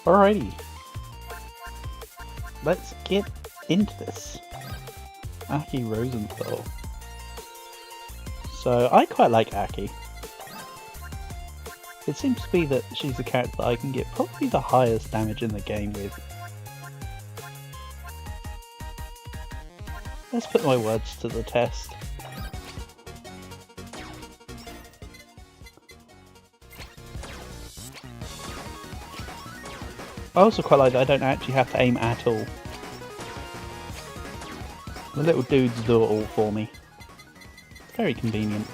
Alrighty. Let's get into this. Aki Rosenthal. So, I quite like Aki. It seems to be that she's a character that I can get probably the highest damage in the game with. Let's put my words to the test. I also quite like that I don't actually have to aim at all. The little dudes do it all for me. Very convenient.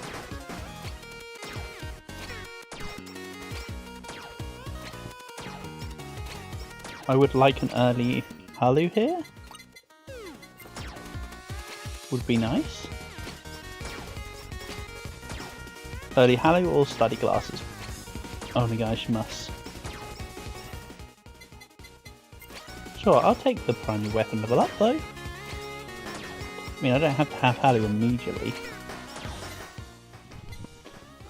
I would like an early Halu here. Would be nice. Early Halu or study glasses. Only guys must. Sure, I'll take the primary weapon level up though. I mean, I don't have to have Halu immediately.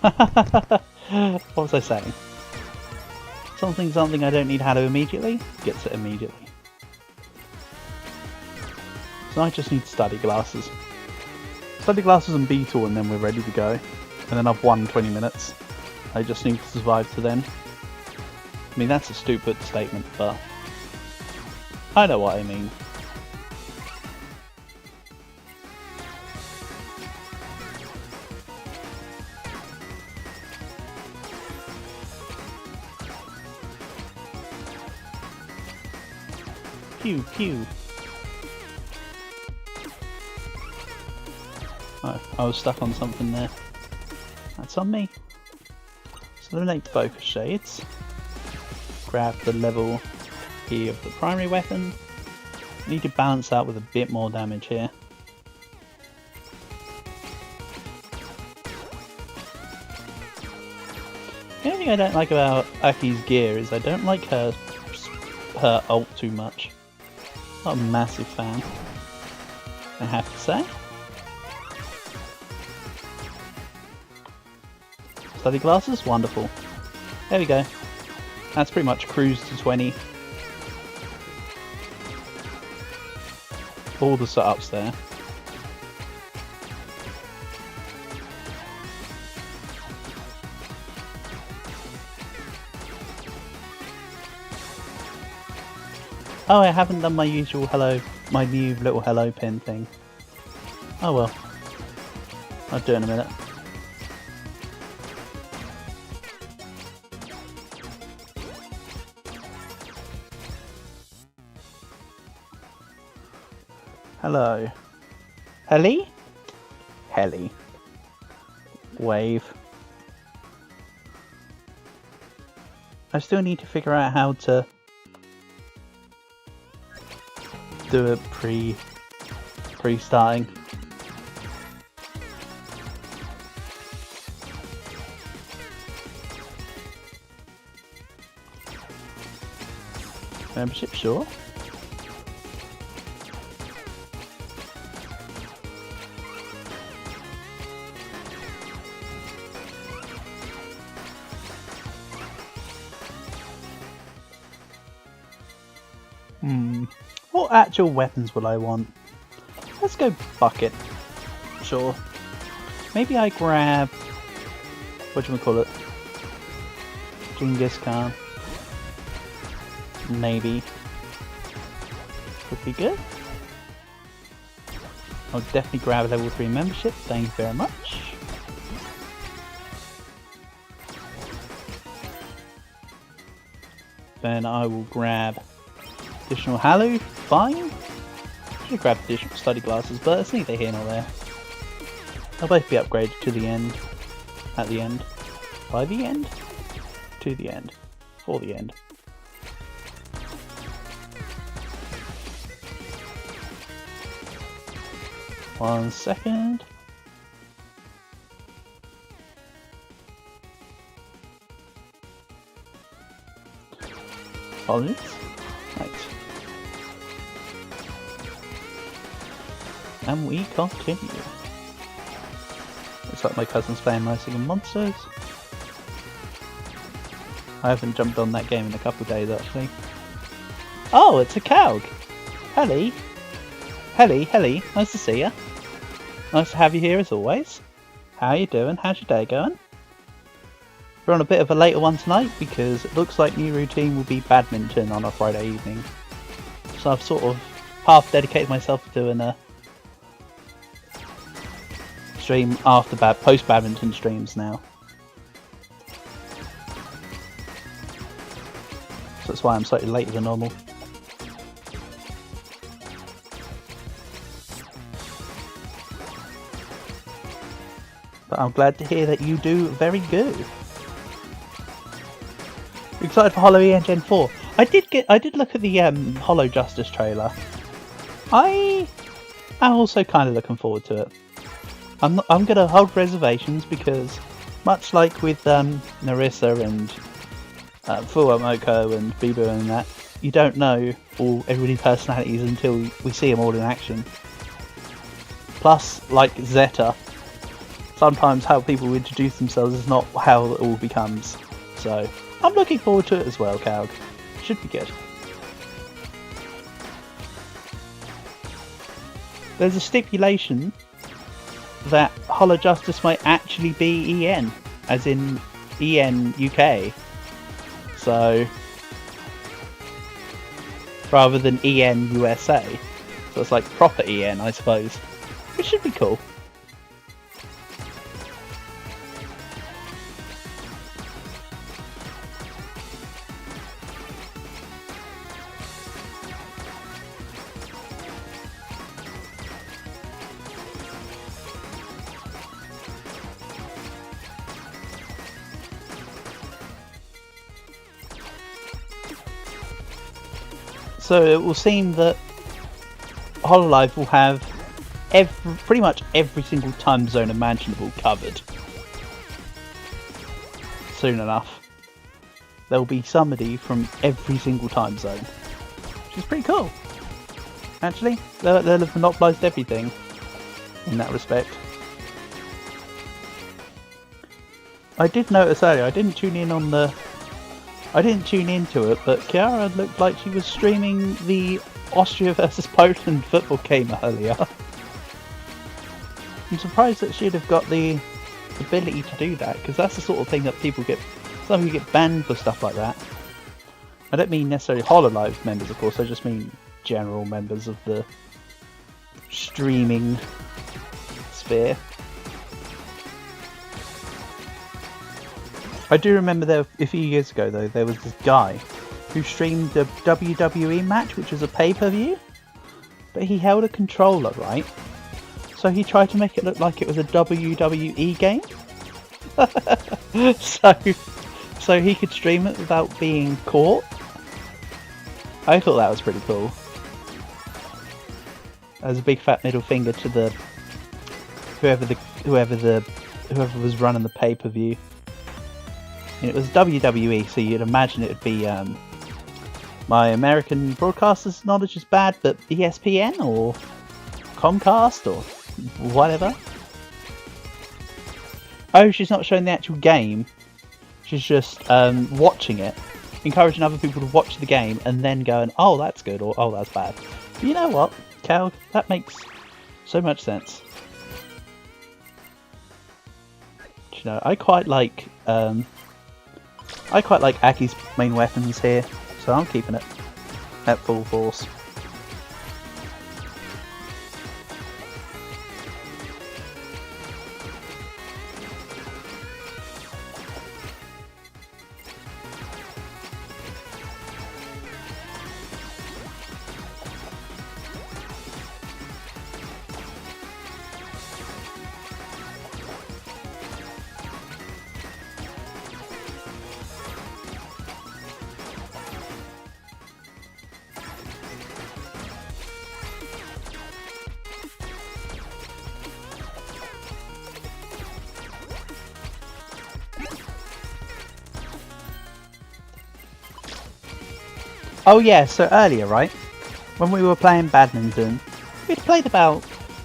What was I saying? Something I don't need Halu immediately, gets it immediately. So I just need study glasses. Study glasses and Beetle and then we're ready to go. And then I've won 20 minutes. I just need to survive to then. I mean, that's a stupid statement, but I know what I mean. Pew pew. Oh, I was stuck on something there. That's on me. So eliminate the focus shades. Grab the level E of the primary weapon. I need to balance out with a bit more damage here. The only thing I don't like about Aki's gear is I don't like her ult too much. Not a massive fan, I have to say. Study glasses? Wonderful. There we go. That's pretty much cruise to 20. All the setups there. Oh, I haven't done my usual my new little hello pin thing. Oh well. I'll do it in a minute. Hello. Helly? Helly. Wave. I still need to figure out how to do it pre-starting. Membership, sure. What actual weapons will I want? Let's go bucket. Sure. Maybe I grab... whatchamacallit? Genghis Khan. Maybe. Would be good. I'll definitely grab a level 3 membership, thank you very much. Then I will grab additional Halu, fine. Should grab additional study glasses, but it's neither here nor there. They'll both be upgraded to the end. At the end. By the end? To the end. For the end. One second. Apologies. Right. And we continue. Looks like my cousin's playing My Singing Monsters. I haven't jumped on that game in a couple of days actually. Oh, it's a Calg! Helly! Helly, nice to see you. Nice to have you here as always. How you doing? How's your day going? We're on a bit of a later one tonight because it looks like new routine will be badminton on a Friday evening. So I've sort of half dedicated myself to doing a stream after post badminton streams now. So that's why I'm slightly later than normal. But I'm glad to hear that you do very good. Excited for Holo EN Gen 4. I did look at the Holo Justice trailer. I am also kind of looking forward to it. I'm gonna hold reservations because, much like with Narissa and Fuwamoko and Bibu and that, you don't know everybody's personalities until we see them all in action. Plus, like Zeta, sometimes how people introduce themselves is not how it all becomes. So I'm looking forward to it as well, Calg. Should be good. There's a stipulation that Holo Justice might actually be EN, as in EN UK. So rather than EN USA. So it's like proper EN, I suppose. Which should be cool. So it will seem that HoloLive will have pretty much every single time zone imaginable covered. Soon enough. There will be somebody from every single time zone. Which is pretty cool. Actually, they'll have monopolised everything in that respect. I did notice earlier, I didn't tune into it, but Chiara looked like she was streaming the Austria versus Poland football game earlier. I'm surprised that she'd have got the ability to do that, because that's the sort of thing that some people get banned for stuff like that. I don't mean necessarily HoloLive members, of course, I just mean general members of the streaming sphere. I do remember a few years ago though, there was this guy who streamed the WWE match, which was a pay-per-view, but he held a controller, right? So he tried to make it look like it was a WWE game. so he could stream it without being caught. I thought that was pretty cool. As a big fat middle finger to the whoever was running the pay-per-view. It was WWE, so you'd imagine it would be, my American broadcaster's knowledge is bad, but ESPN or Comcast or whatever. Oh, she's not showing the actual game. She's just watching it, encouraging other people to watch the game and then going, oh, that's good, or oh, that's bad. But you know what, Cal, that makes so much sense. You know, I quite like Aki's main weapons here, so I'm keeping it at full force. Oh yeah, so earlier, right, when we were playing badminton, we'd played there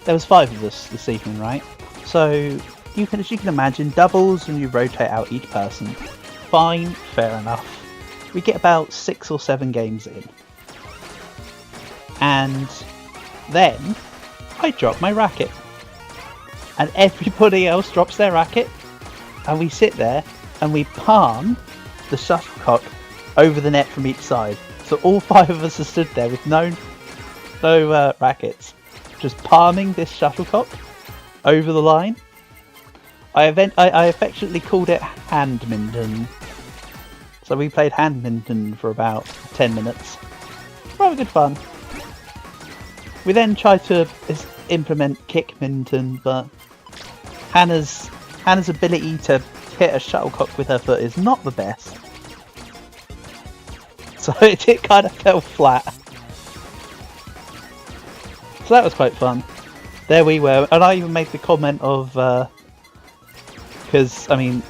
was 5 of us this evening, right? So as you can imagine, doubles and you rotate out each person. fine, fair enough. We get about 6 or 7 games in. And then I drop my racket. And everybody else drops their racket. And we sit there and we palm the shuttlecock over the net from each side. So all 5 of us are stood there with no rackets. Just palming this shuttlecock over the line. I affectionately called it handminton. So we played handminton for about 10 minutes. Rather good fun. We then tried to implement kickminton, but Hannah's ability to hit a shuttlecock with her foot is not the best. So it kind of fell flat. So that was quite fun. There we were, and I even made the comment of, because, I mean,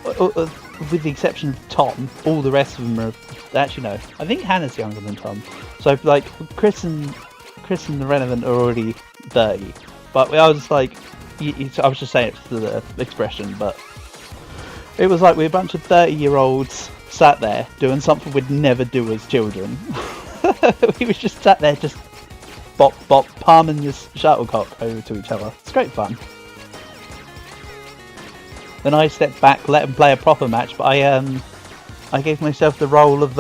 with the exception of Tom, all the rest of them are, actually no, I think Hannah's younger than Tom. So, like, Chris and the Relevant are already 30. But I was like, I was just saying it for the expression, but it was like we're a bunch of 30-year-olds sat there doing something we'd never do as children. We was just sat there just bop bop palming this shuttlecock over to each other. It's great fun. Then I stepped back, let them play a proper match, but I gave myself the role of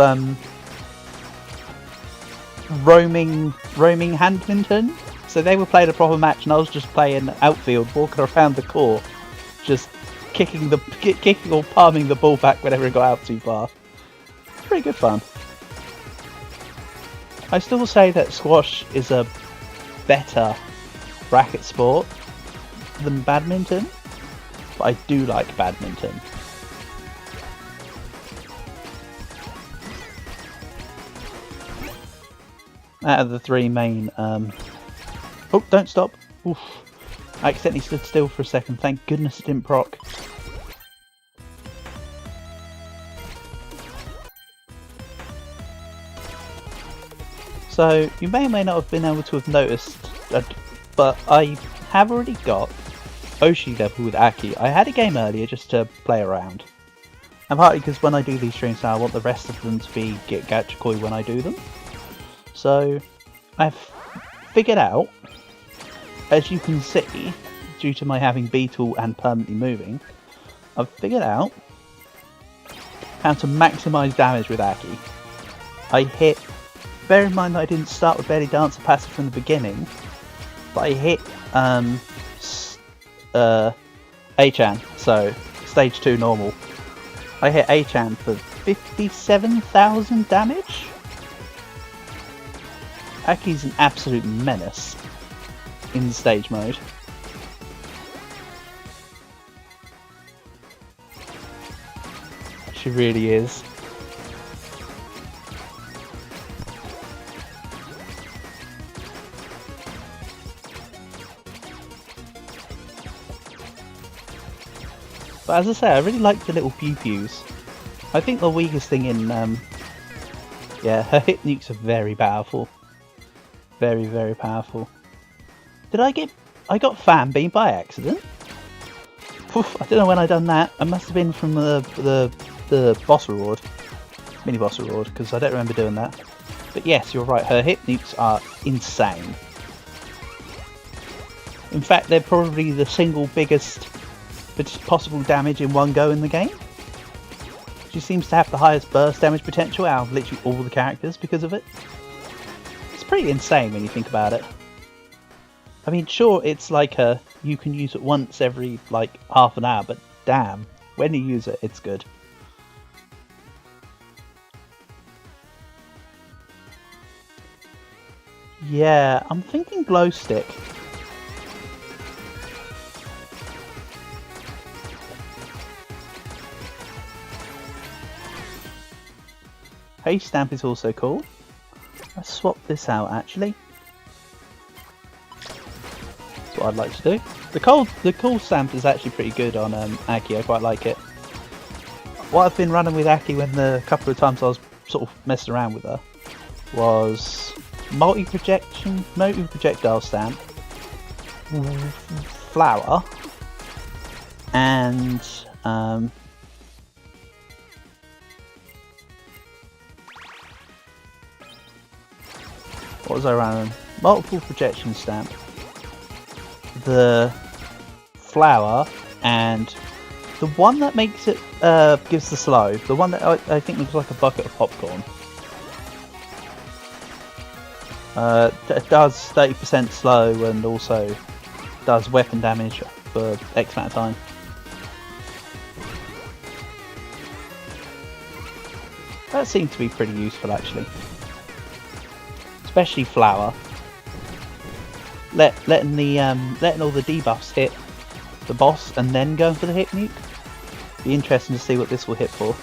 roaming handminton. So they were playing a proper match, and I was just playing outfield, walking around the court, just kicking or palming the ball back whenever it got out too far. Pretty good fun. I still say that squash is a better racket sport than badminton. But I do like badminton. Out of the 3 main... Oh, don't stop! Oof. I accidentally stood still for a second. Thank goodness it didn't proc. So, you may or may not have been able to have noticed, but I have already got Oshi level with Aki. I had a game earlier just to play around. And partly because when I do these streams now, I want the rest of them to be get Gachikoi when I do them. So, I've figured out, as you can see, due to my having Beetle and permanently moving, I've figured out how to maximise damage with Aki. I hit, bear in mind that I didn't start with Belly Dancer passive from the beginning, but I hit A-chan, so stage 2 normal. I hit A-chan for 57,000 damage. Aki's an absolute menace in stage mode. She really is. But as I say, I really like the little pew-pews. I think the weakest thing in, yeah, her hit nukes are very powerful. Very, very powerful. I got fan beamed by accident? Oof, I don't know when I done that. I must have been from the boss reward. Mini boss reward, because I don't remember doing that. But yes, you're right, her hit nukes are insane. In fact, they're probably the single biggest possible damage in one go in the game. She seems to have the highest burst damage potential out of literally all the characters because of it. It's pretty insane when you think about it. I mean, sure, it's like you can use it once every like half an hour, but damn, when you use it, it's good. Yeah, I'm thinking glow stick. Haste stamp is also cool. Let's swap this out actually. That's what I'd like to do. The cool stamp is actually pretty good on Aki. I quite like it. What I've been running with Aki when the couple of times I was sort of messing around with her was multi-projectile stamp, flower, What was I running? Multiple projection stamp, the flower, and the one that makes it gives the slow. The one that I think looks like a bucket of popcorn. It does 30% slow and also does weapon damage for X amount of time. That seemed to be pretty useful actually. Especially flower. Letting all the debuffs hit the boss and then going for the hit nuke. Be interesting to see what this will hit for.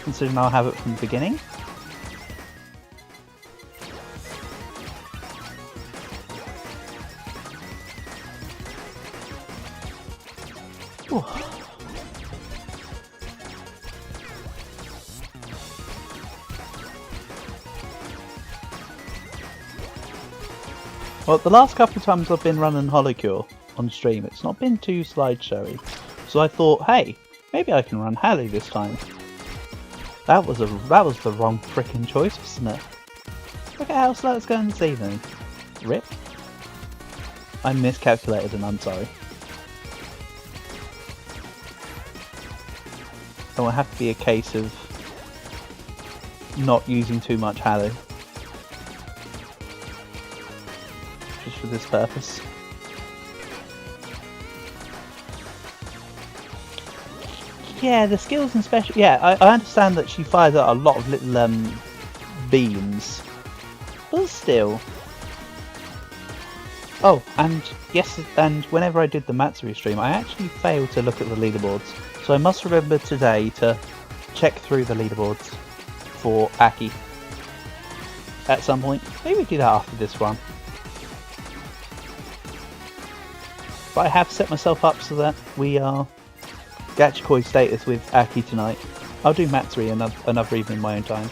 Considering I'll have it from the beginning. Ooh. Well, the last couple of times I've been running HoloCure on stream, it's not been too slideshowy. So I thought, hey, maybe I can run Halo this time. That was the wrong frickin' choice, wasn't it? Look at how slow it's going this evening. Rip. I miscalculated and I'm sorry. It will have to be a case of not using too much Halo. Just for this purpose. Yeah, the skills and special. Yeah, I understand that she fires out a lot of little beams, but still. Oh, and yes, and whenever I did the Matsuri stream, I actually failed to look at the leaderboards, so I must remember today to check through the leaderboards for Aki at some point. Maybe do that after this run. But I have set myself up so that we are Gachikoi status with Aki tonight. I'll do Matsuri another evening in my own time.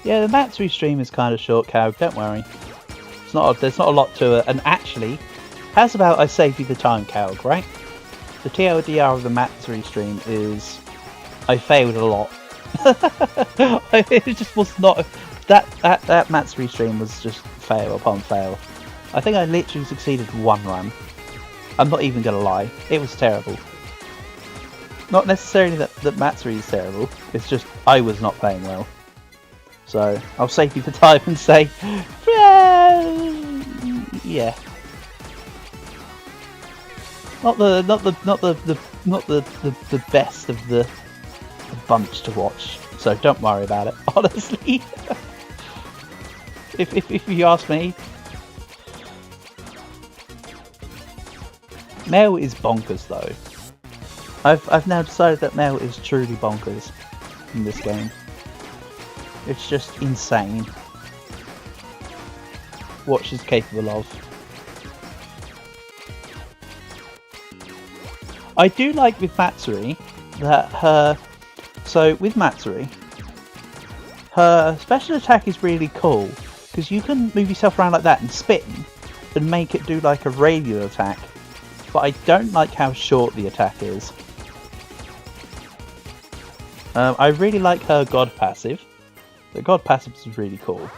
Yeah, the Matsuri stream is kind of short, Cow, don't worry. There's not a lot to it, and actually, how's about I save you the time, Cow, right? The TLDR of the Matsuri stream is I failed a lot. It just was not that Matsuri stream was just fail upon fail. I think I literally succeeded one run. I'm not even gonna lie, it was terrible. Not necessarily that Matsuri is terrible, it's just I was not playing well. So I'll save you the time and say, yeah. Not the best of the bunch to watch. So don't worry about it. Honestly, if you ask me, Mel is bonkers though. I've now decided that Mel is truly bonkers in this game. It's just insane what she's capable of. I do like with Matsuri that with Matsuri, her special attack is really cool because you can move yourself around like that and spin and make it do like a radial attack, but I don't like how short the attack is. I really like her God passive. The God passive is really cool.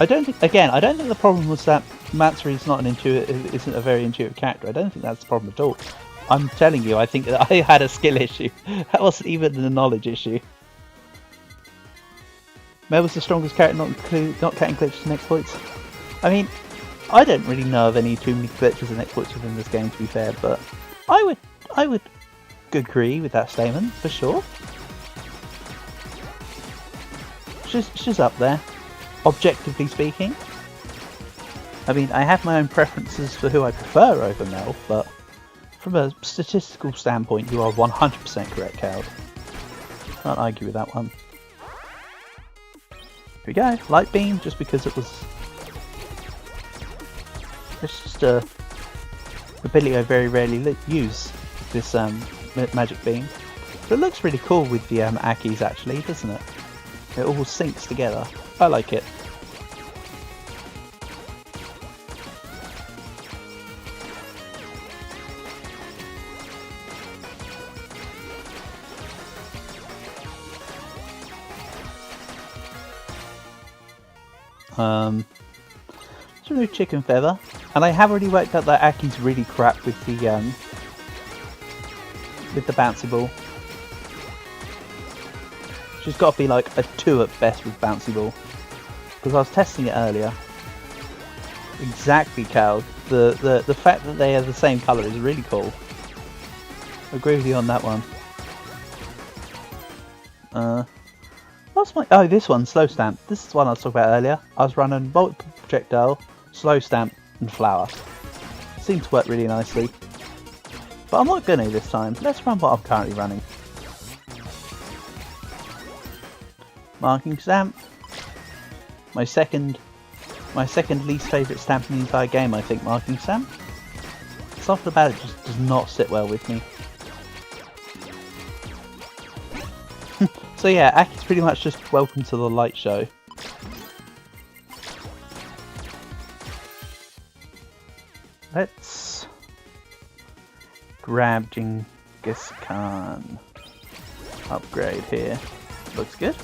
I don't think the problem was that Matsuri is isn't a very intuitive character. I don't think that's the problem at all. I'm telling you, I think that I had a skill issue. That wasn't even a knowledge issue. Mel was the strongest character, not counting glitches and exploits. I mean, I don't really know of any too many glitches and exploits within this game, to be fair, but I would agree with that statement for sure. She's up there, objectively speaking. I mean, I have my own preferences for who I prefer over Mel, but from a statistical standpoint, you are 100% correct, Cal. Can't argue with that one. Here we go, light beam, just because it's just ability I very rarely use, this magic beam. But it looks really cool with the Akis actually, doesn't it? It all syncs together. I like it. Let's remove chicken feather, and I have already worked out that Aki's really crap with the bouncy ball. She's got to be like a 2 at best with bouncy ball, because I was testing it earlier. Exactly, Cal. The fact that they are the same colour is really cool. I agree with you on that one. What's my... Oh, this one, slow stamp. This is one I was talking about earlier. I was running multiple projectile, slow stamp, and flower. Seemed to work really nicely. But I'm not gonna this time. Let's run what I'm currently running. Marking stamp. My second least favourite stamp in the entire game, I think, marking stamp. Something about it just does not sit well with me. So yeah, Aki's pretty much just welcome to the light show. Let's grab Genghis Khan. Upgrade here. Looks good.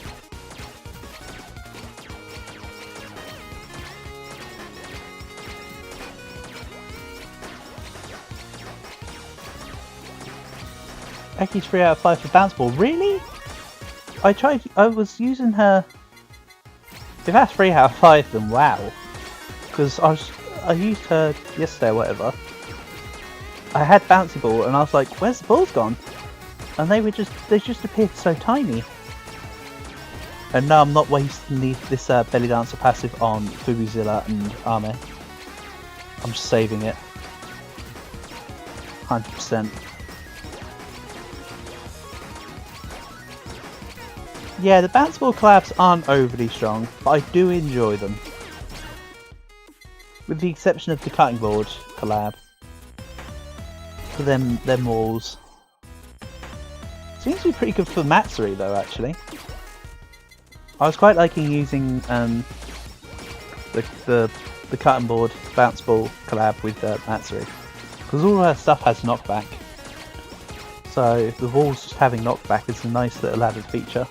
Aki's 3 out of 5 for bounce ball. Really? I was using her. If that's 3 out of 5, then wow. Because I used her yesterday or whatever. I had bouncy ball and I was like, where's the balls gone? And they just appeared so tiny. And no, I'm not wasting this belly dancer passive on Fubuzilla and Ame. I'm just saving it. 100%. Yeah, the bounce ball collabs aren't overly strong, but I do enjoy them. With the exception of the cutting board collab. For them walls. Seems to be pretty good for Matsuri though, actually. I was quite liking using the cutting board bounce ball collab with Matsuri. Because all her stuff has knockback. So the walls just having knockback is a nice little added feature.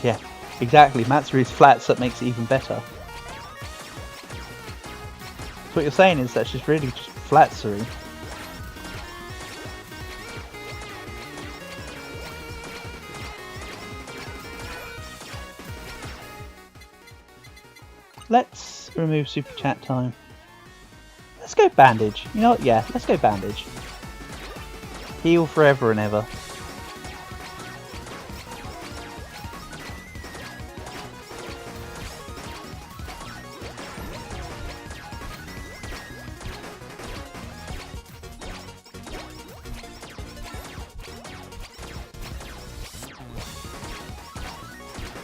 Yeah, exactly. Matsuri's flats, that makes it even better. So what you're saying is that she's really just flatsuri. Let's remove super chat time. Let's go bandage. You know what? Yeah, let's go bandage. Heal forever and ever.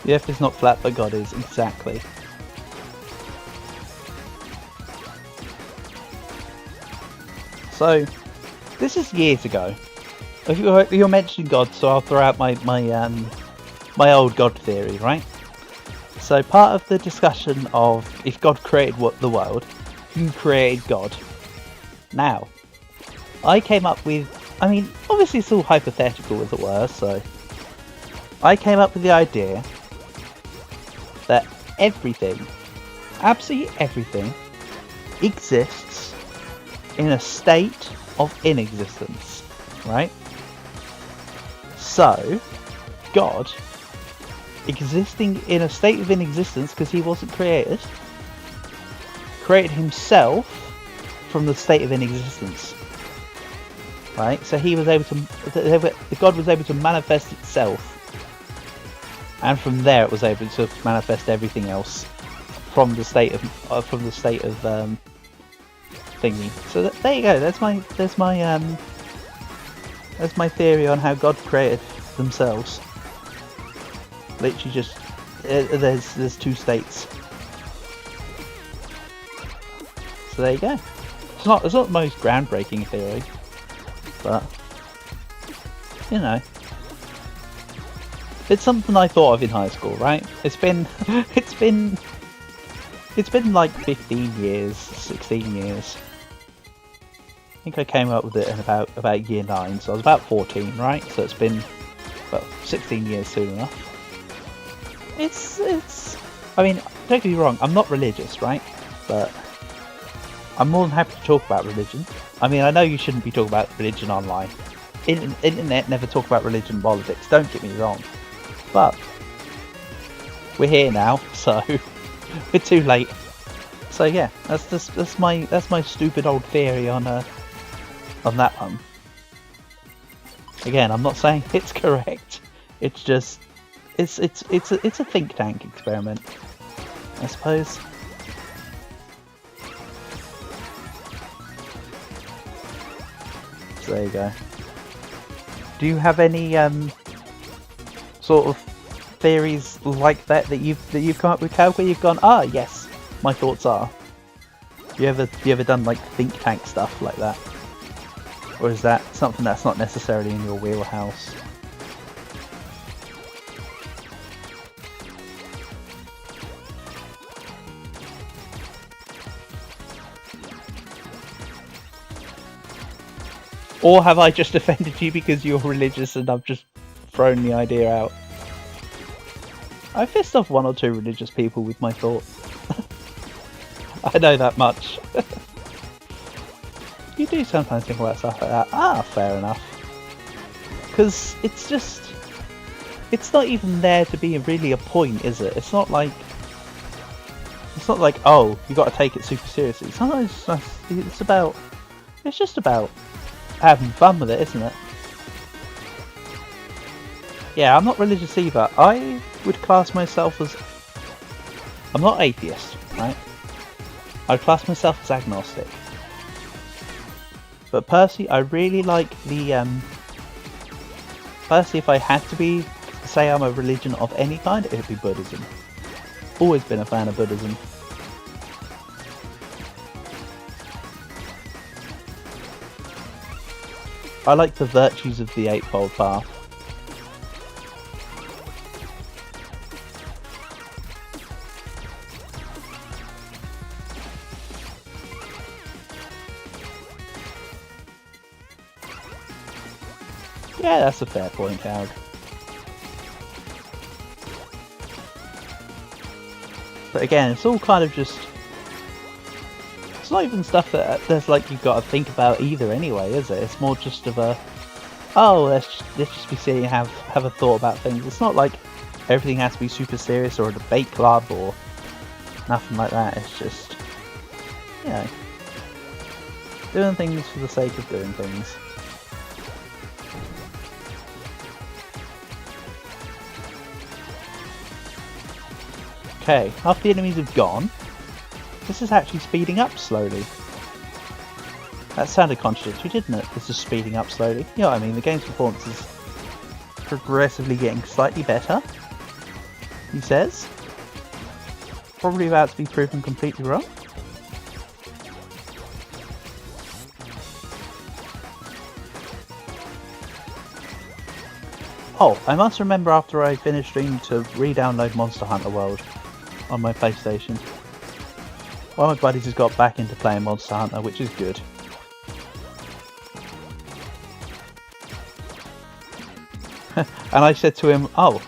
The F is not flat, but God is. Exactly. So, this is years ago. If you're mentioning God, so I'll throw out my old God theory, right? So part of the discussion of if God created the world, who created God? Now, I came up with, I mean, obviously it's all hypothetical as it were, so I came up with the idea that everything, absolutely everything, exists in a state of inexistence, right? So, God, existing in a state of inexistence because he wasn't created, created himself from the state of inexistence, right? So he was able to, God was able to manifest itself. And from there, it was able to manifest everything else from the state of thingy. So there you go. That's my theory on how God created themselves. Literally just there's two states. So there you go. It's not the most groundbreaking theory, but you know, it's something I thought of in high school, right? It's been like 15 years, 16 years. I think I came up with it in about year 9, so I was about 14, right? So it's been about 16 years soon enough. I mean, don't get me wrong, I'm not religious, right? But I'm more than happy to talk about religion. I mean, I know you shouldn't be talking about religion online. Internet never talk about religion and politics, don't get me wrong. But we're here now, so we're too late. So yeah, that's my stupid old theory on that one. Again, I'm not saying it's correct. It's just it's a think tank experiment, I suppose. So there you go. Do you have any sort of theories like that you've come up with, Cal, where you've gone, ah yes, my thoughts are? You ever done like think tank stuff like that? Or is that something that's not necessarily in your wheelhouse? Or have I just offended you because you're religious and I've just thrown the idea out? I've pissed off one or two religious people with my thoughts. I know that much. You do sometimes think about stuff like that. Ah, fair enough. Because it's not even there to be really a point, is it? It's not like, oh, you got to take it super seriously. Sometimes it's just about having fun with it, isn't it? Yeah, I'm not religious either. I would class myself as... I'm not atheist, right? I'd class myself as agnostic. But personally, I really like the... Personally, if I had to say I'm a religion of any kind, it would be Buddhism. Always been a fan of Buddhism. I like the virtues of the Eightfold Path. Yeah, that's a fair point, Howard. But again, it's all kind of just... It's not even stuff that there's like you've got to think about either anyway, is it? It's more just of a... Oh, let's just be silly and have a thought about things. It's not like everything has to be super serious or a debate club or nothing like that. It's just, you know, doing things for the sake of doing things. Okay, after the enemies have gone, this is actually speeding up slowly. That sounded contradictory, didn't it? This is speeding up slowly. You know what I mean, the game's performance is progressively getting slightly better, he says. Probably about to be proven completely wrong. Oh, I must remember after I finish stream to re-download Monster Hunter World on my PlayStation. One of my buddies has got back into playing Monster Hunter, which is good. And I said to him, oh,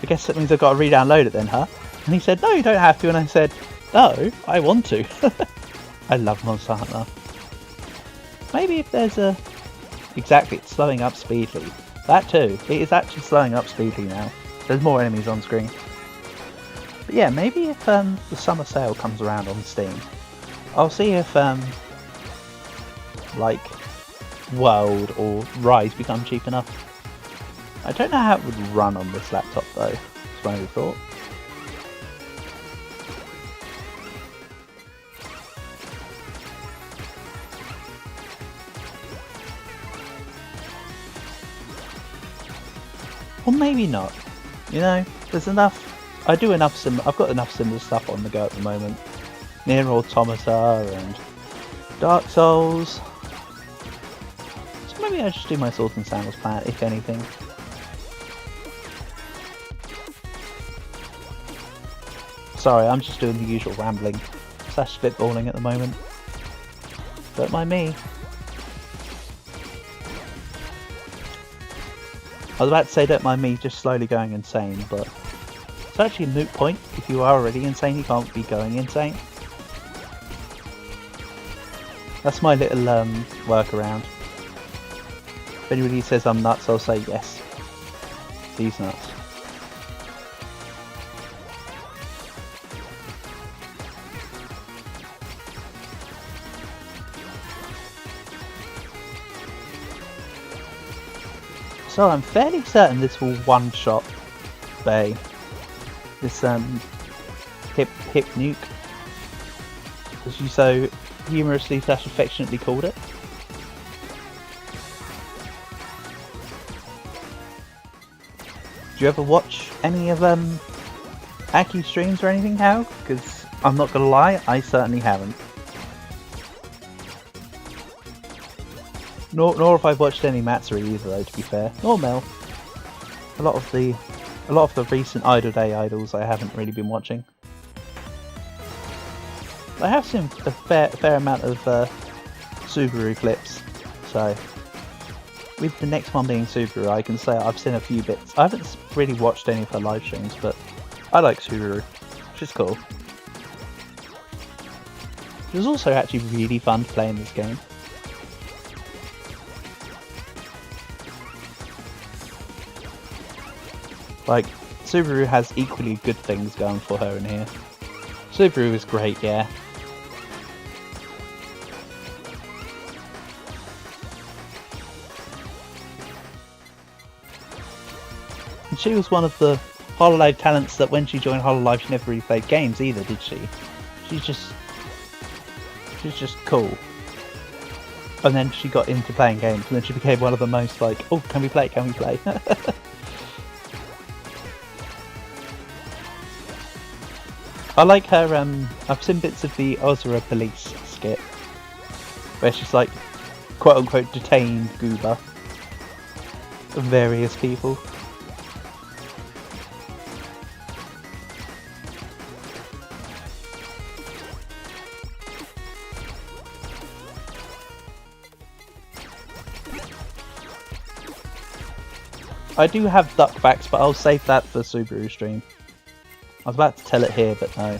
I guess that means I've got to re-download it then, huh? And he said, no, you don't have to. And I said, no, I want to. I love Monster Hunter. Maybe if there's a... Exactly, it's slowing up speedily. That too. It is actually slowing up speedily now. There's more enemies on screen. But yeah, maybe if the summer sale comes around on Steam, I'll see if like World or Rise become cheap enough. I don't know how it would run on this laptop though. That's my only thought. Or maybe not. You know, there's enough I do enough I've got enough similar stuff on the go at the moment. Nier Automata and Dark Souls. So maybe I should do my Swords and Sandals plan, if anything. Sorry, I'm just doing the usual rambling / spitballing at the moment. Don't mind me. I was about to say don't mind me just slowly going insane, but it's actually a moot point. If you are already insane, you can't be going insane. That's my little workaround. If anybody says I'm nuts, I'll say yes. He's nuts. So I'm fairly certain this will one-shot Bay. This hip nuke, as you so humorously / affectionately called it. Do you ever watch any of Aki streams or anything, Hal? Because I'm not gonna lie, I certainly haven't. Nor have I watched any Matsuri either, though, to be fair. Nor Mel. A lot of the recent Idol Day idols I haven't really been watching. I have seen a fair amount of Subaru clips, so with the next one being Subaru, I can say I've seen a few bits. I haven't really watched any of her live streams, but I like Subaru, which is cool. It was also actually really fun playing this game. Like, Subaru has equally good things going for her in here. Subaru is great, yeah. And she was one of the HoloLive talents that when she joined HoloLive she never really played games either, did she? She's just cool. And then she got into playing games, and then she became one of the most like, oh, can we play, can we play? I like her, I've seen bits of the Ozra police skit, where she's like, quote unquote, detained Gooba of various people. I do have duckbacks, but I'll save that for Subaru stream. I was about to tell it here, but no.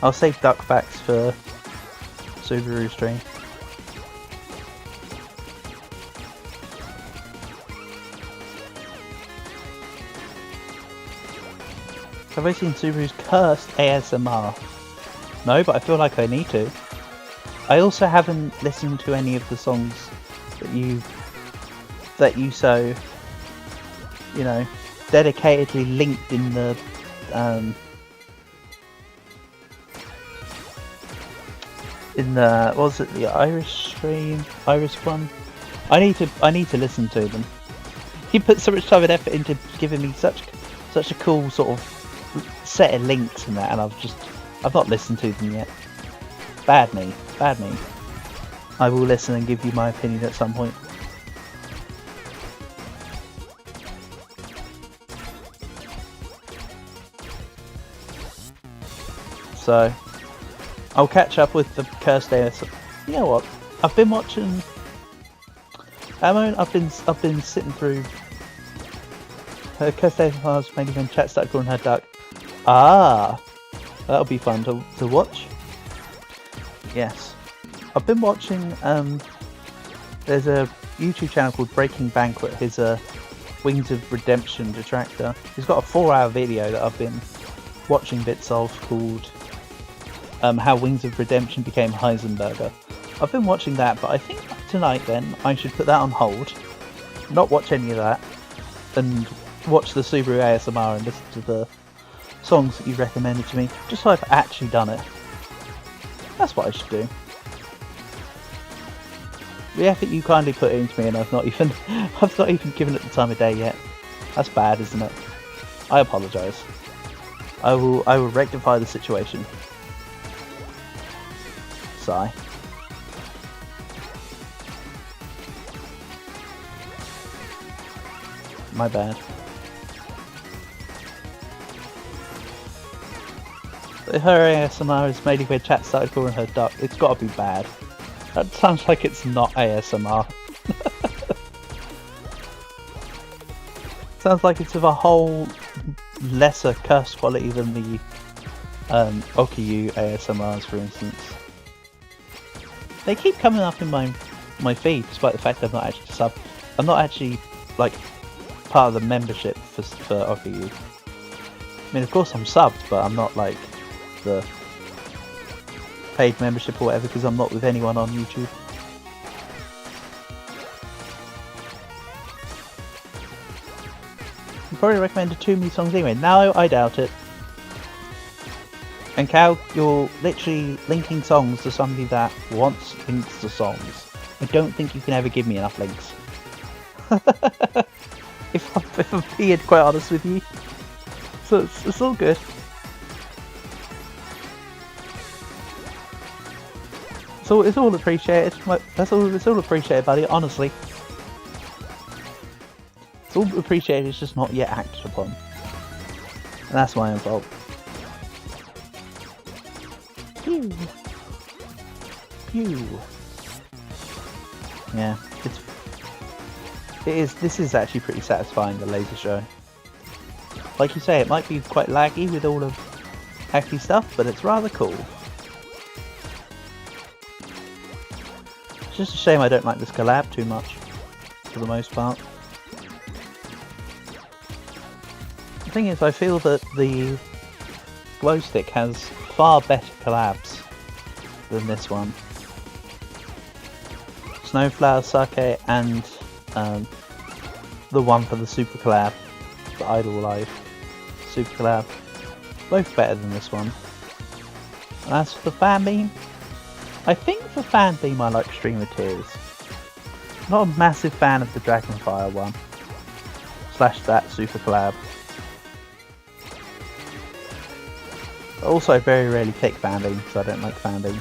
I'll save duckbacks for Subaru stream. Have I seen Subaru's cursed ASMR? No, but I feel like I need to. I also haven't listened to any of the songs that you so, you know, dedicatedly linked in the what was it, the Irish stream, Irish one? I need to listen to them. He put so much time and effort into giving me such a cool sort of set of links and that, and I've not listened to them yet. Bad me. I will listen and give you my opinion at some point. So I'll catch up with the cursed ASMR. You know what? I've been watching. I've been sitting through her cursed ASMR's mainly when chat started calling her duck. Ah, that'll be fun to watch. Yes, I've been watching. There's a YouTube channel called Breaking Banquet. His Wings of Redemption detractor. He's got a 4-hour video that I've been watching bits of called How Wings of Redemption Became Heisenberger. I've been watching that, but I think tonight then I should put that on hold, not watch any of that, and watch the Subaru ASMR and listen to the songs that you recommended to me, just so I've actually done it. That's what I should do. The effort you kindly put into me, and I've not even given it the time of day yet. That's bad, isn't it? I apologise. I will rectify the situation. Sigh. My bad. Her ASMR is mainly where chat started calling her duck. It's gotta be bad. That sounds like it's not ASMR. Sounds like it's of a whole lesser curse quality than the Okiyu ASMRs, for instance. They keep coming up in my feed, despite the fact I'm not actually I'm not actually like part of the membership for Okiyu. I mean, of course I'm subbed, but I'm not like the paid membership or whatever because I'm not with anyone on YouTube. You probably recommended too many songs anyway. No, I doubt it. And Cal, you're literally linking songs to somebody that wants links to songs. I don't think you can ever give me enough links. if I'm being quite honest with you. So it's all good. So it's all appreciated. It's all appreciated, buddy. Honestly, it's all appreciated. It's just not yet acted upon, and that's my own fault. Pew. Pew. Yeah, this is actually pretty satisfying, the laser show. Like you say, it might be quite laggy with all of hacky stuff, but it's rather cool. It's just a shame I don't like this collab too much, for the most part. The thing is, I feel that the glow stick has far better collabs than this one. Snowflower, Sake, and the one for the super collab, the Idol Life super collab, both better than this one. And as for the fan beam, I think for fan beam I like Stream of Tears. Not a massive fan of the Dragonfire one / that super collab. Also, I very rarely pick fan beam because I don't like fan beam.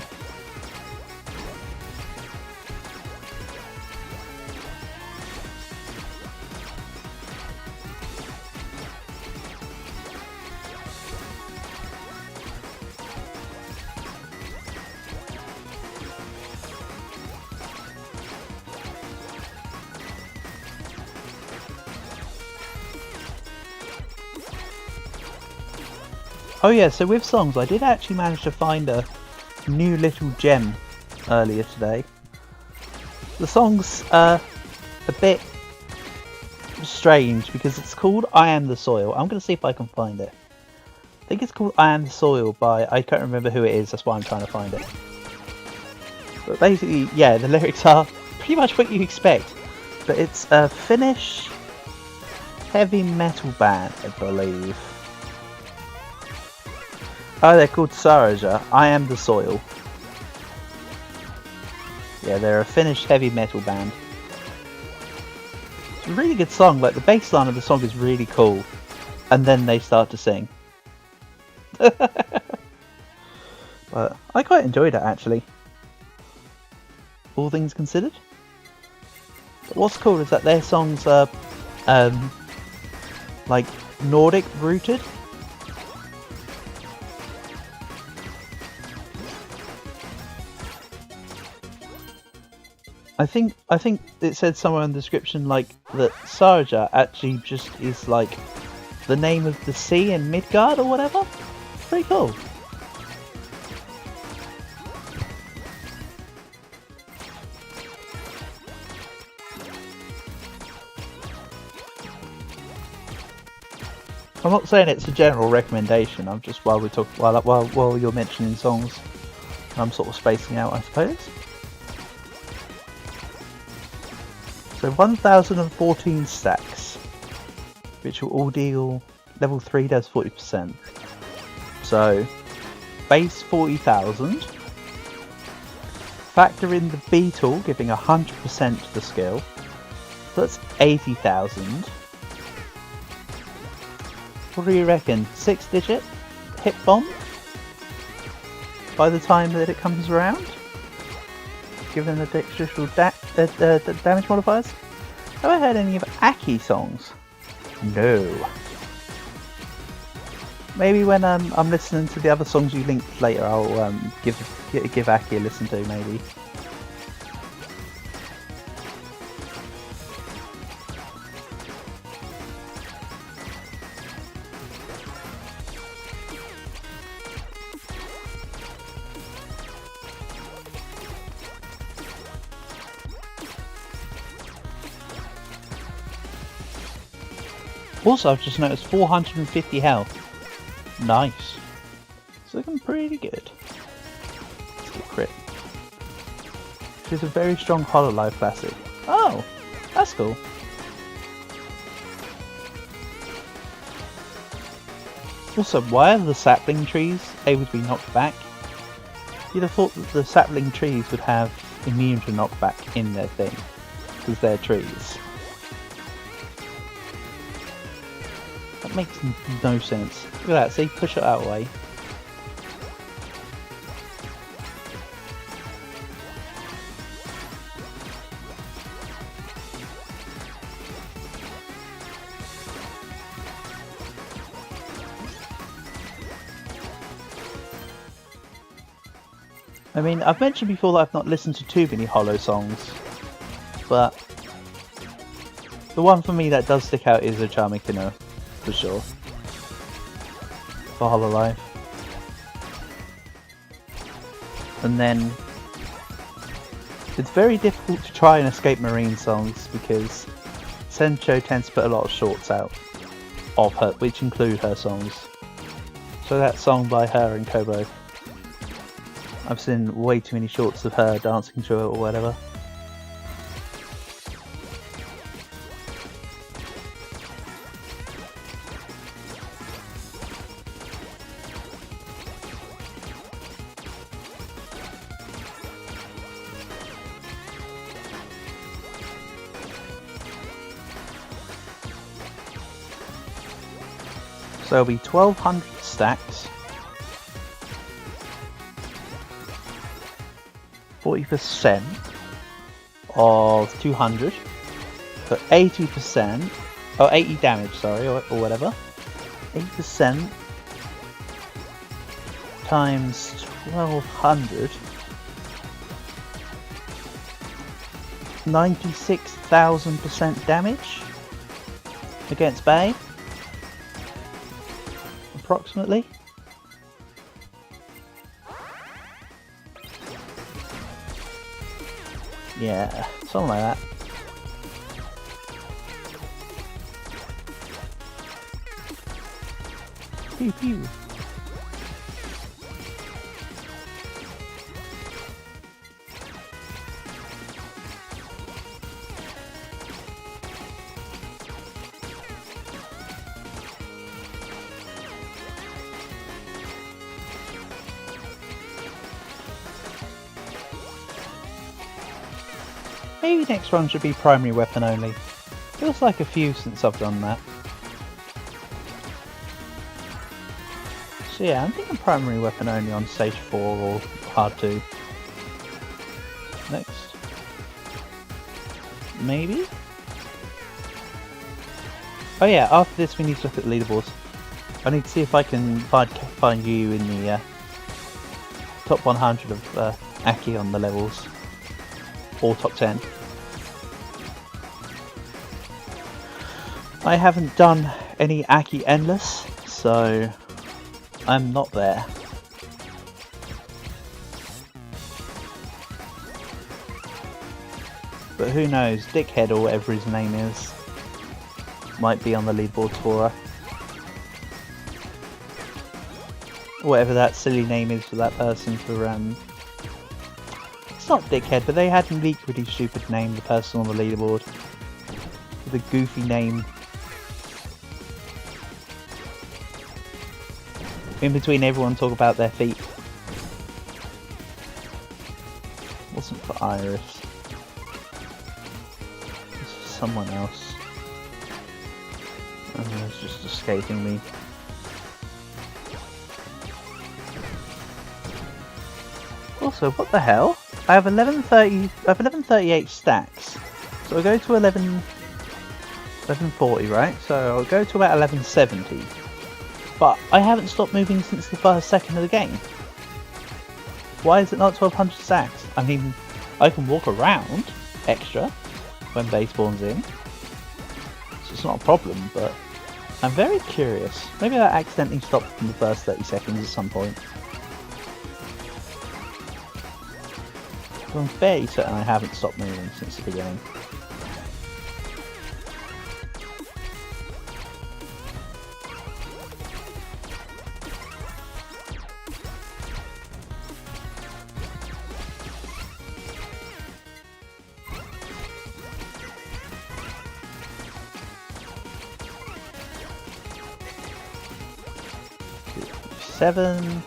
Oh yeah, so with songs, I did actually manage to find a new little gem earlier today. The song's a bit strange because it's called I Am the Soil. I'm going to see if I can find it. I think it's called I Am the Soil by, I can't remember who it is, that's why I'm trying to find it. But basically, yeah, the lyrics are pretty much what you expect. But it's a Finnish heavy metal band, I believe. Oh, they're called Saraja. I Am the Soil. Yeah, they're a Finnish heavy metal band. It's a really good song. Like, the bass line of the song is really cool. And then they start to sing. But I quite enjoyed it, actually. All things considered. But what's cool is that their songs are, like, Nordic rooted. I think it said somewhere in the description like that Sarja actually just is like the name of the sea in Midgard or whatever. It's pretty cool. I'm not saying it's a general recommendation. I'm just while you're mentioning songs, I'm sort of spacing out, I suppose. So 1014 stacks, which will all deal, level 3 does 40%. So, base 40,000, factor in the beetle giving 100% to the skill, so that's 80,000. What do you reckon, 6 digit? hit bomb by the time that it comes around, given the additional damage modifiers. Have I heard any of Aki songs? No. Maybe when I'm listening to the other songs you linked later, I'll give Aki a listen to, maybe. Also, I've just noticed 450 health. Nice. It's looking pretty good. Let's get crit. She's a very strong HoloLive classic. Oh, that's cool. Also, why are the sapling trees able to be knocked back? You'd have thought that the sapling trees would have immune to knockback in their thing, because they're trees. That makes no sense. Look at that, see? Push it out of the way. I mean, I've mentioned before that I've not listened to too many Holo songs, but the one for me that does stick out is a Charmikino, for sure, for HoloLive. And then it's very difficult to try and escape Marine songs because Sencho tends to put a lot of shorts out of her, which include her songs. So that song by her and Kobo, I've seen way too many shorts of her dancing to it or whatever. So there'll be 1200 stacks. 40% of 200 for 80%, or 80 damage, sorry, or whatever. 80% times 1200, 96,000% damage against Bay, approximately. Yeah, something like that. Pew pew. Maybe next one should be primary weapon only. Feels like a few since I've done that. So yeah, I'm thinking primary weapon only on stage 4 or hard 2. Next. Maybe? Oh yeah, after this we need to look at the leaderboards. I need to see if I can find you in the top 100 of Aki on the levels. Or top 10. I haven't done any Aki Endless, so I'm not there. But who knows, Dickhead or whatever his name is might be on the leaderboards for her. Whatever that silly name is for that person for it's not Dickhead, but they had an equally stupid name, the person on the leaderboard. With a goofy name. In between everyone talk about their feet. Wasn't for Iris. This is someone else. And it's just escaping me. Also, what the hell? I have 1130. I have 1138 stacks. So I'll go to 1140, right? So I'll go to about 1170. But I haven't stopped moving since the first second of the game. Why is it not 1200 stacks? I mean, I can walk around extra when base spawns in. So it's not a problem, but I'm very curious. Maybe I accidentally stopped in the first 30 seconds at some point. I'm fairly certain I haven't stopped moving since the beginning. Seven,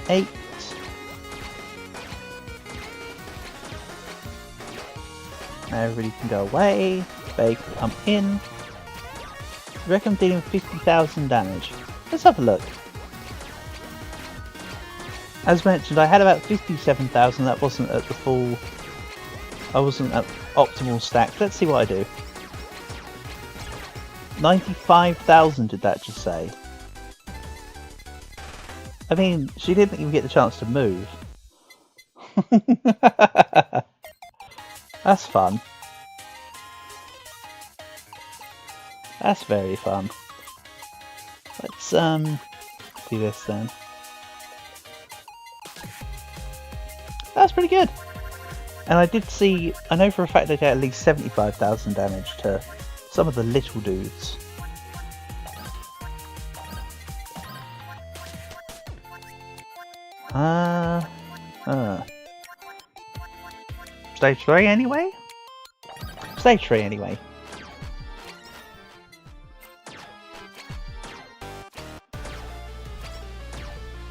58. Now everybody can go away. They can come in. I reckon I'm dealing 50,000 damage. Let's have a look. As mentioned, I had about 57,000. That wasn't at the full. I wasn't at optimal stack. Let's see what I do. 95,000 did that just say? I mean, she didn't even get the chance to move. That's fun. That's very fun. Let's do this then. That's pretty good. And I did see, I know for a fact I did at least 75,000 damage to some of the little dudes. Stage 3 anyway? Stage 3 anyway.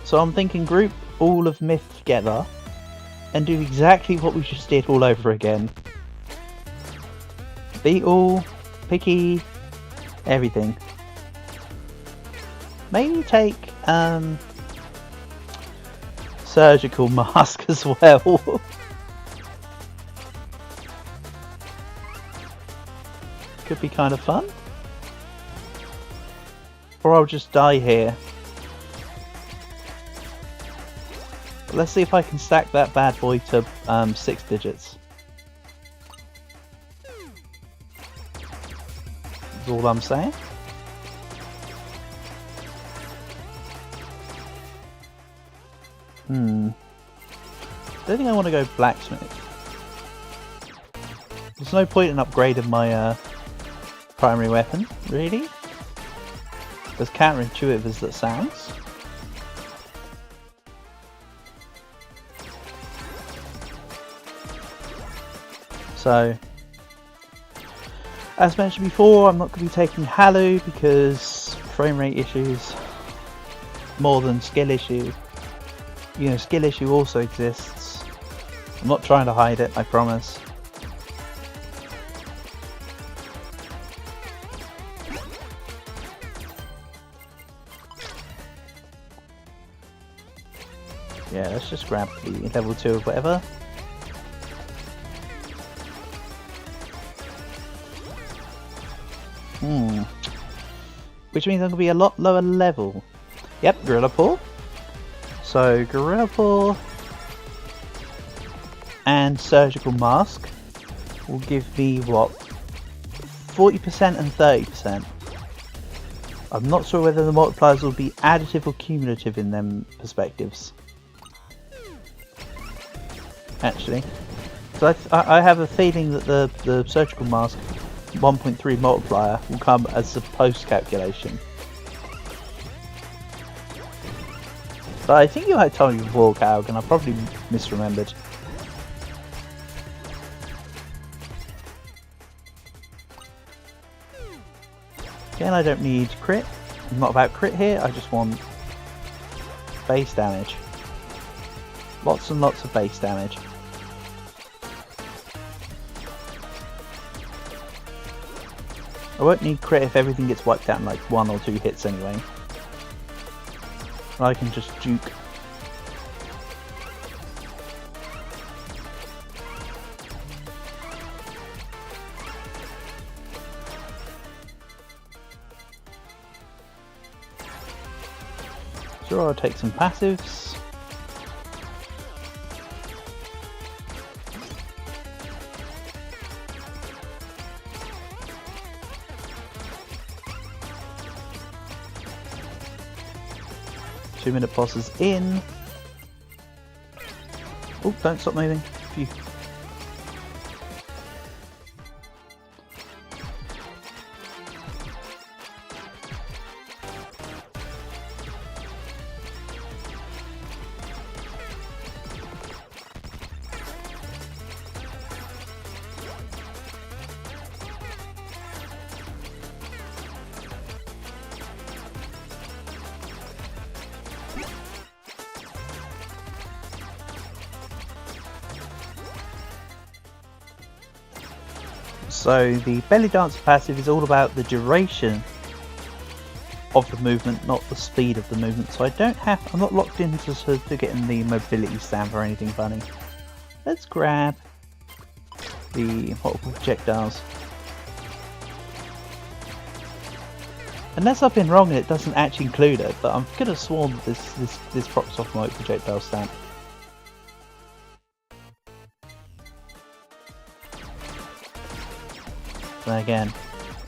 So I'm thinking group all of Myth together and do exactly what we just did all over again. Beetle, Picky, everything. Maybe take surgical mask as well. Could be kind of fun. Or I'll just die here. But let's see if I can stack that bad boy to 6 digits. That's all I'm saying. Don't think I want to go blacksmith. There's no point in upgrading my primary weapon, really. As counterintuitive as that sounds. So, as mentioned before, I'm not going to be taking Halu because frame rate issues more than skill issue. You know, skill issue also exists. I'm not trying to hide it, I promise. Yeah, let's just grab the level 2 of whatever. Which means I'm going to be a lot lower level. Yep, Gorilla Paw. So, Gorilla Paw and Surgical Mask will give me, what, 40% and 30%. I'm not sure whether the multipliers will be additive or cumulative in them perspectives. Actually. So I have a feeling that the Surgical Mask 1.3 multiplier will come as a post calculation. But I think you had told me before, Calg, and I probably misremembered. Again, I don't need crit. I'm not about crit here, I just want base damage. Lots and lots of base damage. I won't need crit if everything gets wiped out in like 1 or 2 hits anyway. I can just juke. Sure, I'll take some passives. Two-minute boss is in. Oh, don't stop moving. Phew. So the belly dancer passive is all about the duration of the movement, not the speed of the movement. So I'm not locked into to getting the mobility stamp or anything funny. Let's grab the multiple projectiles. Unless I've been wrong and it doesn't actually include it, but I'm could have sworn that this procs off multiple projectile stamp. And again,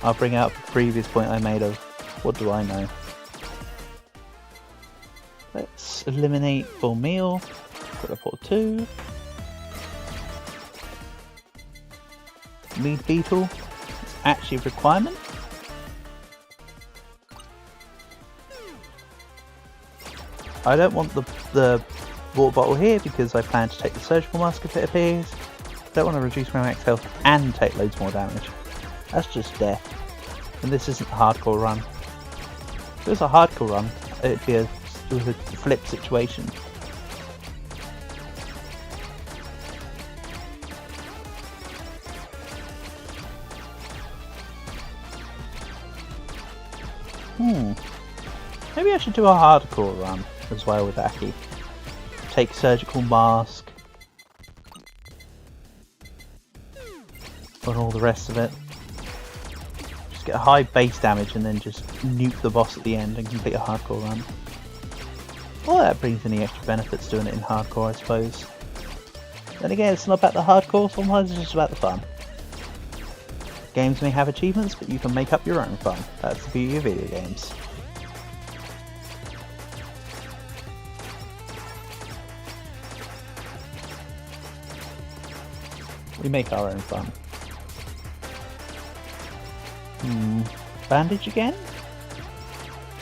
I'll bring out the previous point I made of what do I know. Let's eliminate full meal. Got a port 2. Mead beetle. It's actually a requirement. I don't want the water bottle here because I plan to take the surgical mask if it appears. Don't want to reduce my max health and take loads more damage. That's just death. And this isn't a hardcore run. If it was a hardcore run, it'd be a flip situation. Maybe I should do a hardcore run as well with Aki. Take surgical mask. And all the rest of it. Just get a high base damage and then just nuke the boss at the end and complete a hardcore run. Well, that brings any extra benefits doing it in hardcore, I suppose. Then again, it's not about the hardcore, sometimes it's just about the fun. Games may have achievements, but you can make up your own fun. That's the beauty of video games. We make our own fun. Bandage again?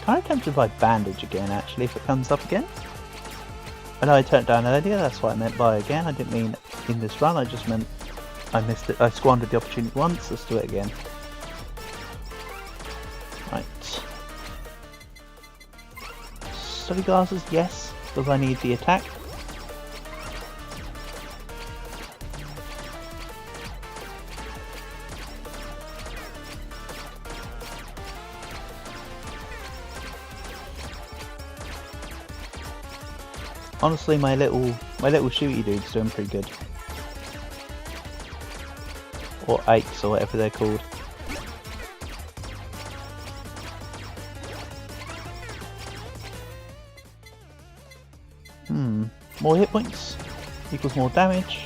Kind of tempted by bandage again, actually, if it comes up again. I know I turned down earlier, that's what I meant by again. I didn't mean in this run, I just meant I missed it. I squandered the opportunity once, let's do it again. Right. Study glasses, yes, because I need the attack. Honestly, my little shooty dude's doing pretty good. Or aches, or whatever they're called. More hit points equals more damage.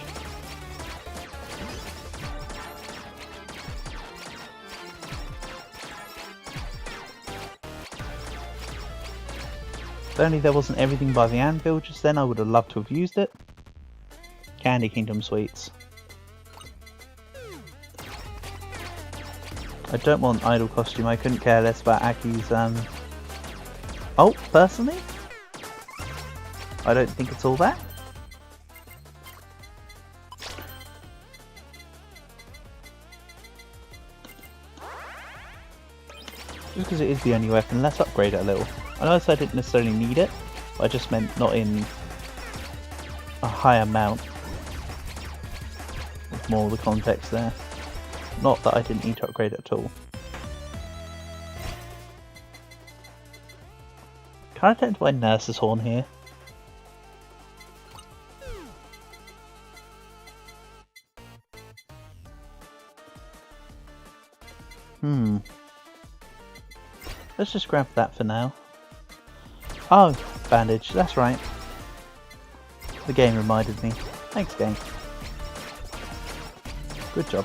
If only there wasn't everything by the anvil just then, I would have loved to have used it. Candy Kingdom sweets. I don't want idol costume, I couldn't care less about Aki's ult, personally. I don't think it's all that. Just because it is the only weapon, let's upgrade it a little. I know I said I didn't necessarily need it, but I just meant not in a high amount. With more of the context there. Not that I didn't need to upgrade it at all. Can I tend to buy Nurse's Horn here? Let's just grab that for now. Oh, bandage. That's right. The game reminded me. Thanks, game. Good job.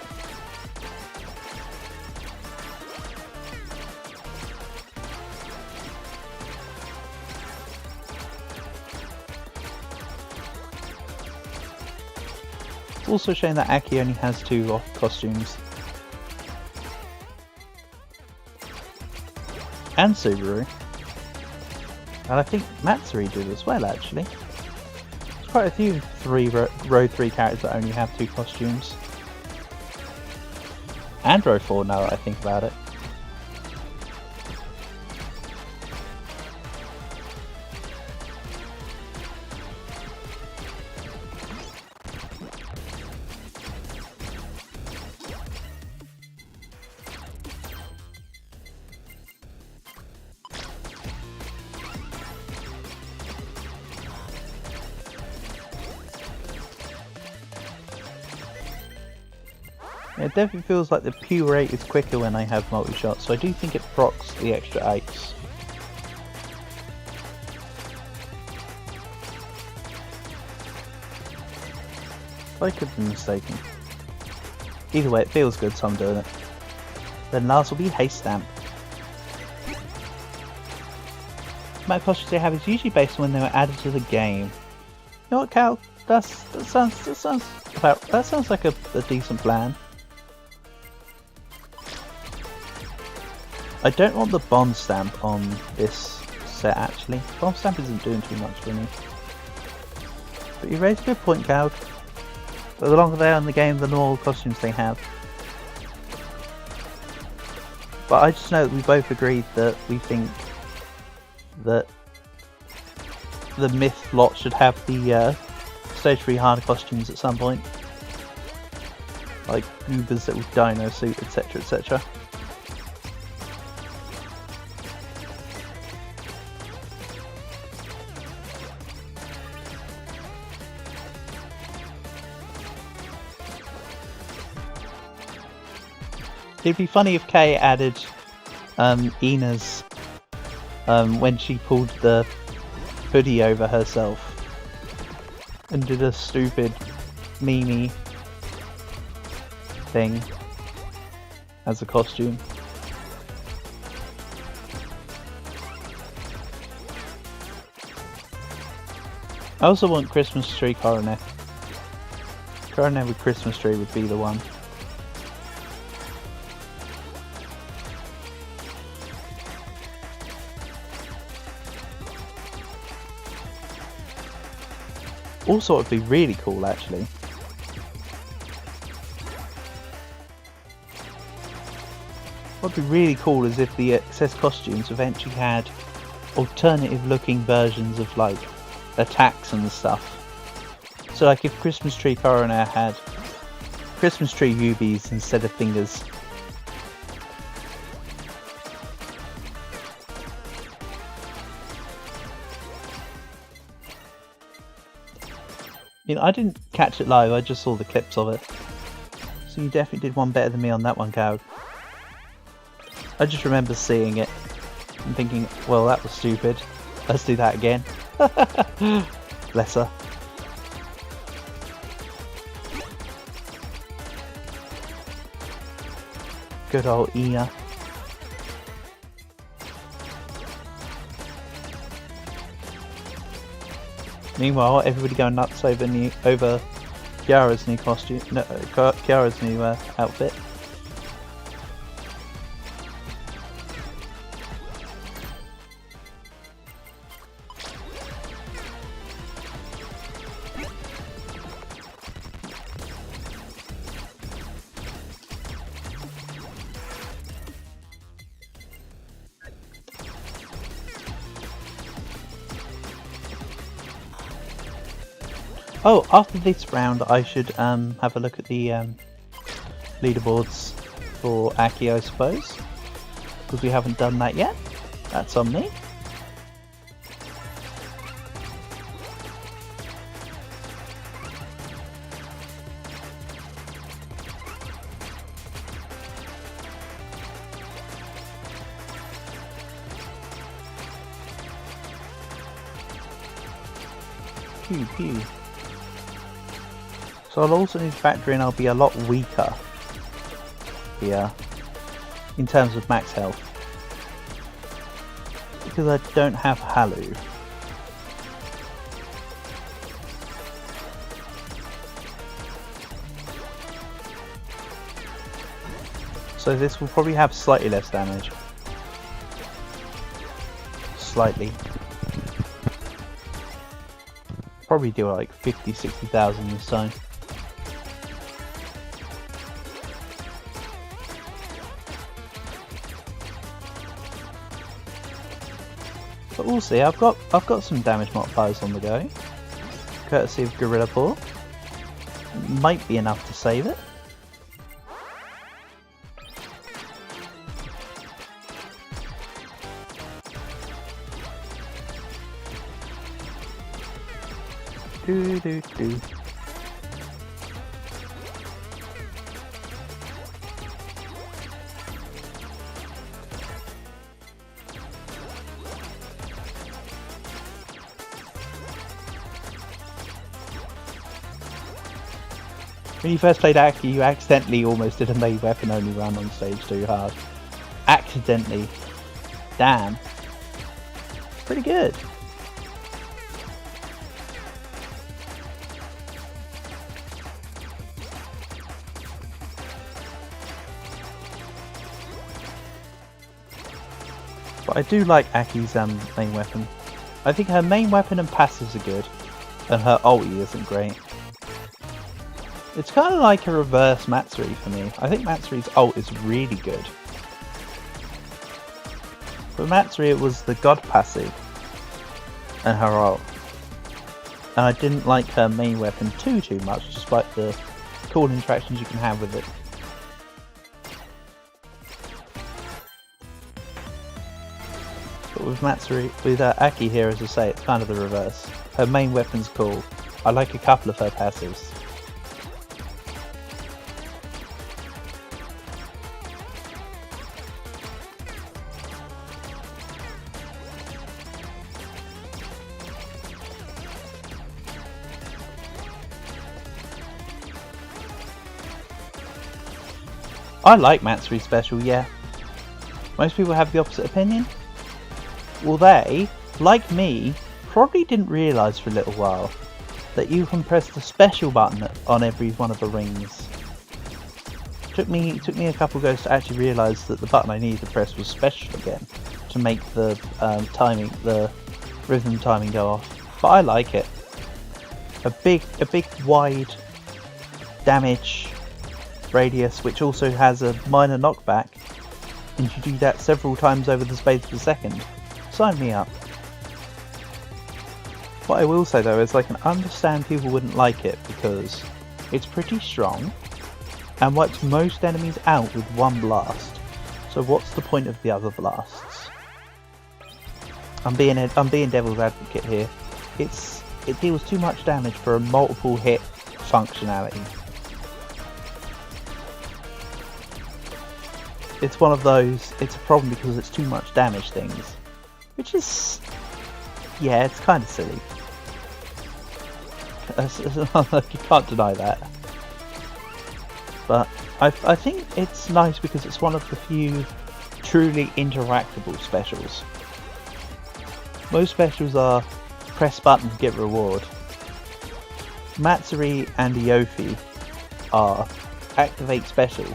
It's also showing that Aki only has 2 costumes. And Subaru. And I think Matsuri did as well, actually. There's quite a few row 3 characters that only have 2 costumes. And row 4 now that I think about it. It definitely feels like the Q rate is quicker when I have multi-shot, so I do think it procs the extra 8s. I could be mistaken. Either way, it feels good, so I'm doing it. Then last will be Haste Stamp. The amount of costumes they have is usually based on when they were added to the game. You know what, Cal? That sounds like a decent plan. I don't want the Bond Stamp on this set, actually. Bond Stamp isn't doing too much for me. But you raise a good point, Cal. The longer they are in the game, the more costumes they have. But I just know that we both agreed that we think that the Myth lot should have the Stage 3 harder costumes at some point. Like Goobers that with Dino Suit, etc, etc. It'd be funny if Kay added Ina's when she pulled the hoodie over herself and did a stupid meme thing as a costume. I also want Christmas tree coronet. Coronet with Christmas tree would be the one. Also, it would be really cool, actually. What would be really cool is if the excess costumes eventually had alternative looking versions of like attacks and stuff. So like if Christmas Tree Coroner had Christmas Tree UBs instead of fingers. You know, I didn't catch it live, I just saw the clips of it. So you definitely did one better than me on that one, Cowd. I just remember seeing it and thinking, well, that was stupid. Let's do that again. Bless her. Good old Ina. Meanwhile, everybody going nuts over Kiara's new costume, no, Kiara's new outfit. Oh, after this round I should have a look at the leaderboards for Aki, I suppose, because we haven't done that yet. That's on me. Pew pew. So I'll also need to factor in I'll be a lot weaker here in terms of max health. Because I don't have Halu. So this will probably have slightly less damage. Slightly. Probably do like 50,000-60,000 this time. But we'll see. I've got some damage modifiers on the go, courtesy of Gorilla Paw. Might be enough to save it. Do do do. When you first played Aki, you accidentally almost did a main weapon only run on stage 2 hard. Accidentally. Damn. Pretty good. But I do like Aki's main weapon. I think her main weapon and passives are good, and her ulti isn't great. It's kind of like a reverse Matsuri for me. I think Matsuri's ult is really good. For Matsuri it was the God passive and her ult. And I didn't like her main weapon too much, despite the cool interactions you can have with it. But with Matsuri, with Aki here, as I say, it's kind of the reverse. Her main weapon's cool. I like a couple of her passives. I like Matsuri's special, yeah. Most people have the opposite opinion. Well, they, like me, probably didn't realise for a little while that you can press the special button on every one of the rings. It took me a couple goes to actually realise that the button I needed to press was special again to make the the rhythm timing go off. But I like it. A big wide damage radius, which also has a minor knockback, and you do that several times over the space of a second. Sign me up. What I will say though is I can understand people wouldn't like it because it's pretty strong and wipes most enemies out with one blast. So what's the point of the other blasts? I'm being devil's advocate here. It deals too much damage for a multiple hit functionality. It's one of those, it's a problem because it's too much damage things. Which is, yeah, it's kind of silly. You can't deny that. But I think it's nice because it's one of the few truly interactable specials. Most specials are press button to get reward. Matsuri and Iofi are activate special.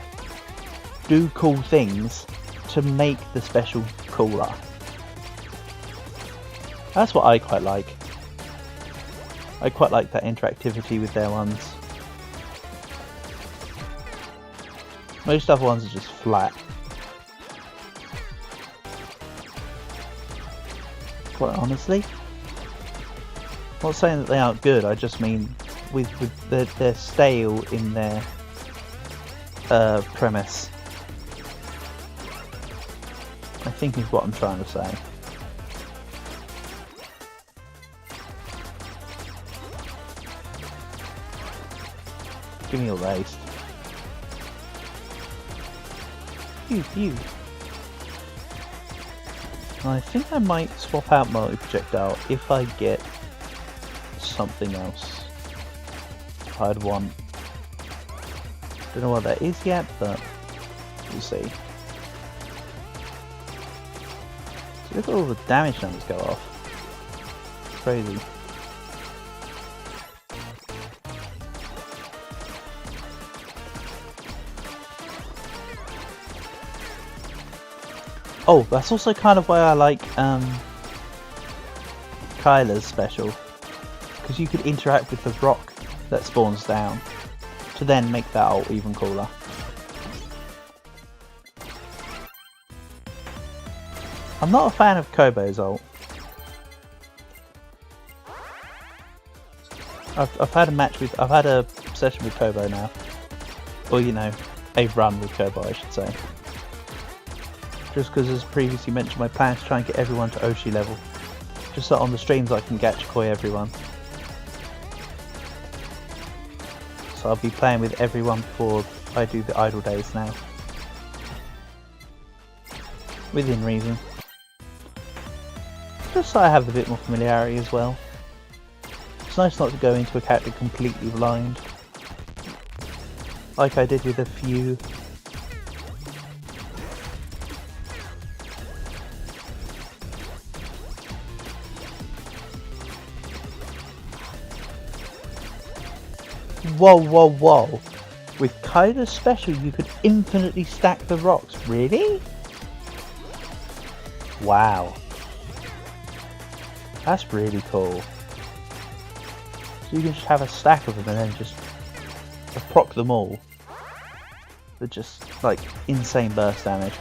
Do cool things to make the special cooler. That's what I quite like. I quite like that interactivity with their ones. Most other ones are just flat. Quite honestly. I'm not saying that they aren't good, I just mean they're stale in their premise. I think is what I'm trying to say. Give me a race. Pew pew. I think I might swap out multi-projectile if I get something else I'd want. Don't know what that is yet, but we'll see. So look at all the damage numbers go off. It's crazy. Oh, that's also kind of why I like Kyla's special, because you could interact with the rock that spawns down to then make that ult even cooler. I'm not a fan of Kobo's ult. I've had a session with Kobo now, or you know, a run with Kobo I should say. Just because, as previously mentioned, my plan is to try and get everyone to Oshi level. Just so on the streams I can Gachikoi everyone. So I'll be playing with everyone before I do the idle days now. Within reason. Just so I have a bit more familiarity as well. It's nice not to go into a character completely blind. Like I did with a few. Whoa, whoa, whoa. With Kyla's special you could infinitely stack the rocks. Really? Wow. That's really cool. So you can just have a stack of them and then just proc them all. With just like insane burst damage.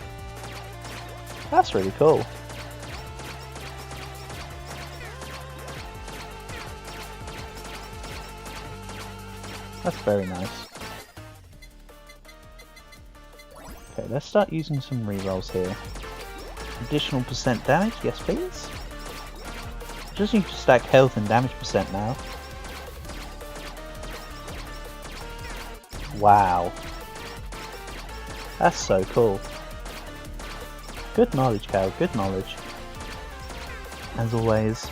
That's really cool. That's very nice. Okay, let's start using some rerolls here. Additional percent damage, yes please. Just need to stack health and damage percent now. Wow. That's so cool. Good knowledge, Cal, good knowledge. As always.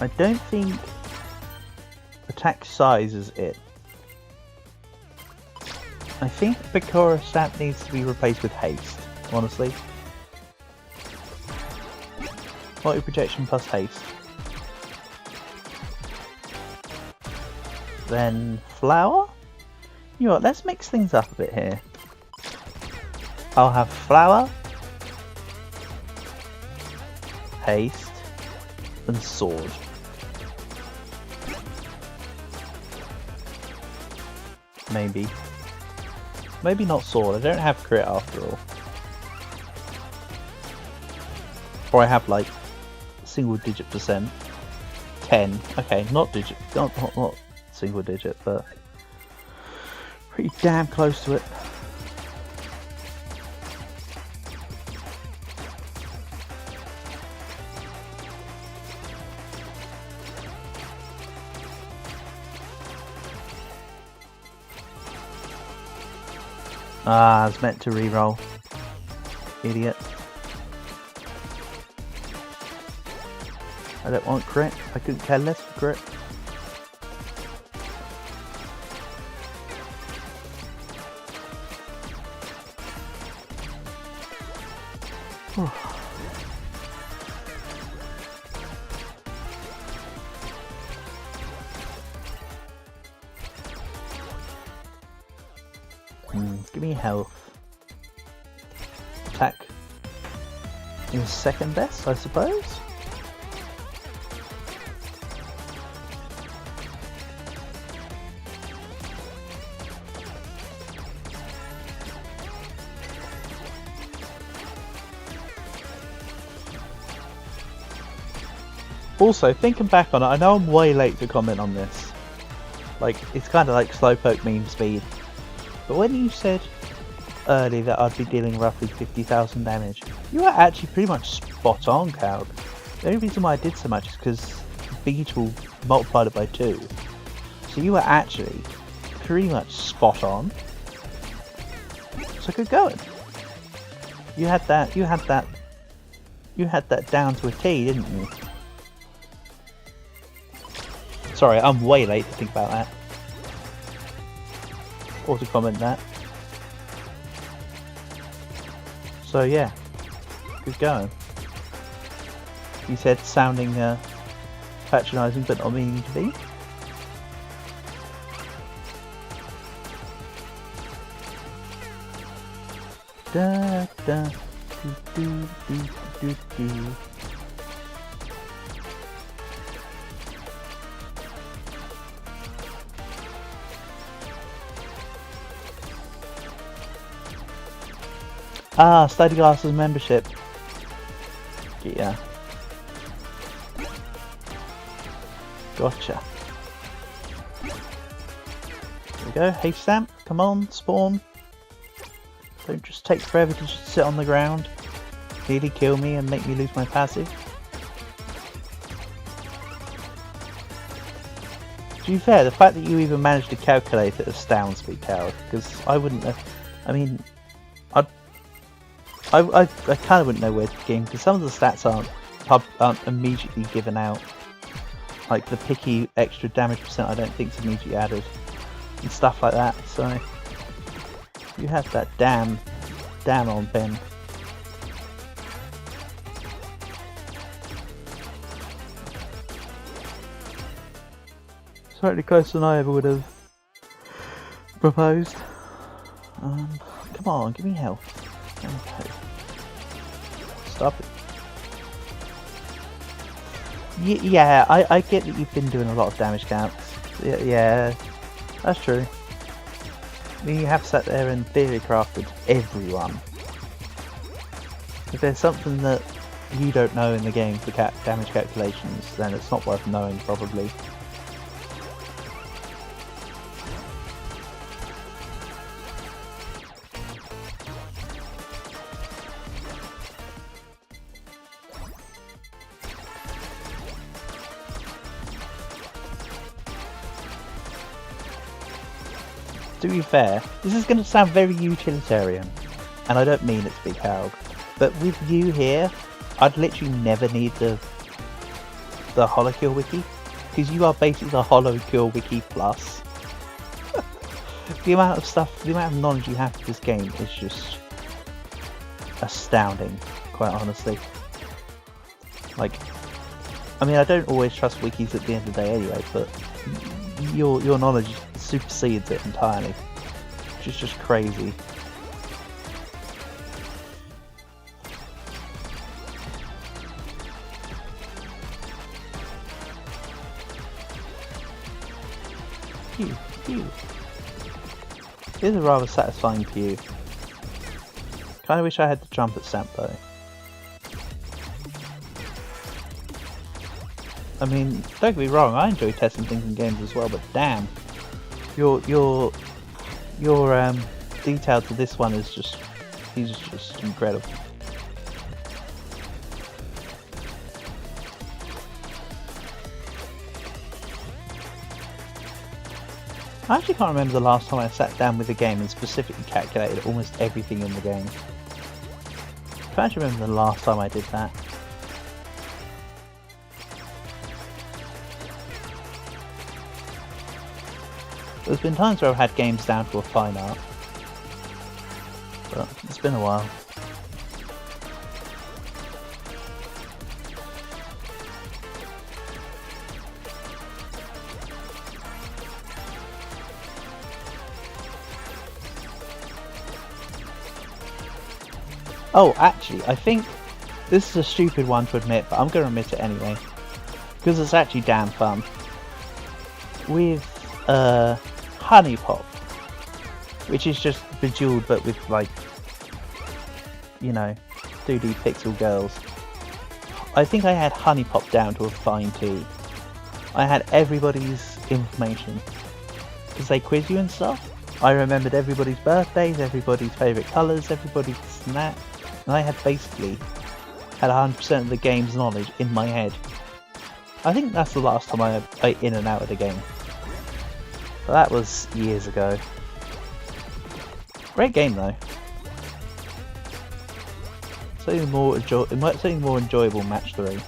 I don't think attack size is it. I think Bakura stat needs to be replaced with haste, honestly. Multi-projection plus haste. Then flower? You know what, let's mix things up a bit here. I'll have flower, haste, and sword. Maybe. Maybe not sword, I don't have crit after all. Or I have like single digit percent. 10. Okay, not single digit, but pretty damn close to it. Ah, I was meant to reroll. Idiot. I don't want crit. I couldn't care less for crit. Give me health. Attack is second best, I suppose. Also, thinking back on it, I know I'm way late to comment on this. Like, it's kind of like Slowpoke meme speed. But when you said earlier that I'd be dealing roughly 50,000 damage, you were actually pretty much spot on, Cloud. The only reason why I did so much is because Beetle multiplied it by 2. So you were actually pretty much spot on. So good going. You had that down to a T, didn't you? Sorry, I'm way late to think about that. Or to comment that. So yeah, good going. You said sounding patronising but not meaning to be. Da da do do do do do. Ah, Study Glasses membership. Yeah. Gotcha. There we go. Hey Stamp, come on, spawn. Don't just take forever to just sit on the ground, nearly kill me and make me lose my passive. To be fair, the fact that you even managed to calculate it astounds me, Cal, because I wouldn't have. I mean, I kind of wouldn't know where to begin because some of the stats aren't immediately given out. Like the picky extra damage percent, I don't think is immediately added, and stuff like that. So you have that damn on pen. Slightly closer than I ever would have proposed. Come on, give me health. Okay. Stop it. Yeah, I get that you've been doing a lot of damage counts. Yeah, that's true. I mean, you have sat there and theory crafted everyone. If there's something that you don't know in the game for damage calculations, then it's not worth knowing, probably. To be fair, this is going to sound very utilitarian, and I don't mean it to be Harold, but with you here, I'd literally never need the HoloCure wiki, because you are basically the HoloCure wiki plus. The amount of stuff, the amount of knowledge you have for this game is just astounding, quite honestly. Like, I mean, I don't always trust wikis at the end of the day anyway, but your knowledge supersedes it entirely, which is just crazy. Pew, pew. It is a rather satisfying pew. Kind of wish I had the trumpet stamp though. I mean, don't get me wrong, I enjoy testing things in games as well, but damn, your detail to this one is just incredible. I actually can't remember the last time I sat down with a game and specifically calculated almost everything in the game. I can't remember the last time I did that. There's been times where I've had games down to a fine art, but it's been a while. Oh, actually, I think this is a stupid one to admit, but I'm going to admit it anyway, because it's actually damn fun. With Honey Pop, which is just Bejeweled but with, like, you know, 2D pixel girls. I think I had Honey Pop down to a fine T. I had everybody's information, because they quiz you and stuff. I remembered everybody's birthdays, everybody's favourite colours, everybody's this and that. And I had basically had 100% of the game's knowledge in my head. I think that's the last time I played in and out of the game. But that was years ago. Great game though. Something more enjoyable match 3.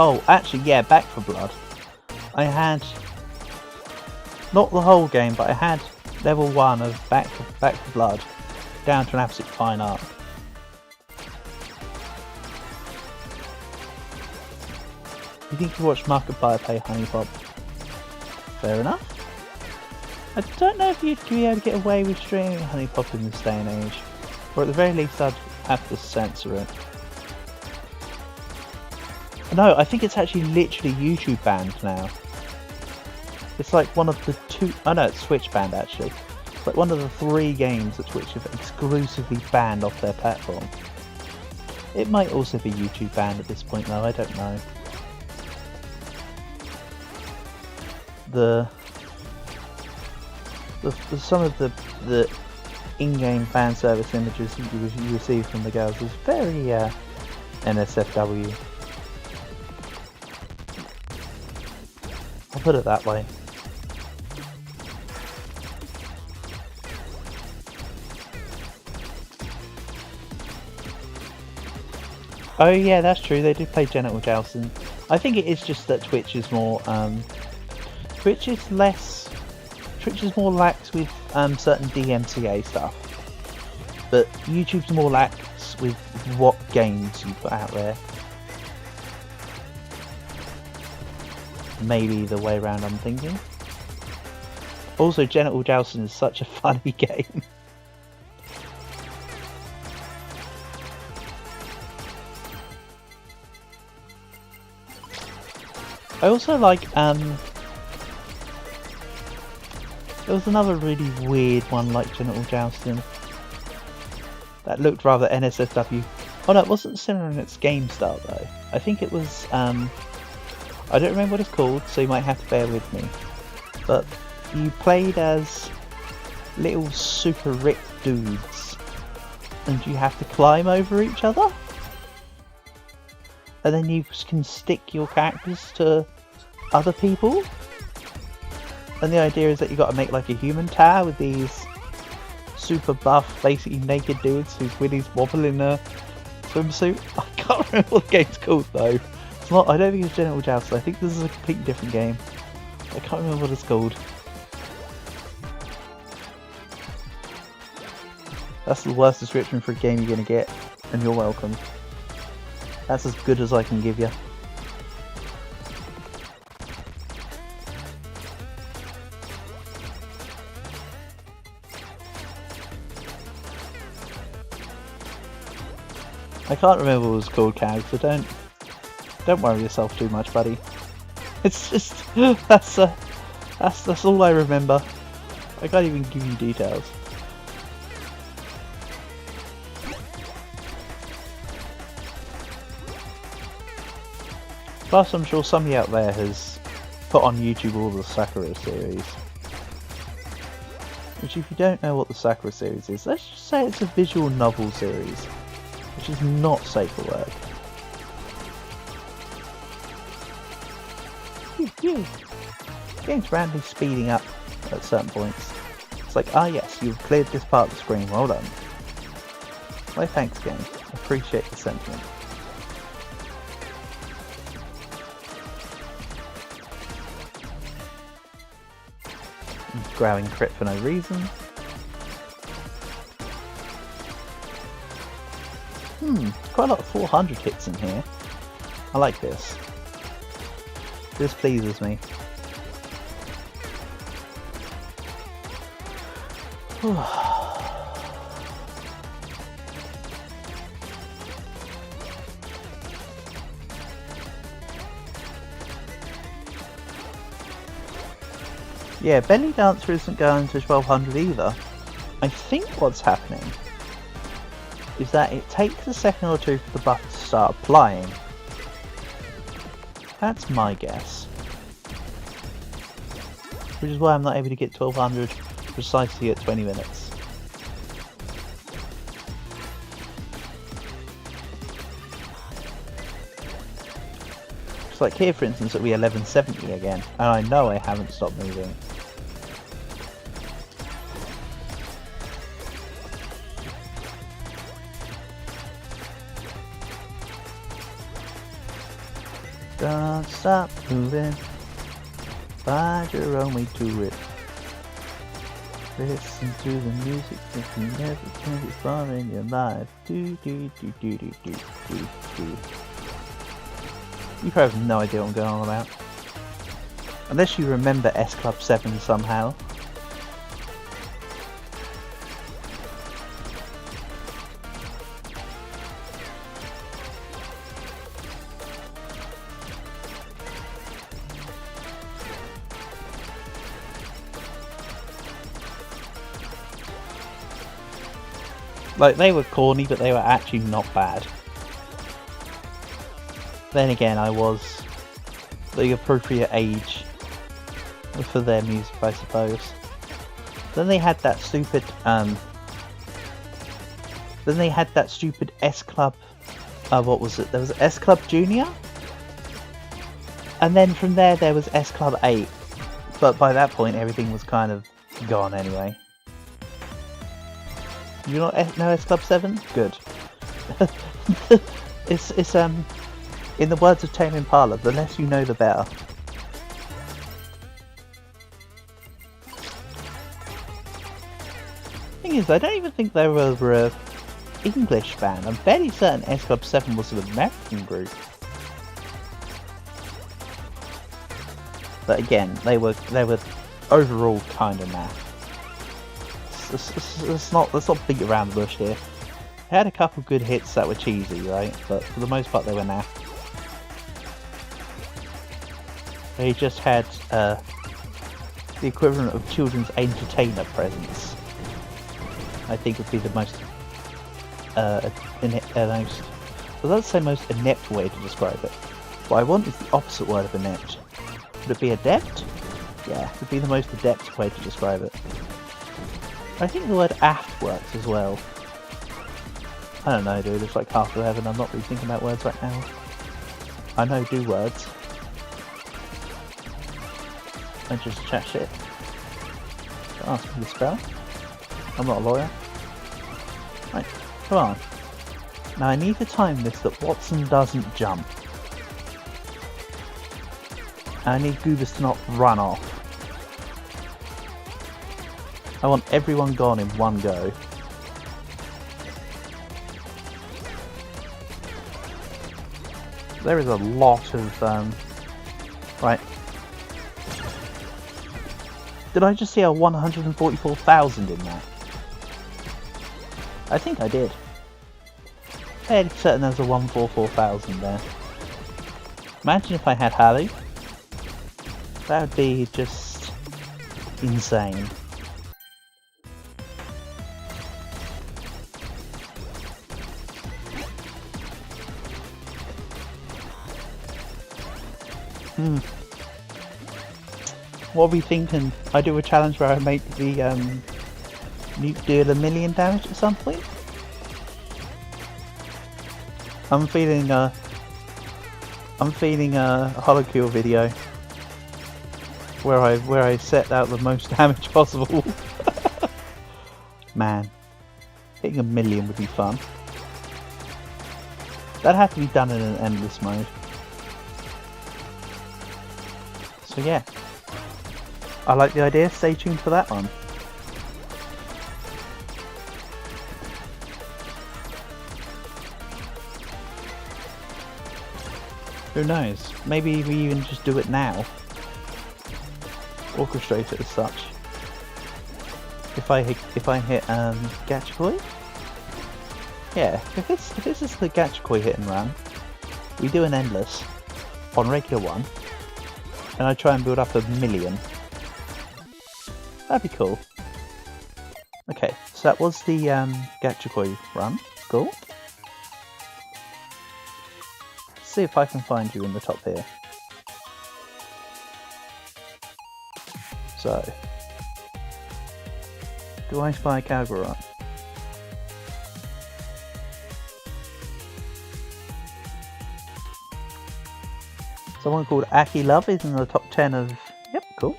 Oh, actually, yeah, Back for Blood. I had, not the whole game, but I had level 1 of Back for Blood down to an absolute fine art. You think you watch Markiplier play Honey Pop? Fair enough. I don't know if you'd be able to get away with streaming Honey Pop in this day and age, or at the very least I'd have to censor it. No, I think it's actually literally YouTube banned now. It's like one of the 2... Oh no, it's Switch banned actually. It's like one of the 3 games that Twitch have exclusively banned off their platform. It might also be YouTube banned at this point though, I don't know. Some of the in-game fan service images you receive from the girls is very NSFW. I'll put it that way. Oh yeah, that's true, they did play genital jousting. I think it is just that Twitch is more, Twitch is more lax with certain DMCA stuff. But YouTube's more lax with what games you put out there. Maybe the way around I'm thinking. Also, Genital Jousting is such a funny game. I also like, there was another really weird one like Genital Jousting that looked rather NSFW. Oh no, it wasn't similar in its game style though. I think it was, I don't remember what it's called, so you might have to bear with me. But you played as little super ripped dudes, and you have to climb over each other. And then you can stick your characters to other people. And the idea is that you got to make like a human tower with these super buff, basically naked dudes whose willies wobble in a swimsuit. I can't remember what the game's called though. It's not. I don't think it's Genital Jousting. I think this is a completely different game. I can't remember what it's called. That's the worst description for a game you're gonna get, and you're welcome. That's as good as I can give you. I can't remember what it was called, Cag, so don't worry yourself too much, buddy. It's just that's all I remember. I can't even give you details. Plus, I'm sure somebody out there has put on YouTube all the Sakura series. Which, if you don't know what the Sakura series is, let's just say it's a visual novel series, which is not safe for work. The game's randomly speeding up at certain points. It's like, ah yes, you've cleared this part of the screen, well done. Why thanks game, appreciate the sentiment. Growling crit for no reason. Quite a lot of 400 hits in here. I like this. This pleases me. Yeah, Belly Dancer isn't going to 1200 either. I think what's happening is that it takes a second or two for the buff to start applying. That's my guess. Which is why I'm not able to get 1200 precisely at 20 minutes. It's like here, for instance, it'll be 1170 again, and I know I haven't stopped moving. Don't stop moving, find your own way to it. Listen to the music that you never can before in your life. Do do do do do do do do. You probably have no idea what I'm going on about. Unless you remember S Club 7 somehow. Like, they were corny, but they were actually not bad. Then again, I was the appropriate age for their music, I suppose. Then they had that stupid, S Club, what was it? There was S Club Junior? And then from there was S Club 8. But by that point, everything was kind of gone anyway. You know S Club 7? Good. it's in the words of Tame Impala, the less you know the better. Thing is, I don't even think they were an English band. I'm fairly certain S Club 7 was an American group. But again, they were overall kind of naff. Let's not beat around the bush here. They had a couple good hits that were cheesy, right? But for the most part, they were naff. They just had the equivalent of children's entertainer presence. I think would be the most let's say most inept way to describe it. What I want is the opposite word of inept. Would it be adept? Yeah, it would be the most adept way to describe it. I think the word aft works as well. I don't know, dude, it's like half of heaven. I'm not really thinking about words right now. I know do words. I just chat shit. Don't ask me to spell. I'm not a lawyer. Right, come on. Now I need to time this that Watson doesn't jump. I need Goobers to not run off. I want everyone gone in one go. There is a lot of, right. Did I just see a 144,000 in that? I think I did. Fairly certain there's a 144,000 there. Imagine if I had Harley. That would be just insane. What are we thinking? I do a challenge where I make the nuke deal 1 million damage at some point? I'm feeling a HoloCure video where I set out the most damage possible. Man, hitting 1 million would be fun. That'd have to be done in an endless mode. So yeah, I like the idea. Stay tuned for that one. Who knows? Maybe we even just do it now. Orchestrate it as such. If I hit Gachikoi? Yeah, if this is the Gachikoi hit and run, we do an endless on regular one, and I try and build up 1 million. That'd be cool. Okay, so that was the Gachikoi run. Cool. Let's see if I can find you in the top here. So, do I spy Kagura? Someone called Aki Love is in the top 10 of... Yep, cool.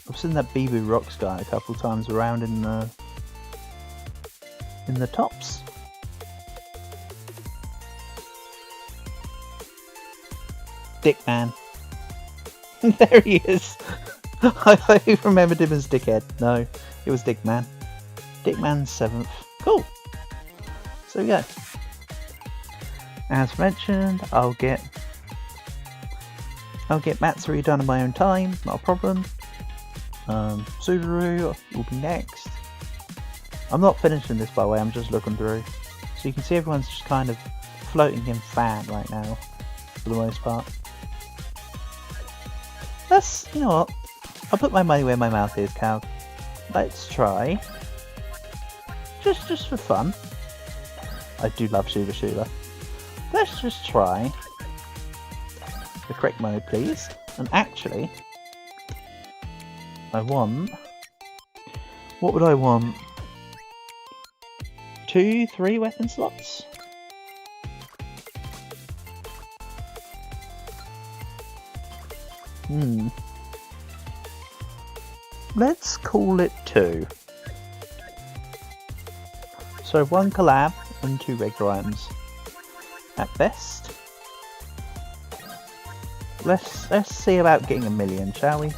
I've seen that BB Rocks guy a couple times around in the tops. Dickman. There he is. I remembered him as Dickhead. No, it was Dickman. Dickman's 7th. Cool. So yeah. As mentioned, I'll get Matsuri done in my own time. Not a problem. Subaru will be next. I'm not finishing this, by the way, I'm just looking through. So you can see everyone's just kind of floating in fan right now, for the most part. You know what, I'll put my money where my mouth is, Cal. Let's try. Just for fun. I do love Shuba Shuba. Let's just try the correct mode, please. And actually, I want... What would I want? 2, 3 weapon slots? Let's call it 2. So 1 collab and 2 regular items. At best. Let's see about getting 1 million, shall we?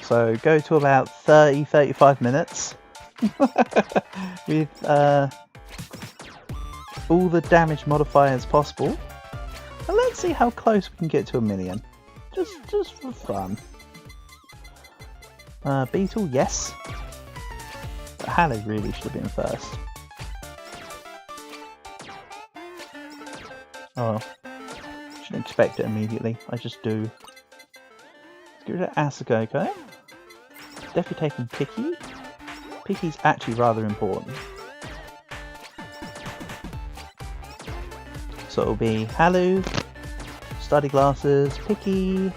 So go to about 30-35 minutes. With all the damage modifiers possible. And let's see how close we can get to 1 million. Just for fun. Beetle, yes. But Halo really should have been first. Oh, shouldn't expect it immediately. I just do. Let's get rid of Asagoko. Definitely taking Picky. Picky's actually rather important. So it'll be Halu, study glasses, Picky,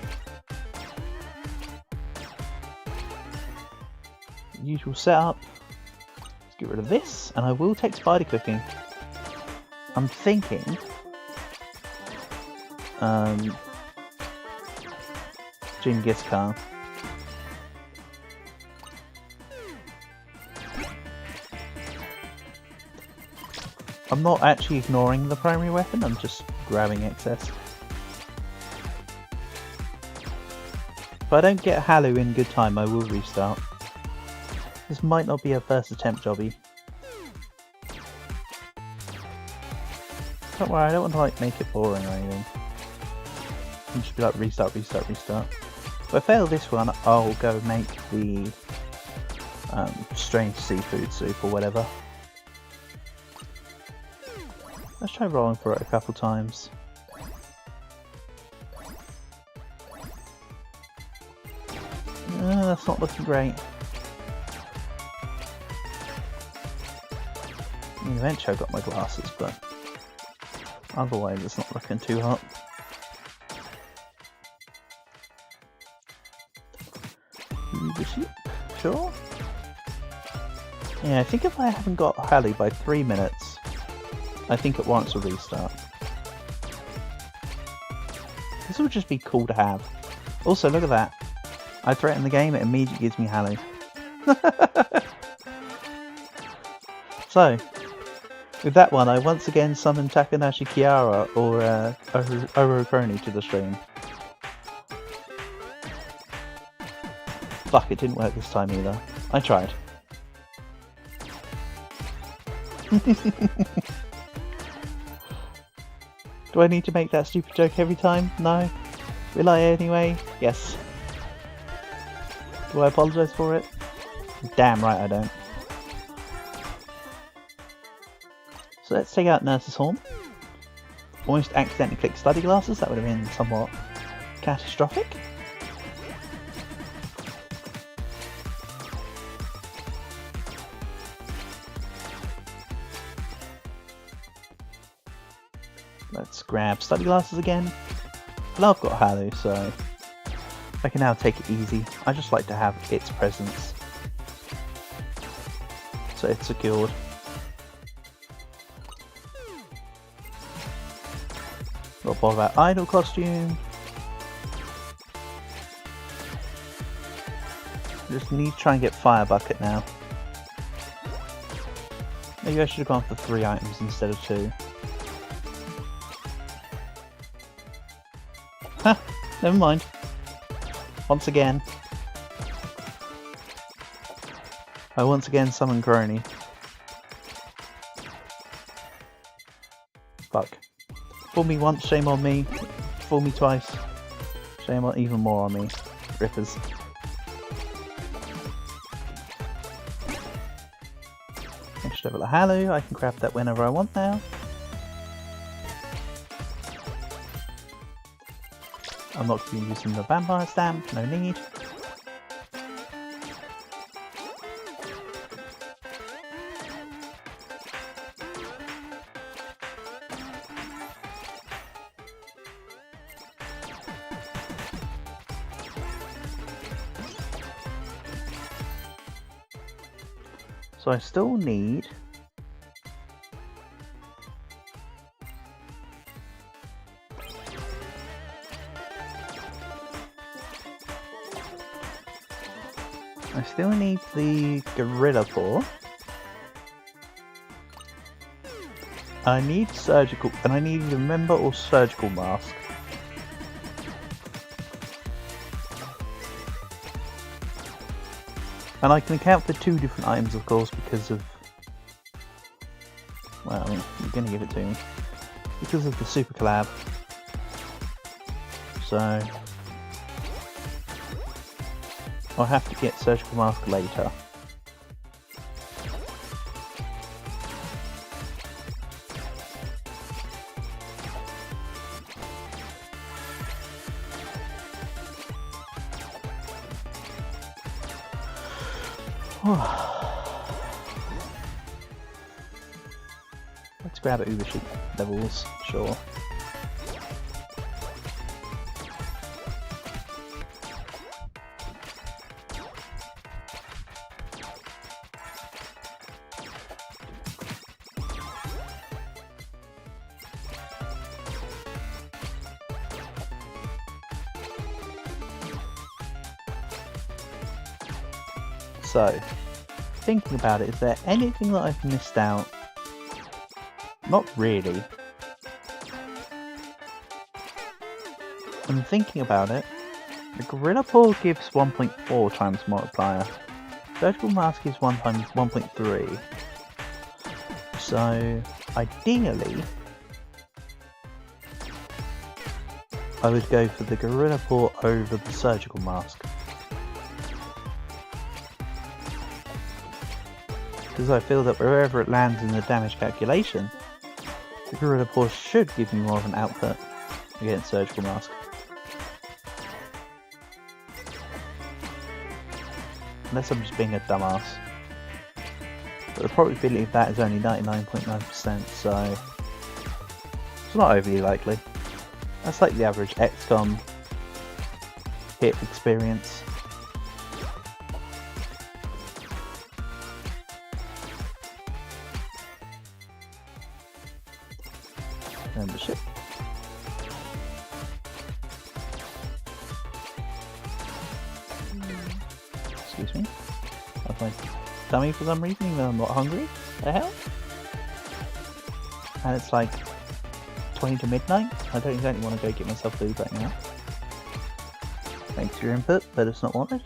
usual setup. Let's get rid of this, and I will take spider cooking. I'm thinking Genghis Khan. I'm not actually ignoring the primary weapon, I'm just grabbing excess. If I don't get Halu in good time, I will restart. This might not be a first attempt jobby. Don't worry, I don't want to like make it boring or anything. I'll just be like restart, restart, restart. If I fail this one, I'll go make the strange seafood soup or whatever. Let's try rolling for it a couple times. That's not looking great. Eventually I got my glasses, but otherwise it's not looking too hot. Sure. Yeah, I think if I haven't got Halle by 3 minutes, I think it warrants a restart. This would just be cool to have. Also, look at that. I threaten the game, it immediately gives me Halle. So, with that one, I once again summoned Takanashi Kiara or Orokoni to the stream. Fuck, it didn't work this time either. I tried. Do I need to make that stupid joke every time? No. Will I anyway? Yes. Do I apologise for it? Damn right I don't. So let's take out Nurse's Horn. Almost accidentally clicked study glasses, that would have been somewhat catastrophic. Let's grab study glasses again. Well, I've got Halo, so I can now take it easy. I just like to have its presence, so it's secured. Got a ball about idol costume. Just need to try and get Fire Bucket now. Maybe I should have gone for 3 items instead of 2. Ha! Never mind. Once again. I once again summon Crony. Fuck. Fool me once, shame on me. Fool me twice, shame on even more on me. Rippers. Extra level of Halo, I can grab that whenever I want now. I'm not going to be using the Vampire Stamp, no need. So I still need the Gorilla Paw. I need surgical, and I need either member or surgical mask. And I can account for 2 different items, of course, because of... Well, I mean, you're going to give it to me. Because of the Super Collab. So... I'll have to get Surgical Mask later. Let's grab Uber Sheet levels, sure. So, thinking about it, is there anything that I've missed out? Not really. I'm thinking about it. The Gorilla Paw gives 1.4 times multiplier. Surgical Mask is 1 times 1.3. So, ideally, I would go for the Gorilla Paw over the Surgical Mask. Because I feel that wherever it lands in the damage calculation, the Gorilla Paw should give me more of an output against Surgical Mask. Unless I'm just being a dumbass. But the probability of that is only 99.9%, so it's not overly likely. That's like the average XCOM hit experience. Membership. Excuse me. I've my tummy for some reason, even though I'm not hungry. The hell? And it's like 20 to midnight. I don't exactly want to go get myself food right now. Thanks for your input, but it's not wanted.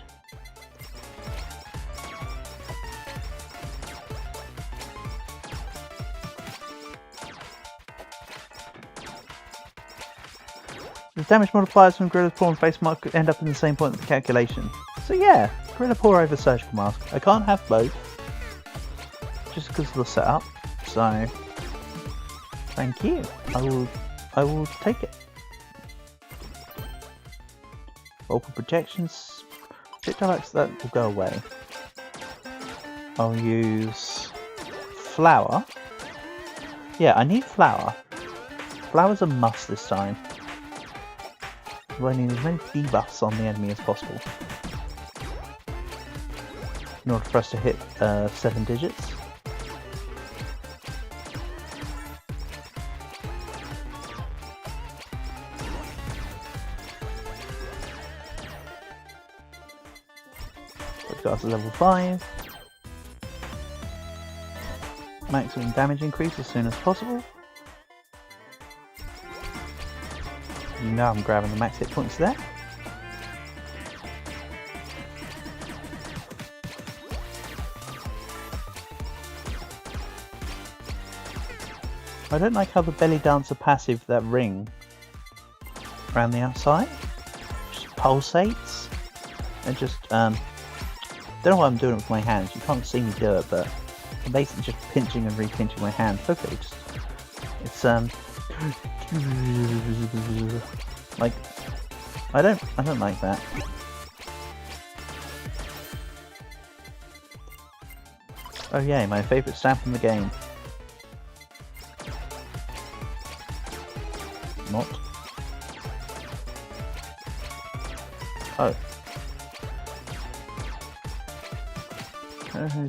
The damage modifiers from Gorilla's Paw and Face Mark could end up in the same point of the calculation. So yeah, Gorilla Pour over Surgical Mask. I can't have both, just because of the setup. So thank you. I will take it. Vocal projections. Projectile X, that will go away. I'll use Flower. Yeah, I need Flower. Flower's a must this time. I need as many debuffs on the enemy as possible in order for us to hit 7 digits. Got level 5. Maximum damage increase as soon as possible. You know I'm grabbing the max hit points there. I don't like how the belly dancer passive, that ring around the outside, just pulsates and just don't know what I'm doing with my hands. You can't see me do it, but I'm basically just pinching and re-pinching my hands. Okay, it's like I don't like that. Oh yay, my favourite stamp in the game. Not. Oh.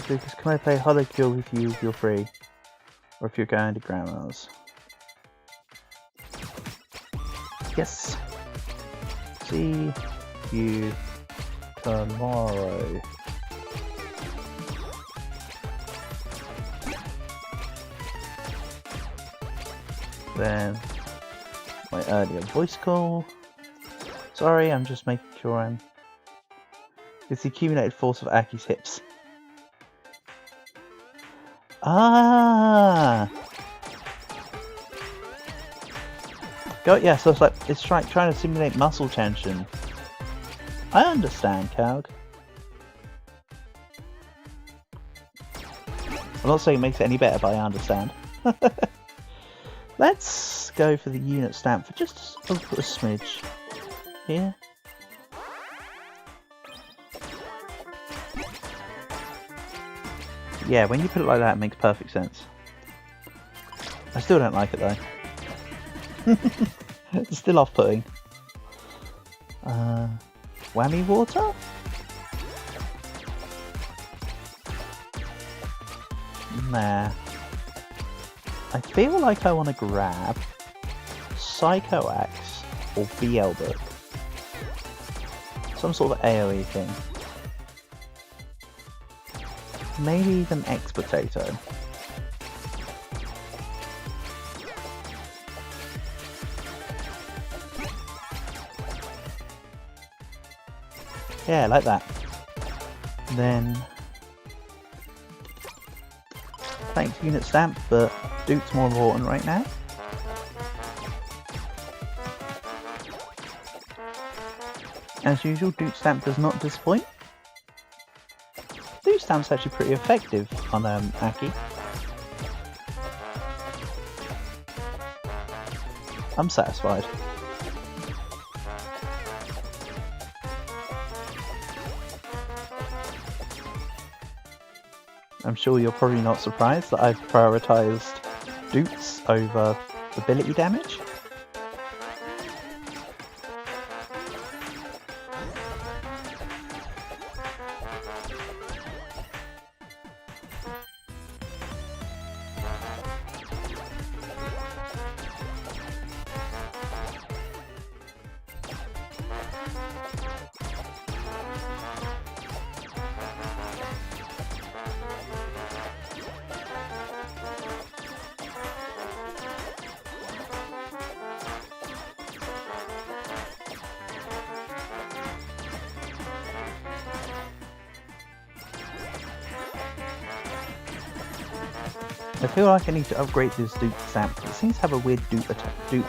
Lucas, can I play HoloCure with you if you're free? Or if you're going to Grandma's? Yes! See you tomorrow. Then my earlier voice call. Sorry, I'm just making sure I'm... It's the accumulated force of Aki's hips. Ah! Got yeah, so it's like it's trying to simulate muscle tension. I understand, Calg. I'm not saying it makes it any better, but I understand. Let's go for the unit stamp for just a smidge here. Yeah, when you put it like that, it makes perfect sense. I still don't like it though. It's still off-putting. Whammy water? Nah. I feel like I want to grab Psycho Axe or BL Book. Some sort of AoE thing. Maybe even X Potato. Yeah, like that. Then thanks unit stamp, but Duke's more important right now. As usual, Duke stamp does not disappoint. Duke stamp's actually pretty effective on Aki. I'm satisfied. I'm sure you're probably not surprised that I've prioritised Dukes over ability damage. I feel like I need to upgrade this Duke stamp because it seems to have a weird Duke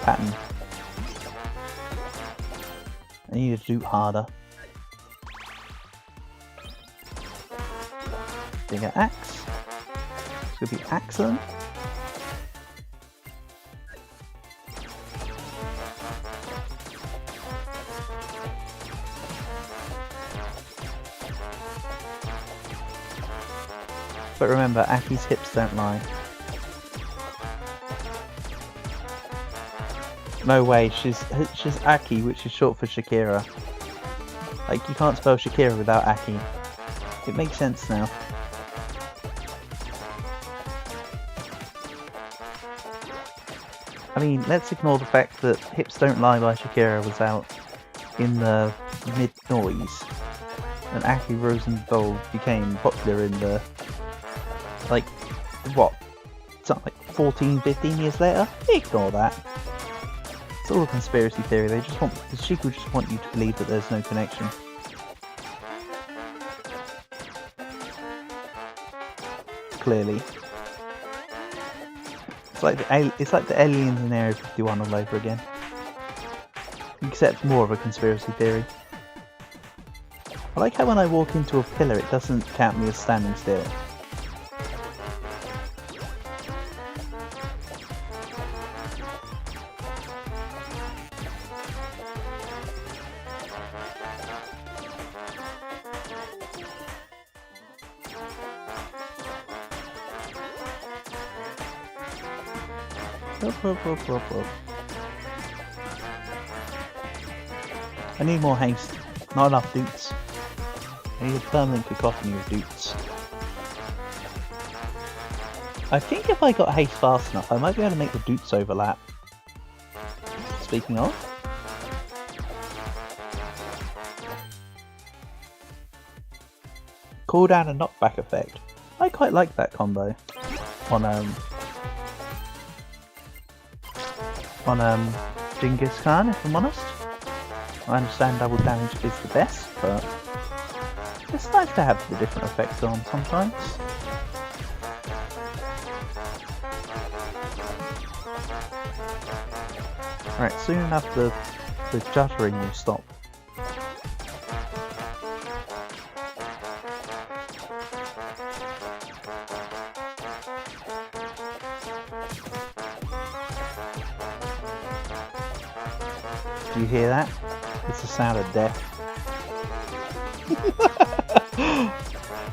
pattern. I need to Duke harder. bigger axe. It's gonna be excellent. But remember, Aki's hips don't lie. No way, she's Aki, which is short for Shakira. Like, you can't spell Shakira without Aki. It makes sense now. I mean, let's ignore the fact that Hips Don't Lie by Shakira was out in the mid-noughties, and Aki Rosenthal became popular in the, like, what? Something like 14, 15 years later? Ignore that. It's all a conspiracy theory. The Sheikah just want you to believe that there's no connection. Clearly. It's like the aliens in Area 51 all over again. Except more of a conspiracy theory. I like how when I walk into a pillar it doesn't count me as standing still. Whoop. I need more haste. Not enough doots. I need a permanent cacophony of doots. I think if I got haste fast enough, I might be able to make the doots overlap. Speaking of. Cooldown and knockback effect. I quite like that combo. On Genghis Khan, if I'm honest. I understand double damage is the best, but it's nice to have the different effects on sometimes. Alright, soon enough the juddering will stop. Do you hear that? It's the sound of death.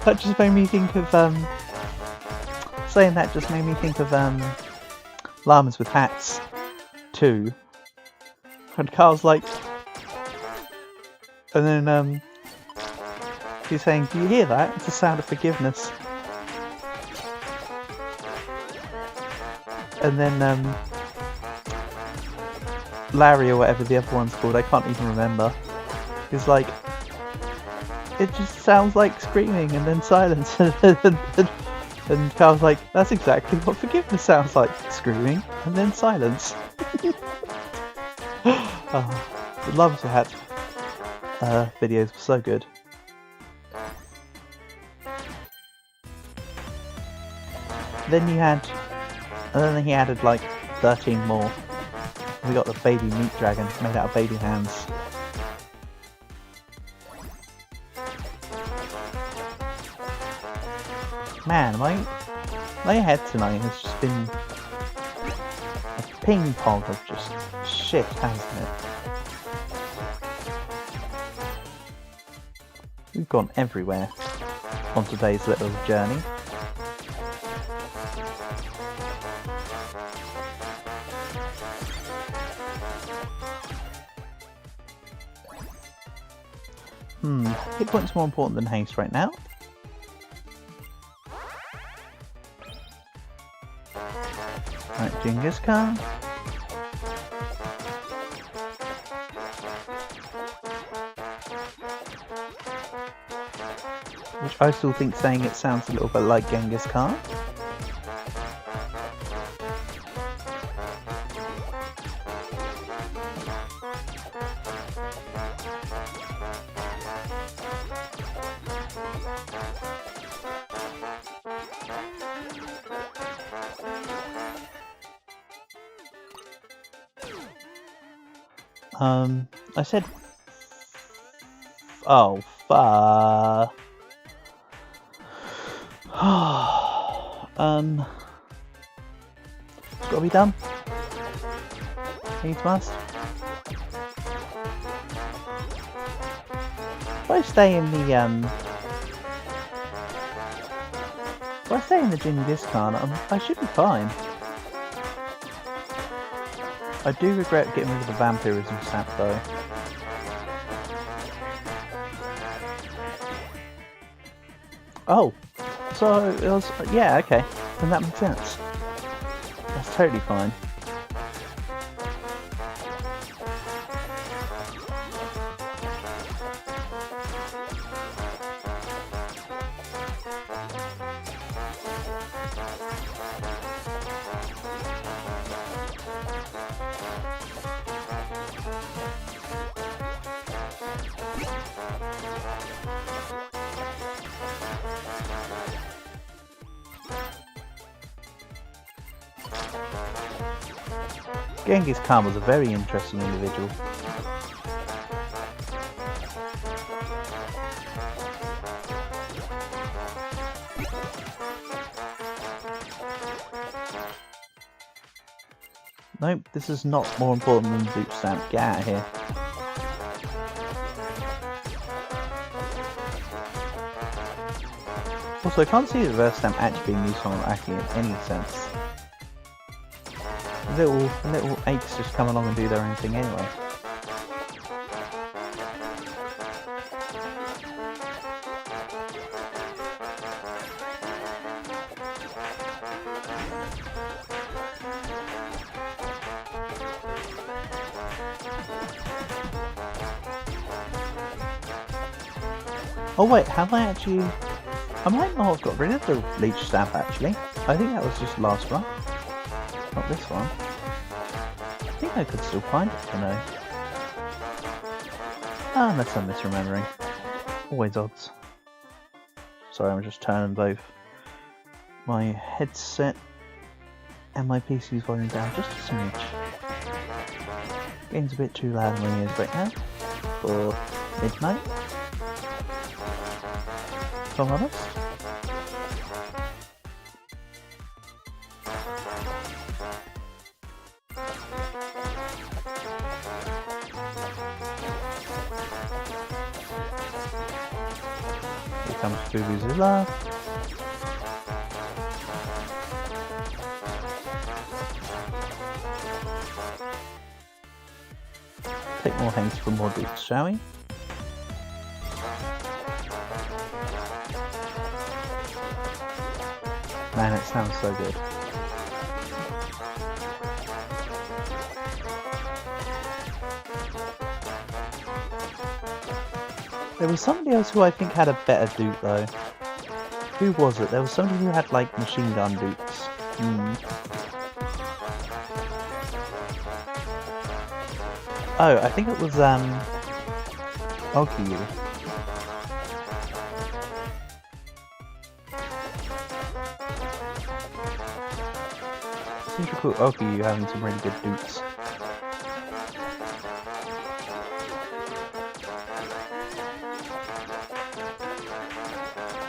That just made me think of saying that just made me think of Llamas with Hats 2. And Carl's like, and then he's saying, do you hear that? It's the sound of forgiveness. And then Larry or whatever the other one's called, I can't even remember, is like, it just sounds like screaming and then silence. And Carl's like, that's exactly what forgiveness sounds like, screaming and then silence. Oh, the Love to Hat videos were so good. Then you had, and then he added like 13 more. We got the baby meat dragon made out of baby hands. Man, my head tonight has just been a ping pong of just shit, hasn't it? We've gone everywhere on today's little journey. Hit points more important than haste right now. Right, Genghis Khan. Which I still think saying it sounds a little bit like Genghis Khan. I said, oh, It's gotta be done. Needs must. If I stay in the Genghis Khan, I should be fine. I do regret getting rid of the vampirism stamp though. Oh, so it was, yeah, okay, then that makes sense. That's totally fine. Genghis Khan was a very interesting individual. Nope, this is not more important than Boot Stamp. Get out of here. Also, I can't see the reverse stamp actually being used on Aki in any sense. Little apes just come along and do their own thing anyway. Oh wait, have I actually... I might not have got rid of the leech stamp actually. I think that was just last run. Not this one. I think I could still find it, you know. Unless I'm misremembering. Always odds. Sorry, I'm just turning both my headset and my PC's volume down just a smidge. Game's a bit too loud in my ears right now for midnight. If I'm honest. Here comes Vuvuzela. Take more hands for more boots, shall we? Man, it sounds so good. There was somebody else who I think had a better dupe though. Who was it? There was somebody who had like machine gun dupes. Oh, I think it was Aki. Seems to recall Aki having some really good dupes.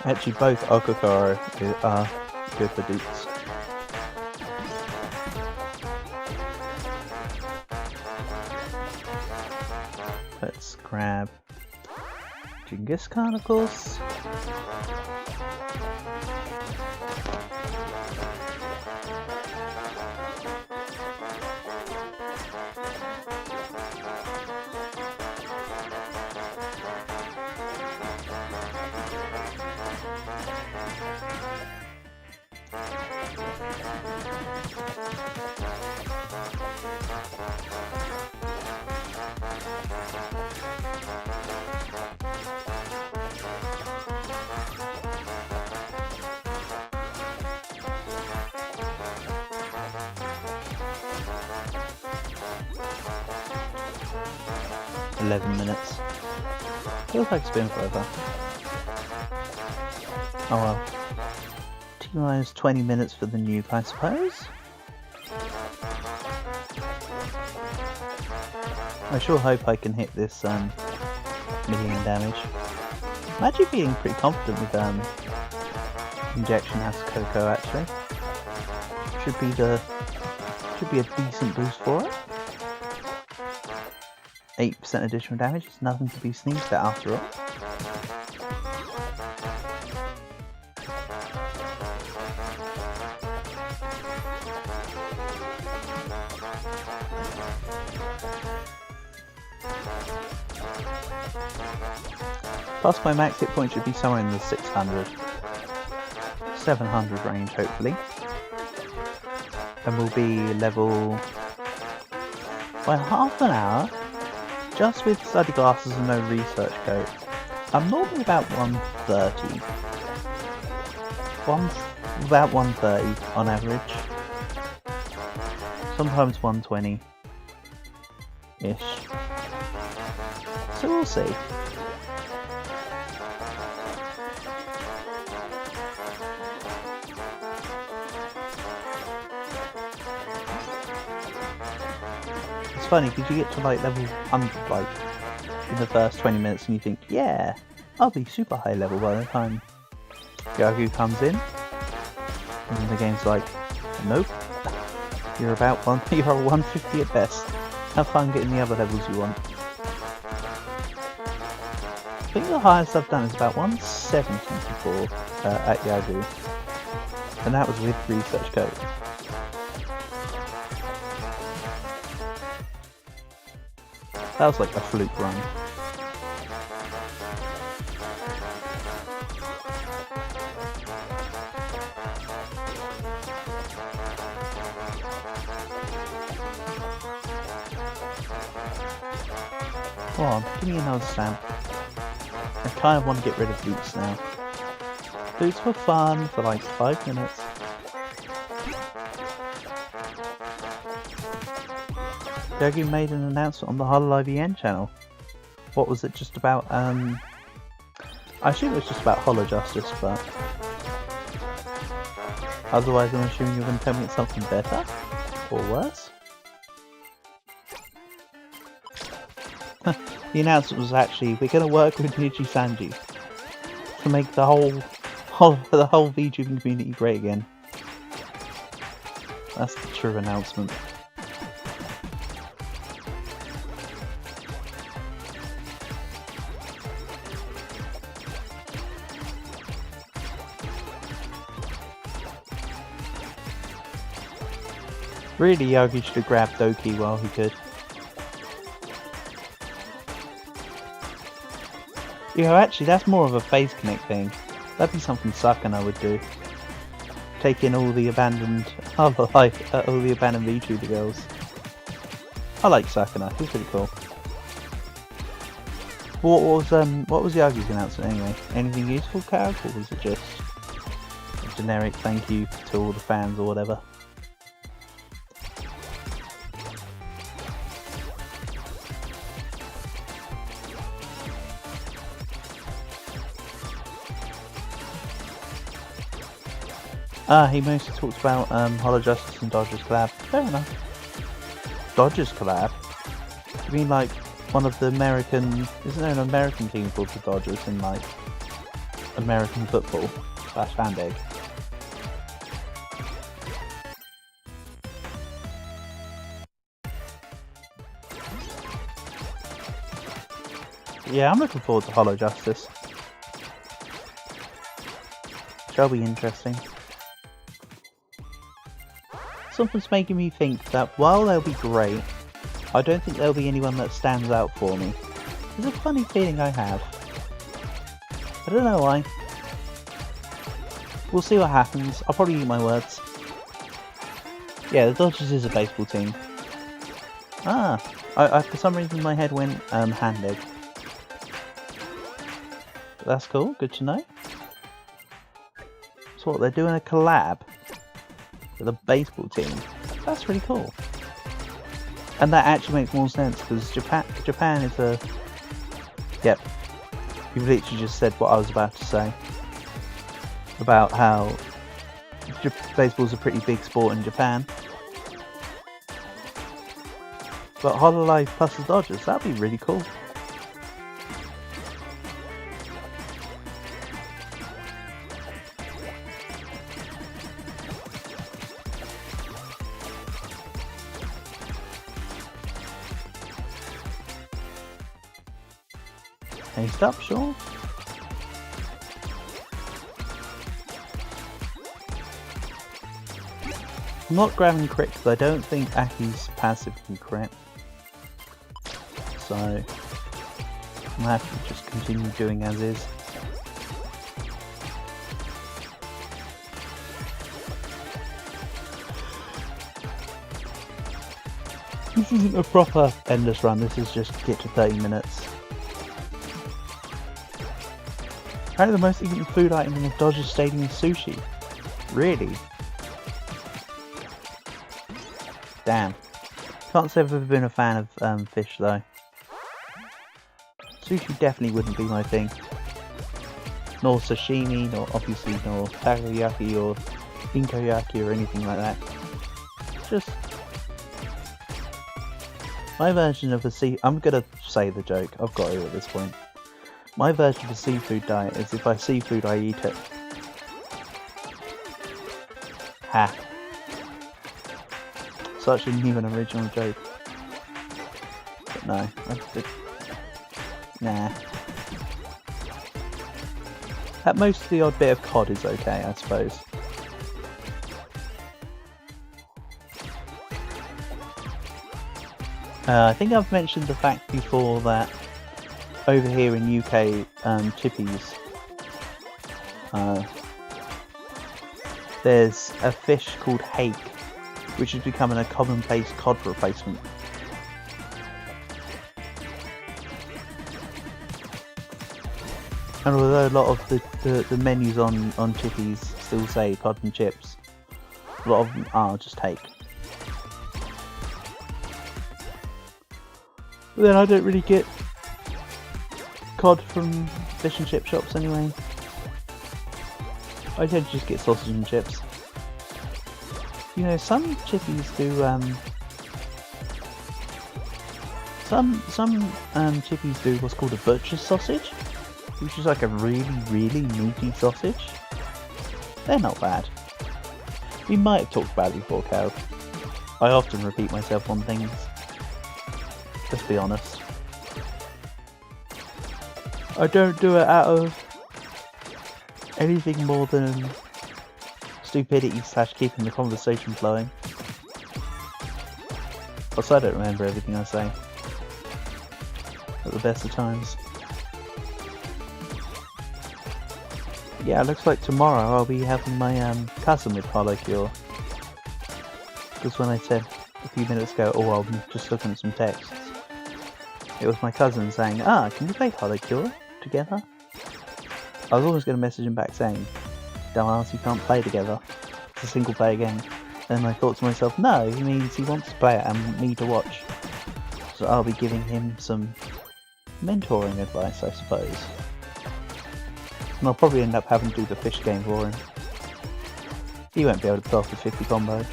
Actually, both HoloCure are good for dupes. Let's grab Genghis Khan, of course. Minutes. Feels like it's been forever. Oh well. T-minus 20 minutes for the nuke, I suppose. I sure hope I can hit this million damage. I'm actually feeling pretty confident with injection as Coco actually. Should be a decent boost for it. 8% additional damage is nothing to be sneezed at after all. Plus my max hit point should be somewhere in the 600, 700 range hopefully. And we'll be level, well, in half an hour, just with study glasses and no research coat. I'm normally about 130. About 130 on average. Sometimes 120-ish. So we'll see. It's funny because you get to like level 100 like in the first 20 minutes and you think, yeah, I'll be super high level by the time Yagu comes in. And then the game's like, nope, you're about you're 150 at best. Have fun getting the other levels you want. I think the highest I've done is about 170 before at Yagu. And that was with research code. That was like a fluke run. Come on, give me another stamp. I kind of want to get rid of boots now. Boots for fun for like 5 minutes. Yogi made an announcement on the HoloLive EN channel. What was it just about? I assume it was just about Holo Justice, but otherwise I'm assuming you're going to tell me it's something better? Or worse? The announcement was actually, we're going to work with Niji Sanji to make the whole VTubing community great again. That's the true announcement. Really, Yogi should have grabbed Doki while he could. You know, actually, that's more of a phase connect thing. That'd be something Sakana would do. Take in all the abandoned, all the abandoned VTuber girls. I like Sakana. He's pretty cool. What was Yagi's announcement anyway? Anything useful, Carol, or was it just a generic thank you to all the fans or whatever? He mostly talked about Holo Justice and Dodgers collab. Fair enough. Dodgers collab? You mean like one of the American... Isn't there an American team called the Dodgers in like American football / Fandag? Yeah, I'm looking forward to Holo Justice. Shall be interesting. Something's making me think that while they'll be great, I don't think there'll be anyone that stands out for me. It's a funny feeling I have. I don't know why. We'll see what happens. I'll probably eat my words. Yeah, the Dodgers is a baseball team. I for some reason my head went Handig. But that's cool, good to know. So what, they're doing a collab with a baseball team? That's really cool. And that actually makes more sense because Japan is a... Yep. You've literally just said what I was about to say. About how baseball's a pretty big sport in Japan. But HoloLive plus the Dodgers, that'd be really cool. Haste up, sure. I'm not grabbing crit because I don't think Aki's passive can crit. So I'm gonna have to just continue doing as is. This isn't a proper endless run, this is just get to 30 minutes. Apparently the most eaten food item in the Dodger Stadium is sushi. Really? Damn. Can't say I've ever been a fan of fish though. Sushi definitely wouldn't be my thing. Nor sashimi, nor obviously nor takoyaki or inkoyaki or anything like that. Just my version of a I'm gonna say the joke, I've got to at this point. My version of a seafood diet is if I see food I eat it. Ha. Such a new and original joke. But no, nah. At most the odd bit of cod is okay, I suppose. I think I've mentioned the fact before that over here in UK chippies, there's a fish called hake, which is becoming a commonplace cod replacement. And although a lot of the menus on chippies still say cod and chips, a lot of them are just hake. But then I don't really get cod from fish and chip shops anyway. I tend to just get sausage and chips. You know, some chippies do some chippies do what's called a butcher's sausage, which is like a really meaty sausage. They're not bad. We might have talked about it before, Cal. I often repeat myself on things. Let's be honest. I don't do it out of anything more than stupidity / keeping the conversation flowing. Also, I don't remember everything I say at the best of times. Yeah, it looks like tomorrow I'll be having my cousin with HoloCure. Because when I said a few minutes ago, oh, I'm just looking at some texts, it was my cousin saying, can we play HoloCure together? I was almost going to message him back saying, dumbass, you can't play together. It's a single player game. Then I thought to myself, no, he means he wants to play it and me to watch. So I'll be giving him some mentoring advice, I suppose. And I'll probably end up having to do the fish game for him. He won't be able to pull off the 50 combo.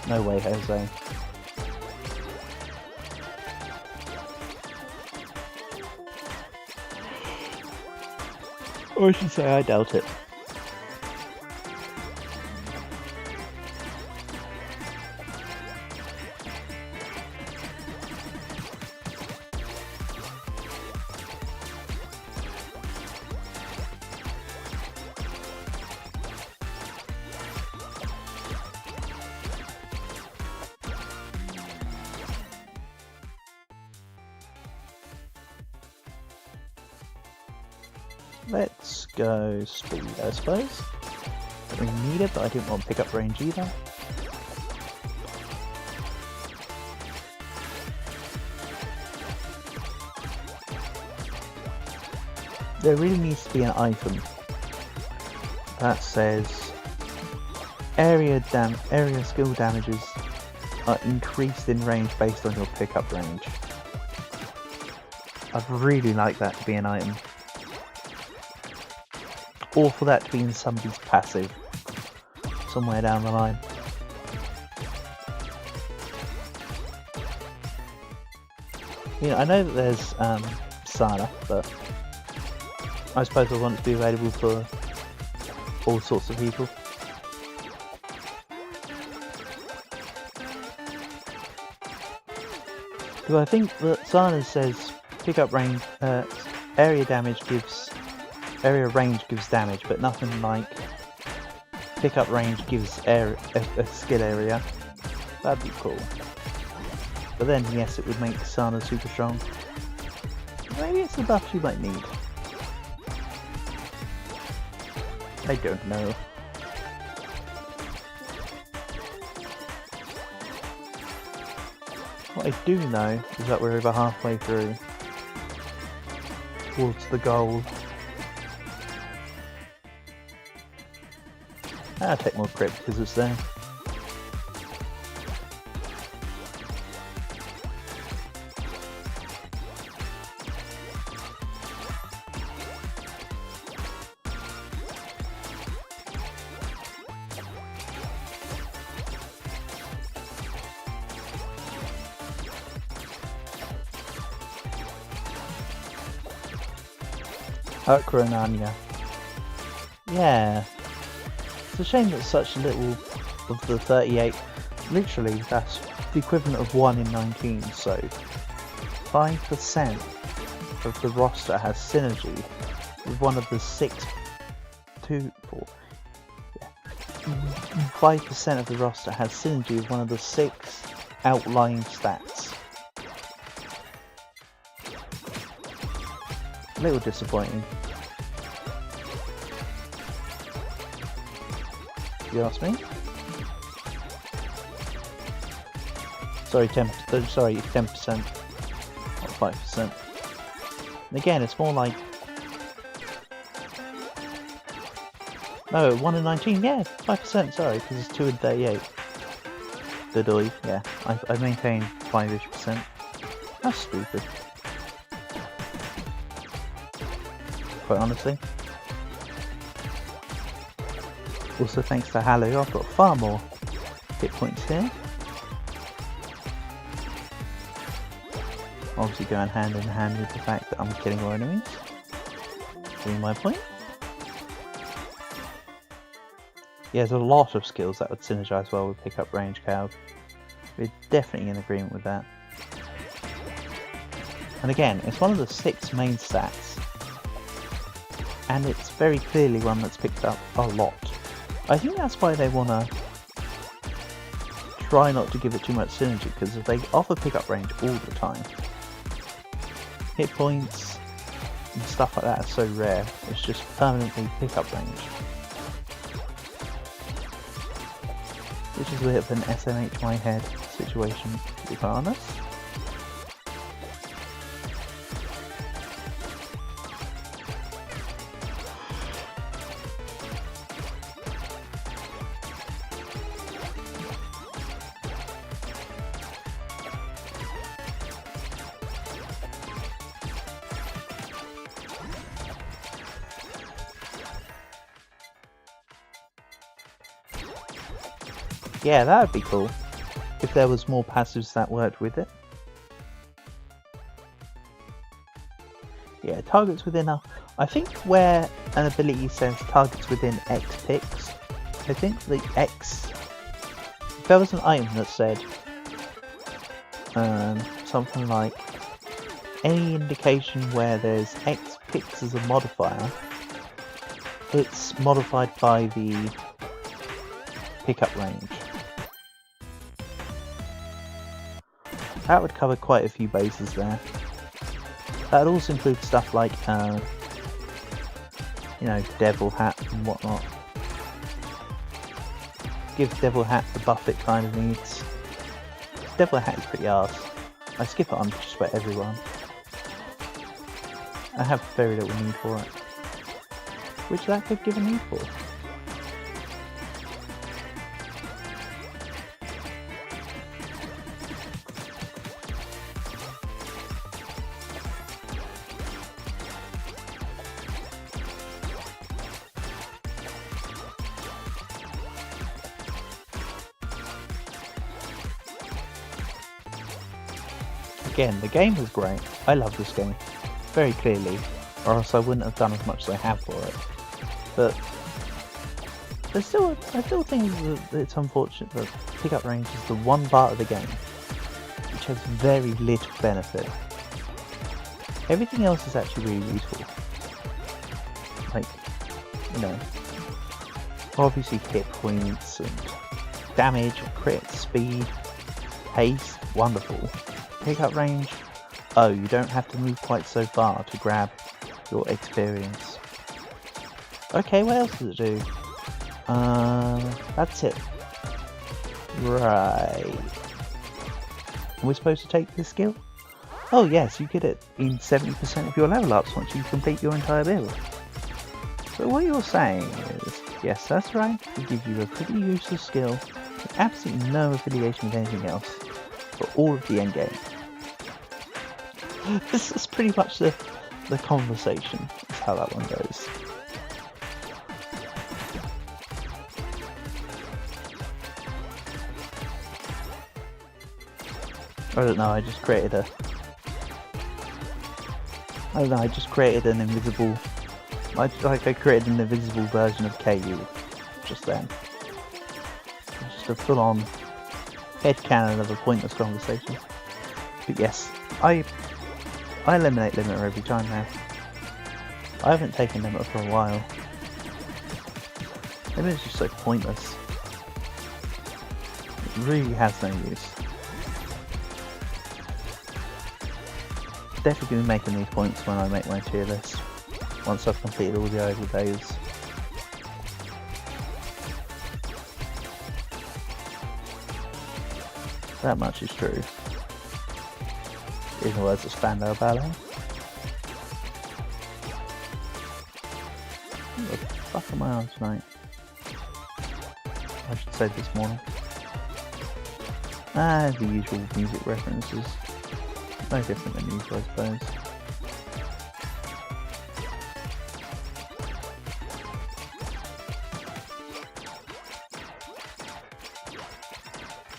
No way, Jose. Or I should say, I doubt it. Let's go speed, I suppose. Don't really need it, but I didn't want to pick up range either. There really needs to be an item that says area skill damages are increased in range based on your pickup range. I'd really like that to be an item. Or for that to be in somebody's passive somewhere down the line. You know, I know that there's Sana, but I suppose I want it to be available for all sorts of people. Because I think that Sana says pickup range, area range gives damage, but nothing like pickup range gives a skill area. That'd be cool. But then, yes, it would make Sana super strong. Maybe it's the buff she might need. I don't know. What I do know is that we're over halfway through towards the goal. I'll take more crit because it's there. HoloCure and Anya. Yeah. It's a shame that such little of the 38, literally that's the equivalent of 1 in 19, so 5% of the roster has synergy with one of the 5% of the roster has synergy with one of the 6 outlying stats. A little disappointing. You ask me? Sorry, 10%, not 5%. And again, it's more like... No, 1 in 19, yeah, 5%, sorry, because it's 2 in 38. Diddly, yeah, I maintain 5-ish%. That's stupid. Quite honestly. Also, thanks to Halo, I've got far more hit points here. Obviously going hand in hand with the fact that I'm killing more enemies. Getting my point. Yeah, there's a lot of skills that would synergize well with pickup range Calv. We're definitely in agreement with that. And again, it's one of the 6 main stats. And it's very clearly one that's picked up a lot. I think that's why they want to try not to give it too much synergy, because if they offer pickup range all the time, hit points and stuff like that are so rare, it's just permanently pickup range. Which is a bit of an SMH my head situation, to be quite honest. Yeah, that would be cool, if there was more passives that worked with it. Yeah, targets within I think where an ability says targets within X picks, I think the X... If there was an item that said something like any indication where there's X picks as a modifier, it's modified by the pickup range. That would cover quite a few bases there. That would also include stuff like, you know, Devil Hat and whatnot. Give Devil Hat the buff it kind of needs. Devil Hat is pretty arse. I skip it on just about everyone. I have very little need for it. Which that could give a need for. Again, the game was great. I love this game, very clearly, or else I wouldn't have done as much as I have for it. But I still think that it's unfortunate that pickup range is the one part of the game which has very little benefit. Everything else is actually really useful. Like, you know, obviously hit points and damage, crit, speed, haste, wonderful. Pickup range, oh, you don't have to move quite so far to grab your experience. Okay, what else does it do? That's it. Right. We're supposed to take this skill? Oh yes, you get it in 70% of your level ups once you complete your entire build. So what you're saying is, yes, that's right, it gives you a pretty useless skill with absolutely no affiliation with anything else, for all of the endgame. This is pretty much the conversation, is how that one goes. I don't know, I just created an invisible... I created an invisible version of KU just then. Just a full-on headcanon of a pointless conversation. But yes, I eliminate Limiter every time now. I haven't taken Limiter for a while. Limiter's just so pointless. It really has no use. Definitely going to be making these points when I make my tier list, once I've completed all the idle days. That much is true. In the words of Spandau Ballet. What the fuck am I on tonight? I should say this morning. The usual music references. No different than usual, I suppose.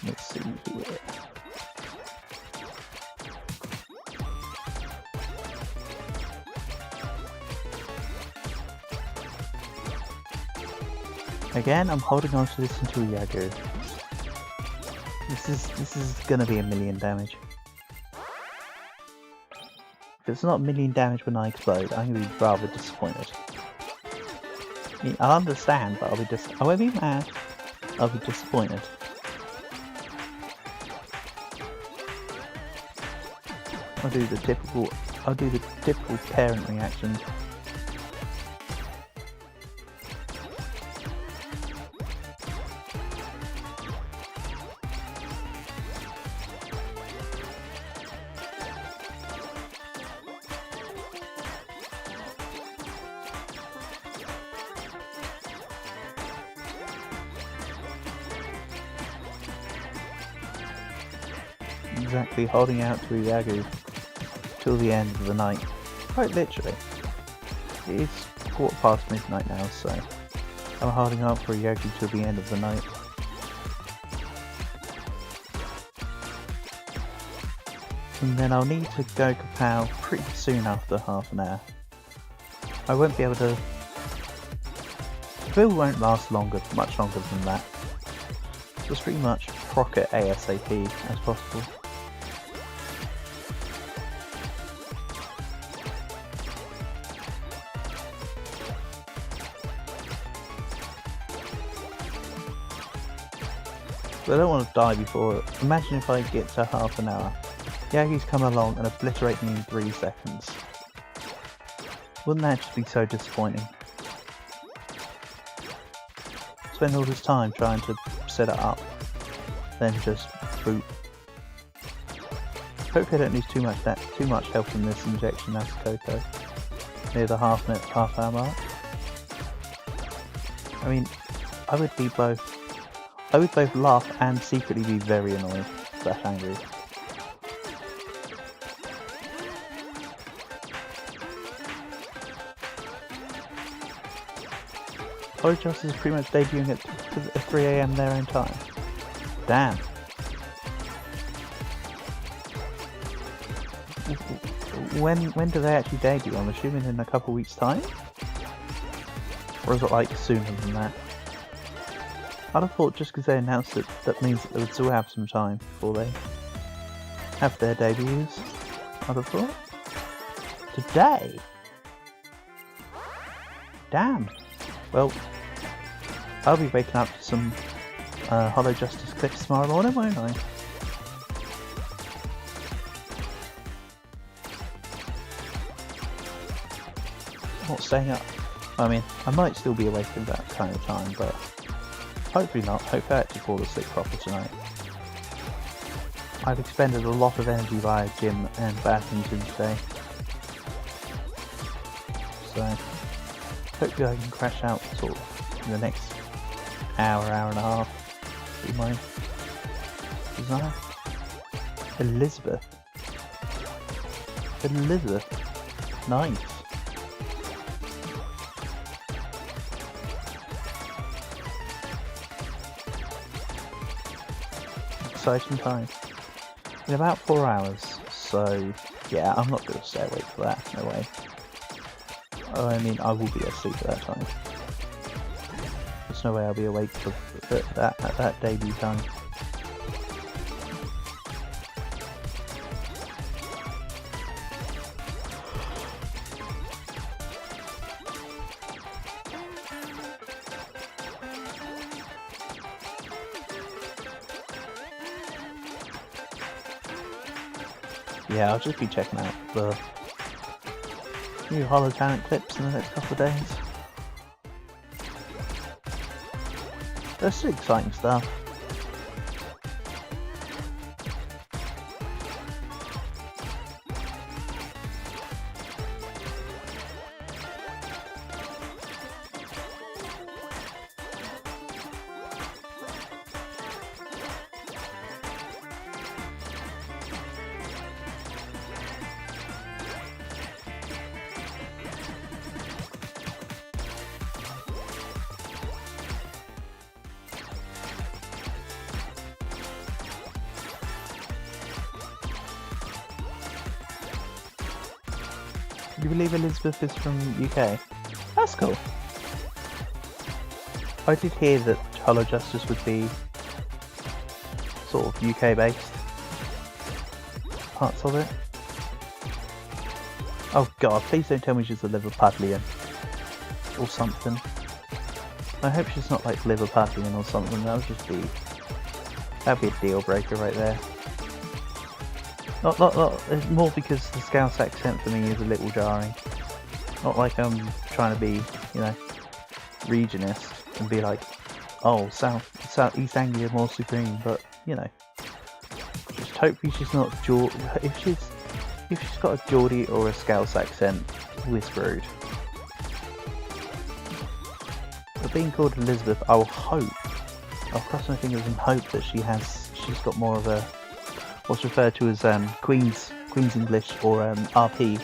Let's see here. Again, I'm holding on to this until Yagu. This is gonna be a million damage. If it's not a million damage when I explode, I'm gonna be rather disappointed. I mean, I'll understand, but I won't be mad. I'll be disappointed. I'll do the typical parent reaction. Exactly, holding out to Iago till the end of the night. Quite literally. It is 4:15 midnight now, so I'm holding out for Iago till the end of the night. And then I'll need to go kapow pretty soon after half an hour. I won't be able to... The build won't last much longer than that. Just pretty much proc it ASAP as possible. But I don't want to die before it. Imagine if I get to half an hour. Yagi's come along and obliterate me in 3 seconds. Wouldn't that just be so disappointing? Spend all this time trying to set it up, then just boot. Hopefully I don't lose too much health from this injection as Coco. Near the half hour mark. I mean, I would both laugh and secretly be very annoyed / angry. HoloCure is pretty much debuting at 3 AM their own time. Damn. When do they actually debut? I'm assuming in a couple weeks' time? Or is it like sooner than that? I'd have thought just because they announced it, that means that they would still have some time before they have their debuts. I'd have thought. Today? Damn. Well, I'll be waking up to some Holo Justice clips tomorrow morning, won't I? Not staying up. I mean, I might still be awake at that kind of time, but hopefully not. Hopefully I actually fall asleep proper tonight. I've expended a lot of energy via gym and badminton today. So, hopefully I can crash out sort of in the next hour and a half. Be my desire. Elizabeth. Nice. Exciting time. In about 4 hours, so yeah, I'm not going to stay awake for that, no way. Oh, I mean, I will be asleep at that time. There's no way I'll be awake for at that debut time. Yeah, I'll just be checking out the new Holo Talent clips in the next couple of days. There's some exciting stuff. Do you believe Elizabeth is from UK? That's cool. I did hear that Holo Justice would be sort of UK based. Parts of it. Oh god, please don't tell me she's a Liverpudlian. Or something. I hope she's not like Liverpudlian or something, that'd be a deal breaker right there. Not, it's more because the Scouse accent for me is a little jarring. Not like I'm trying to be, you know, regionist and be like, oh, South East Anglia more supreme, but, you know, just hopefully she's not if she's got a Geordie or a Scouse accent, we're screwed. But being called Elizabeth, I'll cross my fingers and hope that she's got more of a what's referred to as Queen's English or RP,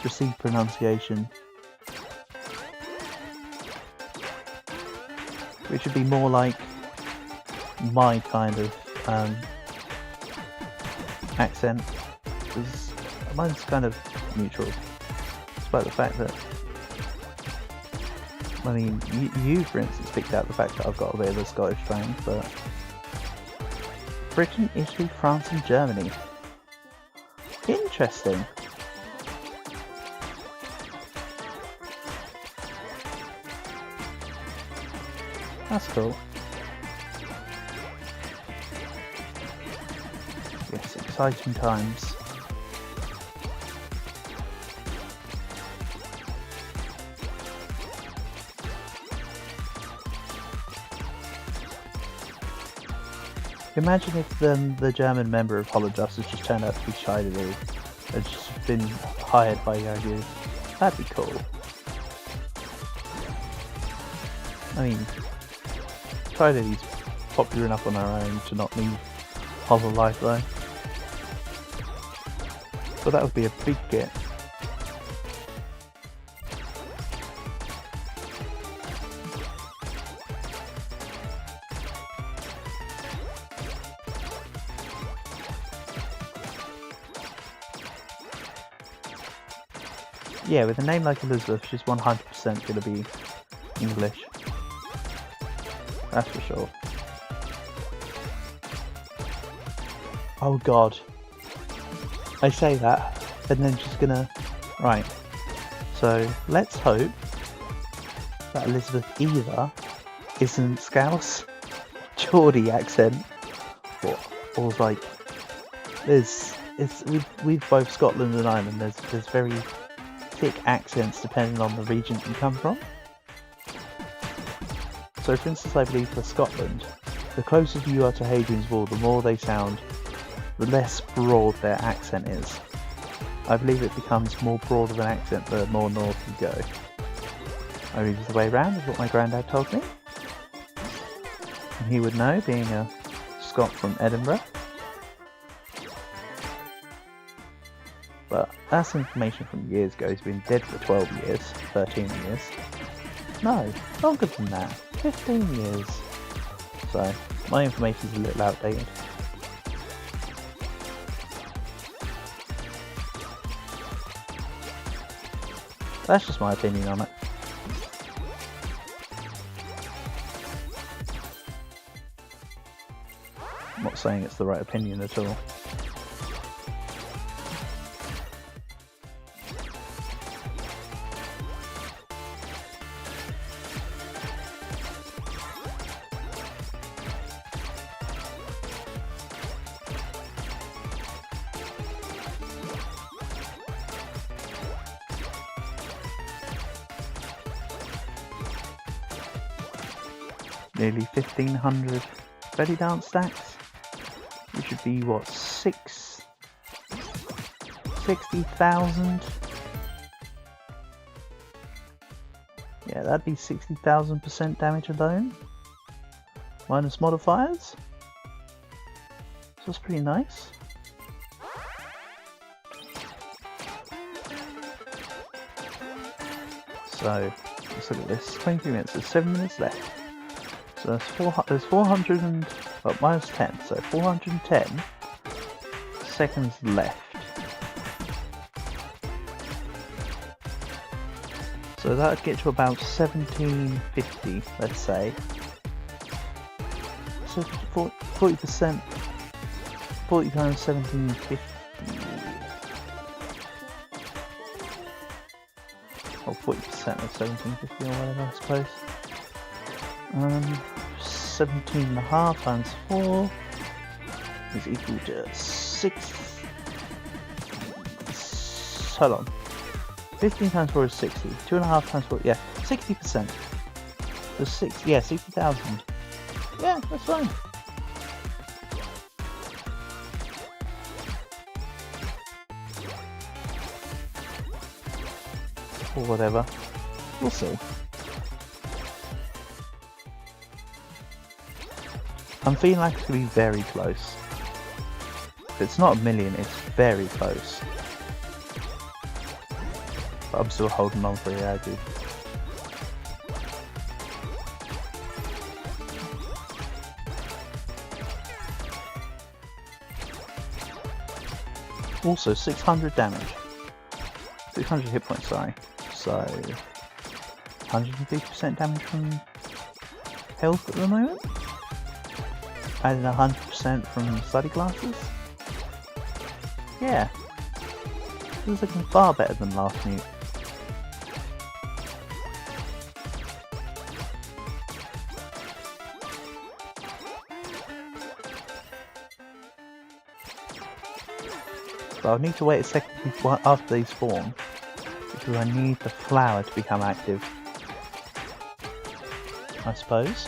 received pronunciation, which would be more like my kind of accent, because mine's kind of neutral, despite the fact that, I mean, you for instance picked out the fact that I've got a bit of a Scottish twang, but Britain, Italy, France and Germany. Interesting. That's cool. Yes, exciting times. Imagine if the German member of Holo Justice just turned out to be Shida Lee and just been hired by Yogu. That'd be cool. I mean, Shida Lee's popular enough on her own to not need Holo Life though. But that would be a big get. Yeah, with a name like Elizabeth, she's 100% going to be English. That's for sure. Oh god. I say that, and then she's gonna... Right, so let's hope that Elizabeth either isn't Scouse, Geordie accent, or like with both Scotland and Ireland. There's very thick accents depending on the region you come from. So, for instance, I believe for Scotland, the closer you are to Hadrian's Wall, the more they sound, the less broad their accent is. I believe it becomes more broad of an accent the more north you go. I mean, it's the way around is what my granddad told me. And he would know, being a Scot from Edinburgh. But that's information from years ago. He's been dead for 12 years, 13 years. No, longer than that, 15 years. So, my information is a little outdated. That's just my opinion on it. I'm not saying it's the right opinion at all. Nearly 1,500 belly dance stacks, which should be what, 60,000? Yeah, that'd be 60,000% damage alone, minus modifiers. So that's pretty nice. So let's look at this. 23 minutes. There's 7 minutes left. So there's 400 and, well, minus 10, so 410 seconds left. So that would get to about 1750, let's say. So 40%, 40 times 1750. Or 40% of 1750 or whatever, I suppose. 17.5 times 4 is equal to 6. Hold on. 15 times 4 is 60. 2.5 times 4, yeah, 60%. So 60,000. Yeah, that's fine. Or whatever. We'll see. I'm feeling like it's going to be very close. If it's not a million, it's very close. But I'm still holding on for the Agi. Also, 600 damage. 600 hit points, sorry. So, 150% damage from health at the moment. Adding 100% from study glasses. Yeah. This is looking far better than last new. But I'll need to wait a second after these form, because I need the flower to become active, I suppose.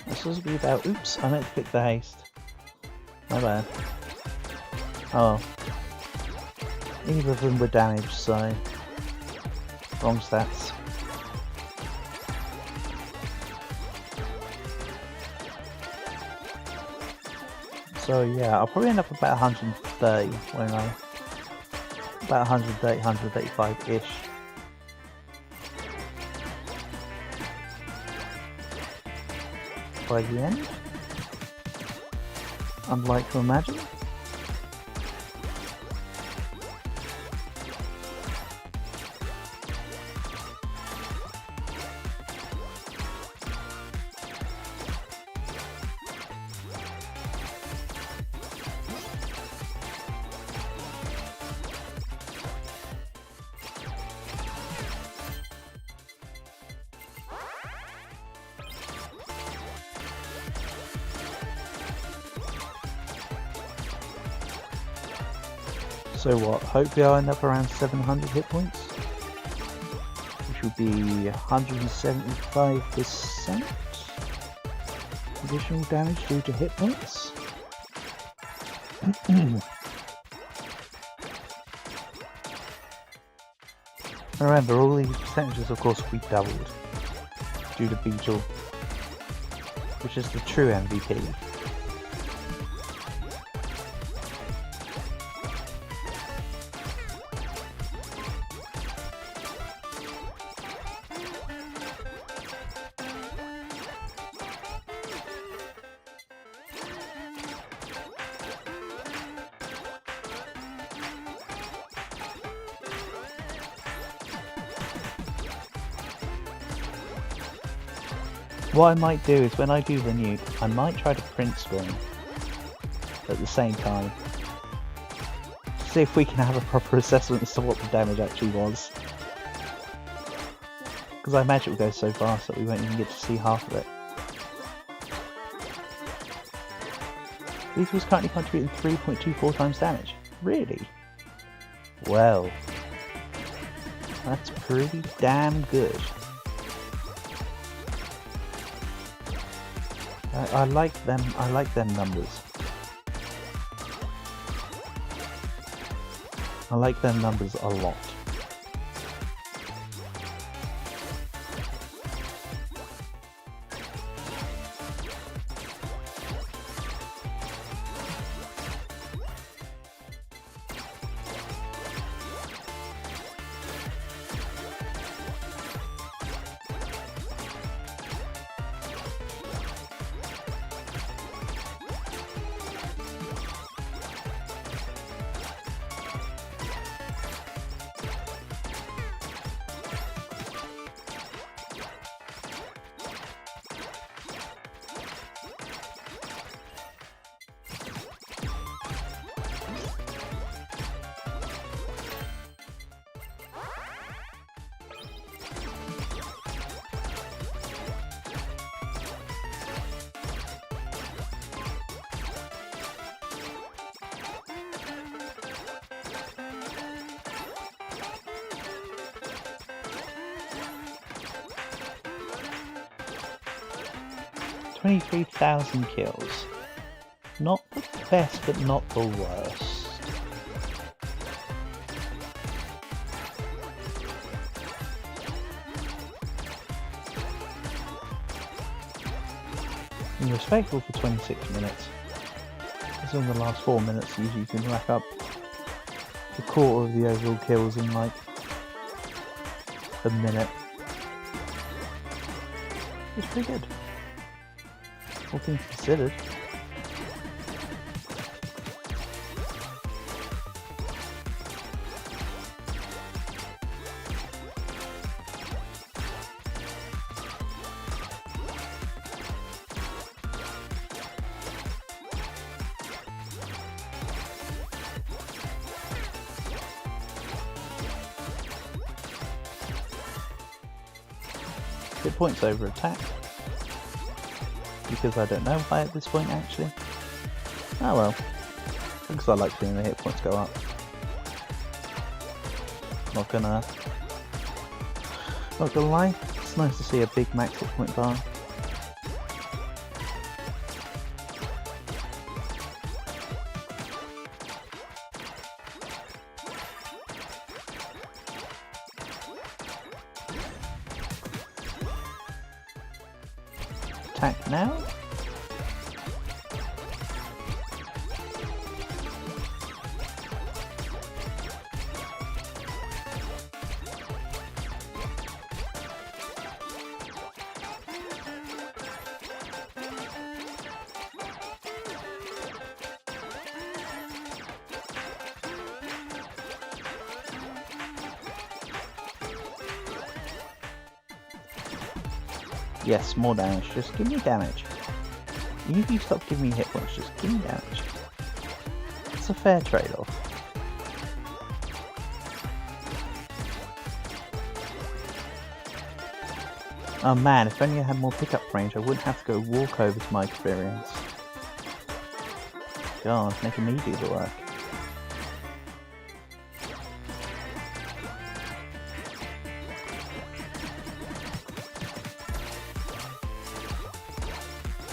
This was be about. Oops, I meant to click the haste. My bad. Oh. Neither of them were damaged, so. Wrong stats. So yeah, I'll probably end up about 130 when I. About 130, 135-ish. By the end, I'd like to imagine. So what, hopefully I'll end up around 700 hit points, which will be 175% additional damage due to hit points. Remember, all these percentages of course will be doubled due to Beetle, which is the true MVP. What I might do is when I do the nuke, I might try to print screen at the same time. See if we can have a proper assessment as to what the damage actually was. Because I imagine it will go so fast that we won't even get to see half of it. Beetle was currently contributing 3.24 times damage. Really? Well, that's pretty damn good. I like them numbers. I like them numbers a lot. $23,000 kills. Not the best, but not the worst. And respectful for 26 minutes. As in the last 4 minutes, usually you can rack up a quarter of the overall kills in like a minute. It's pretty good. All things considered. Hit points over attack. Because I don't know why at this point actually. Oh well. Because I like seeing the hit points go up. Not gonna lie, it's nice to see a big max hit point bar. attack now. Yes, more damage. Just give me damage. Even if you stop giving me hit points, just give me damage. It's a fair trade-off. Oh man, if only I had more pickup range, I wouldn't have to go walk over to my experience. God, making me do the work.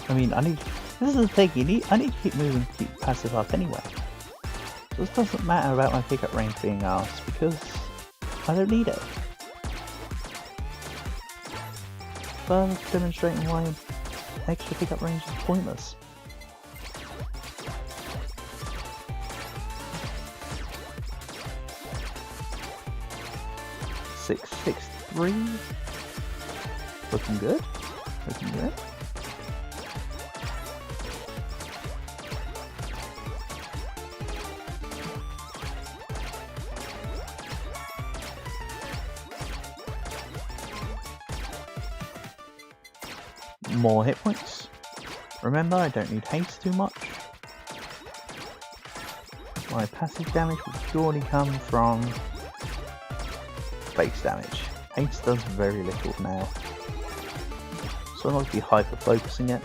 I mean, this is the thing, I need to keep moving to keep passive up anyway. So this doesn't matter about my pickup range being asked, because I don't need it. Further demonstrating why extra pickup range is pointless. $663. Looking good. Looking good. More hit points. Remember, I don't need haste too much. My passive damage will purely come from base damage. Haste does very little now, so I'm not going to be hyper focusing it.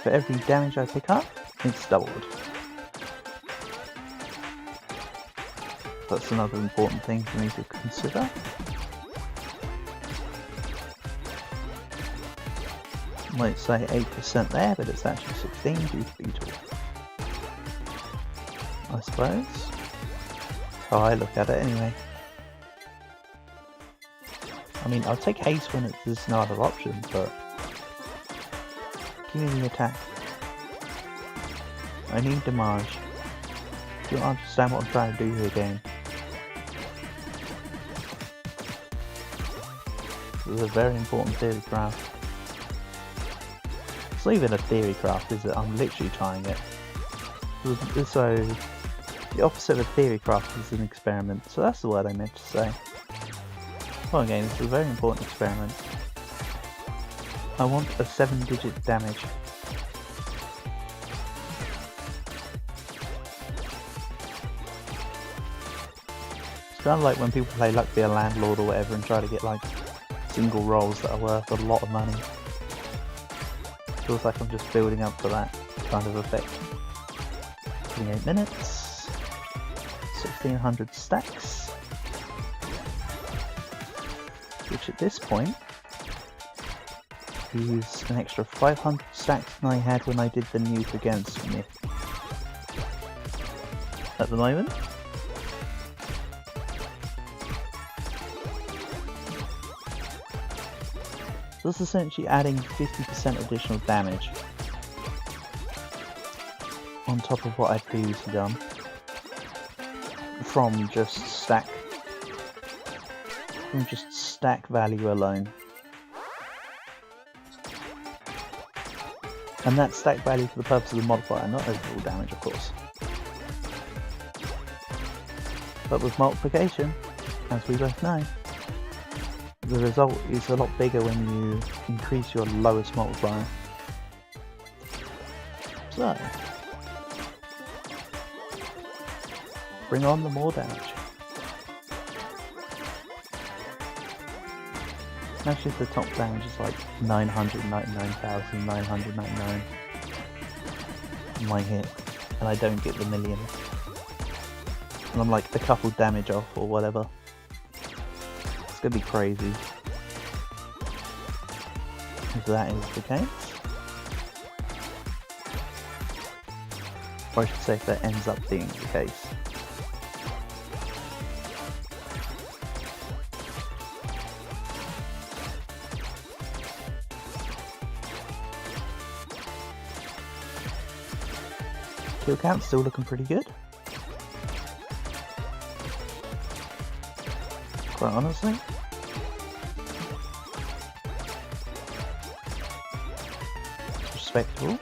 For every damage I pick up, it's doubled. That's another important thing for me to consider. Might say 8% there, but it's actually 16 due to Beetle. I suppose. That's how I look at it anyway. I mean, I'll take haste when there's no other option, but give me the attack. I need damage. Do you understand what I'm trying to do here, game? This is a very important theory craft. It's not even a theory craft, is it? I'm literally trying it. So, the opposite of a theory craft is an experiment. So that's the word I meant to say. Well, again, this is a very important experiment. I want a 7-digit damage. It's kind of like when people play Luck Be a Landlord or whatever and try to get like single rolls that are worth a lot of money. Feels like I'm just building up to that kind of effect. 28 minutes, 1600 stacks, which at this point is an extra 500 stacks than I had when I did the nuke against me. At the moment. So that's essentially adding 50% additional damage on top of what I'd previously done from just stack value alone. And that's stack value for the purpose of the modifier, not overall damage, of course. But with multiplication, as we both know, the result is a lot bigger when you increase your lowest multiplier. So, bring on the more damage. Actually, the top damage is like 999,999 my hit, and I don't get the million. And I'm like a couple damage off or whatever. It's gonna be crazy if that is the case. Or I should say if that ends up being the case. Kill count's still looking pretty good. Quite honestly. It's respectable.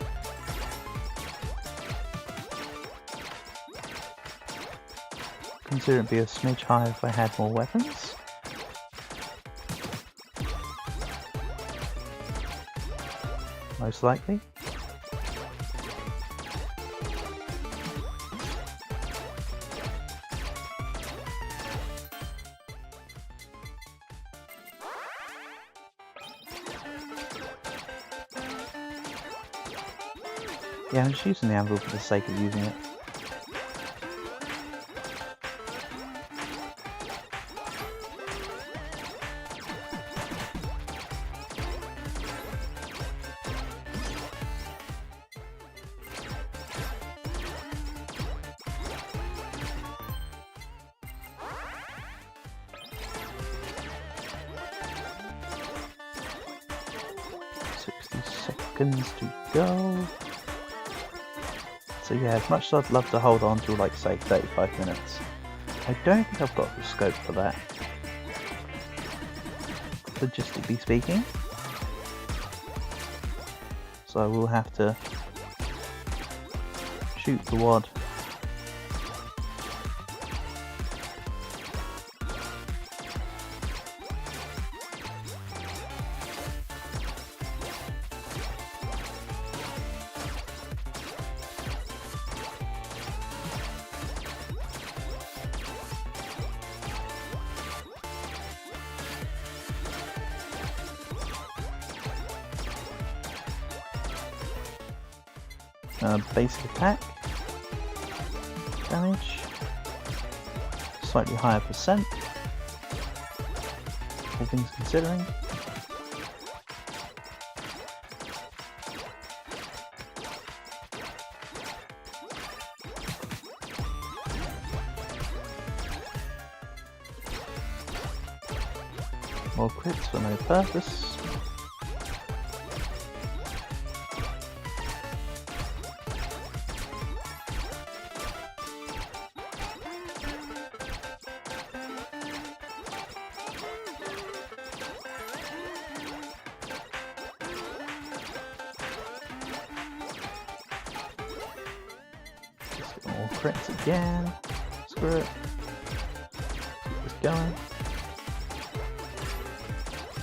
Consider it'd be a smidge higher if I had more weapons. Most likely. Yeah, I'm just using the anvil for the sake of using it. Seconds to go. So yeah, as much as I'd love to hold on to, like, say 35 minutes, I don't think I've got the scope for that, logistically speaking. So I will have to shoot the wad. Basic attack damage, slightly higher percent, all things considering. More crits for no purpose. More crits again. Screw it. Keep this going.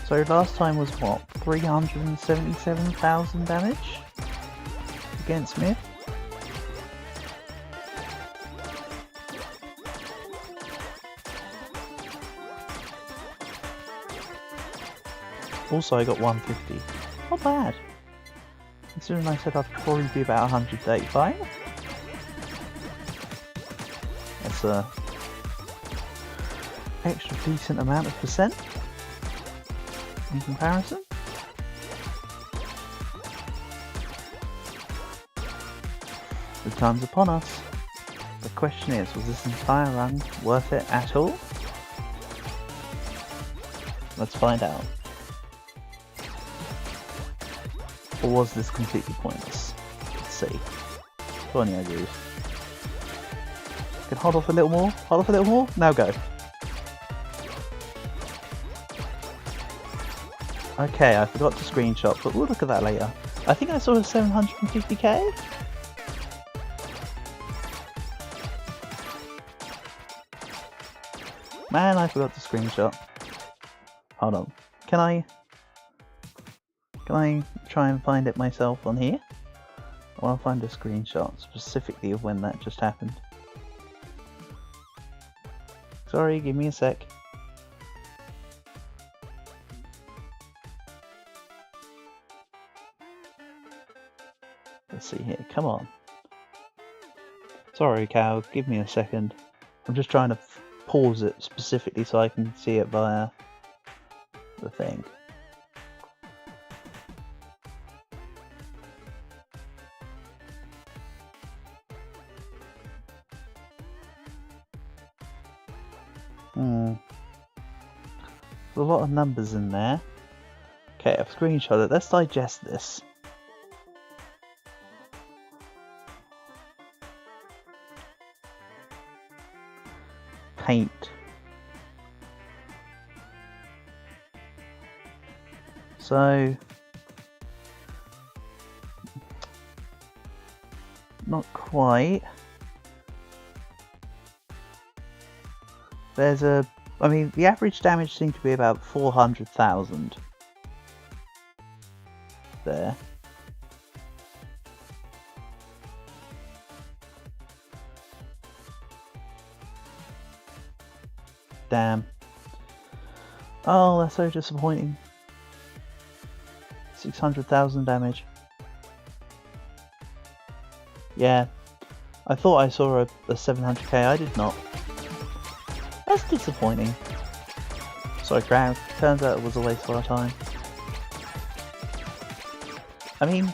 So last time was what? 377,000 damage against Myth. Also I got 150. Not bad. Considering I said I'd probably be about 135. That's a extra decent amount of percent in comparison. The time's upon us. The question is, was this entire run worth it at all? Let's find out. Or was this completely pointless? Let's see. Got any ideas? Can hold off a little more? Hold off a little more? Now go. Okay, I forgot to screenshot, but we'll look at that later. I think I saw a 750k? Man, I forgot to screenshot. Hold on. Can I try and find it myself on here? I want to find a screenshot specifically of when that just happened. Sorry, give me a sec. Let's see here, come on. Sorry, Cal, give me a second. I'm just trying to pause it specifically so I can see it via the thing. There's a lot of numbers in there. Okay, I've screenshot it. Let's digest this. Paint. So, not quite. There's a, I mean, the average damage seems to be about 400,000. There. Damn. Oh, that's so disappointing. 600,000 damage. Yeah. I thought I saw a 700k, I did not. That's disappointing. Sorry, crowd. Turns out it was a waste of our time. I mean,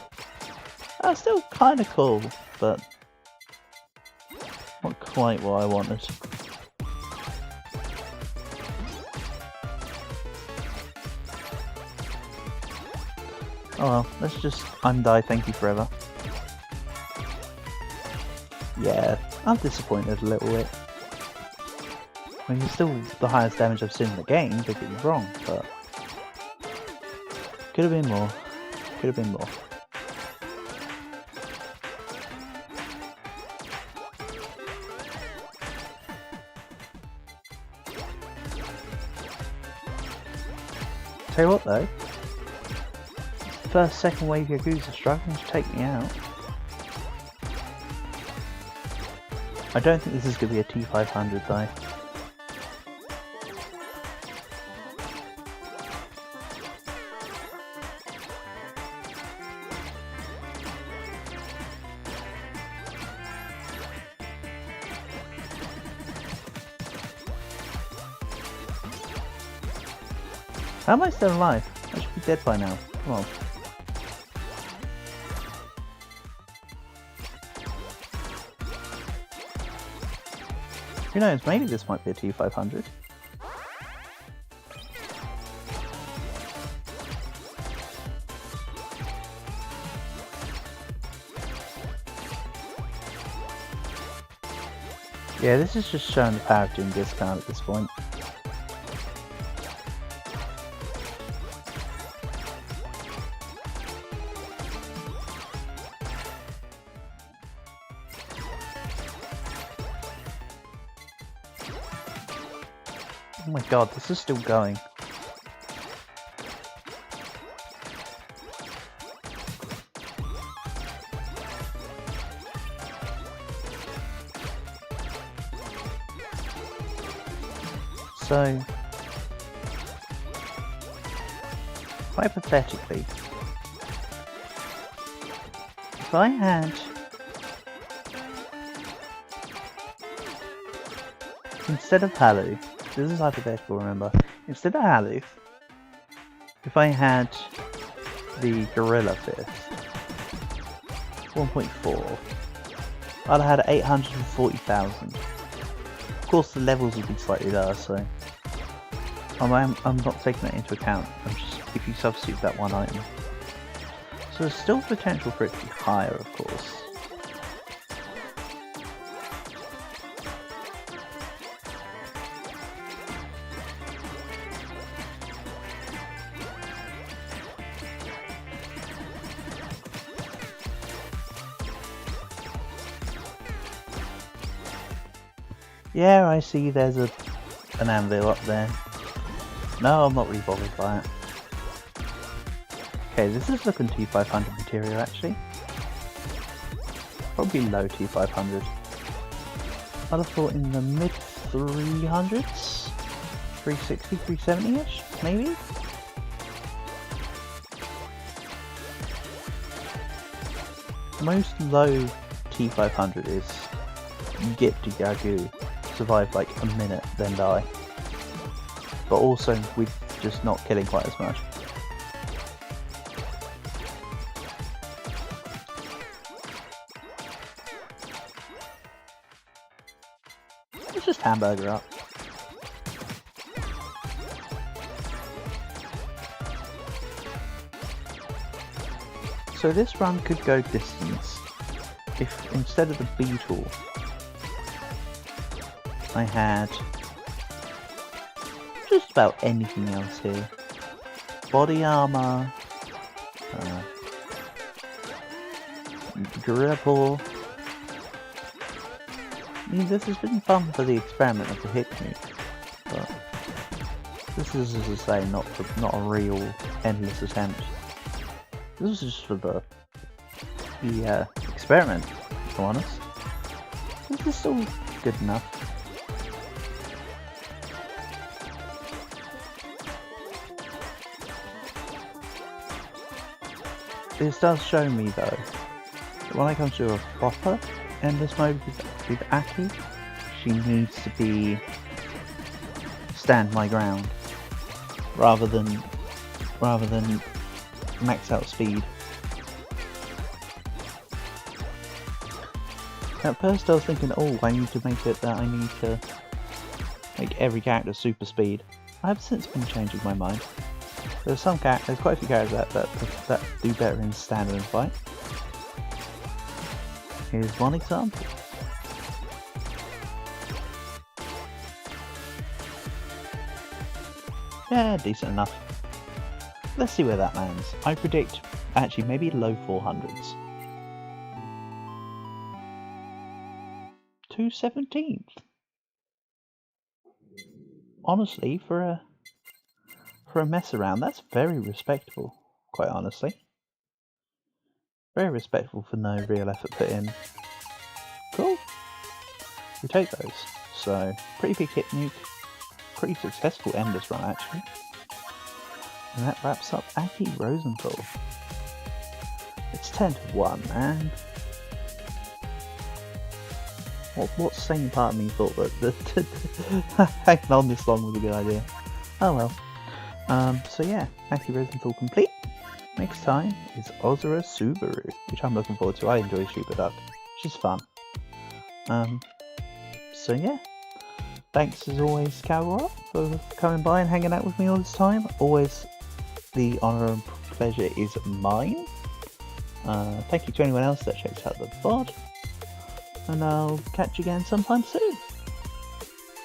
that's still kind of cool, but not quite what I wanted. Oh well, let's just undie thank you forever. Yeah, I'm disappointed a little bit. I mean, it's still the highest damage I've seen in the game, don't get me wrong, but could have been more. Could have been more. Tell you what though, first, second wave Yakuza are struggling to take me out. I don't think this is going to be a T500 though. How am I still alive? I should be dead by now. Come on. Who knows, maybe this might be a T500. Yeah, this is just showing the power of doing discount at this point. Oh my god, this is still going. So, hypothetically, if I had instead of Halu, this is hypothetical, remember. Instead of Halu, if I had the Gorilla Fist, 1.4, I'd have had 840,000. Of course, the levels would be slightly lower, so I'm not taking that into account. I'm just if you substitute that one item. So there's still potential for it to be higher, of course. Yeah, I see there's an anvil up there. No, I'm not really bothered by it. Okay, this is looking T500 material actually. Probably low T500. I'd have thought in the mid 300s? 360, 370-ish, maybe? Most low T500 is you get to Yagu, survive like a minute, then die. But also with just not killing quite as much. Let's just hamburger up. So this run could go distance if instead of the beetle I had just about anything else here. Body armor, grapple. I mean, this has been fun for the experiment of the Hypnute, but this is, as I say, not a real endless attempt. This was just for the experiment, to be honest. This is still good enough. This does show me, though, that when I come to a proper endless mode with Aki, she needs to be stand my ground rather than max out speed. At first I was thinking, oh, I need to make it that I need to make every character super speed. I have since been changing my mind. There's quite a few characters that do better in standard and fight. Here's one example. Yeah, decent enough. Let's see where that lands. I predict, actually, maybe low 400s. 217th. Honestly, for a mess around, that's very respectable, quite honestly. Very respectful for no real effort put in. Cool. We take those. So, pretty big hit nuke. Pretty successful endless run, actually. And that wraps up Aki Rosenthal. It's 10-1, man. What sane part of me thought that hanging on this long was a good idea? Oh well. So yeah, Aki Rosenthal complete. Next time is Ozura Subaru, which I'm looking forward to. I enjoy Super Duck. She's fun. So yeah. Thanks as always, Cowgirl, for coming by and hanging out with me all this time. Always the honour and pleasure is mine. Thank you to anyone else that checks out the VOD. And I'll catch you again sometime soon.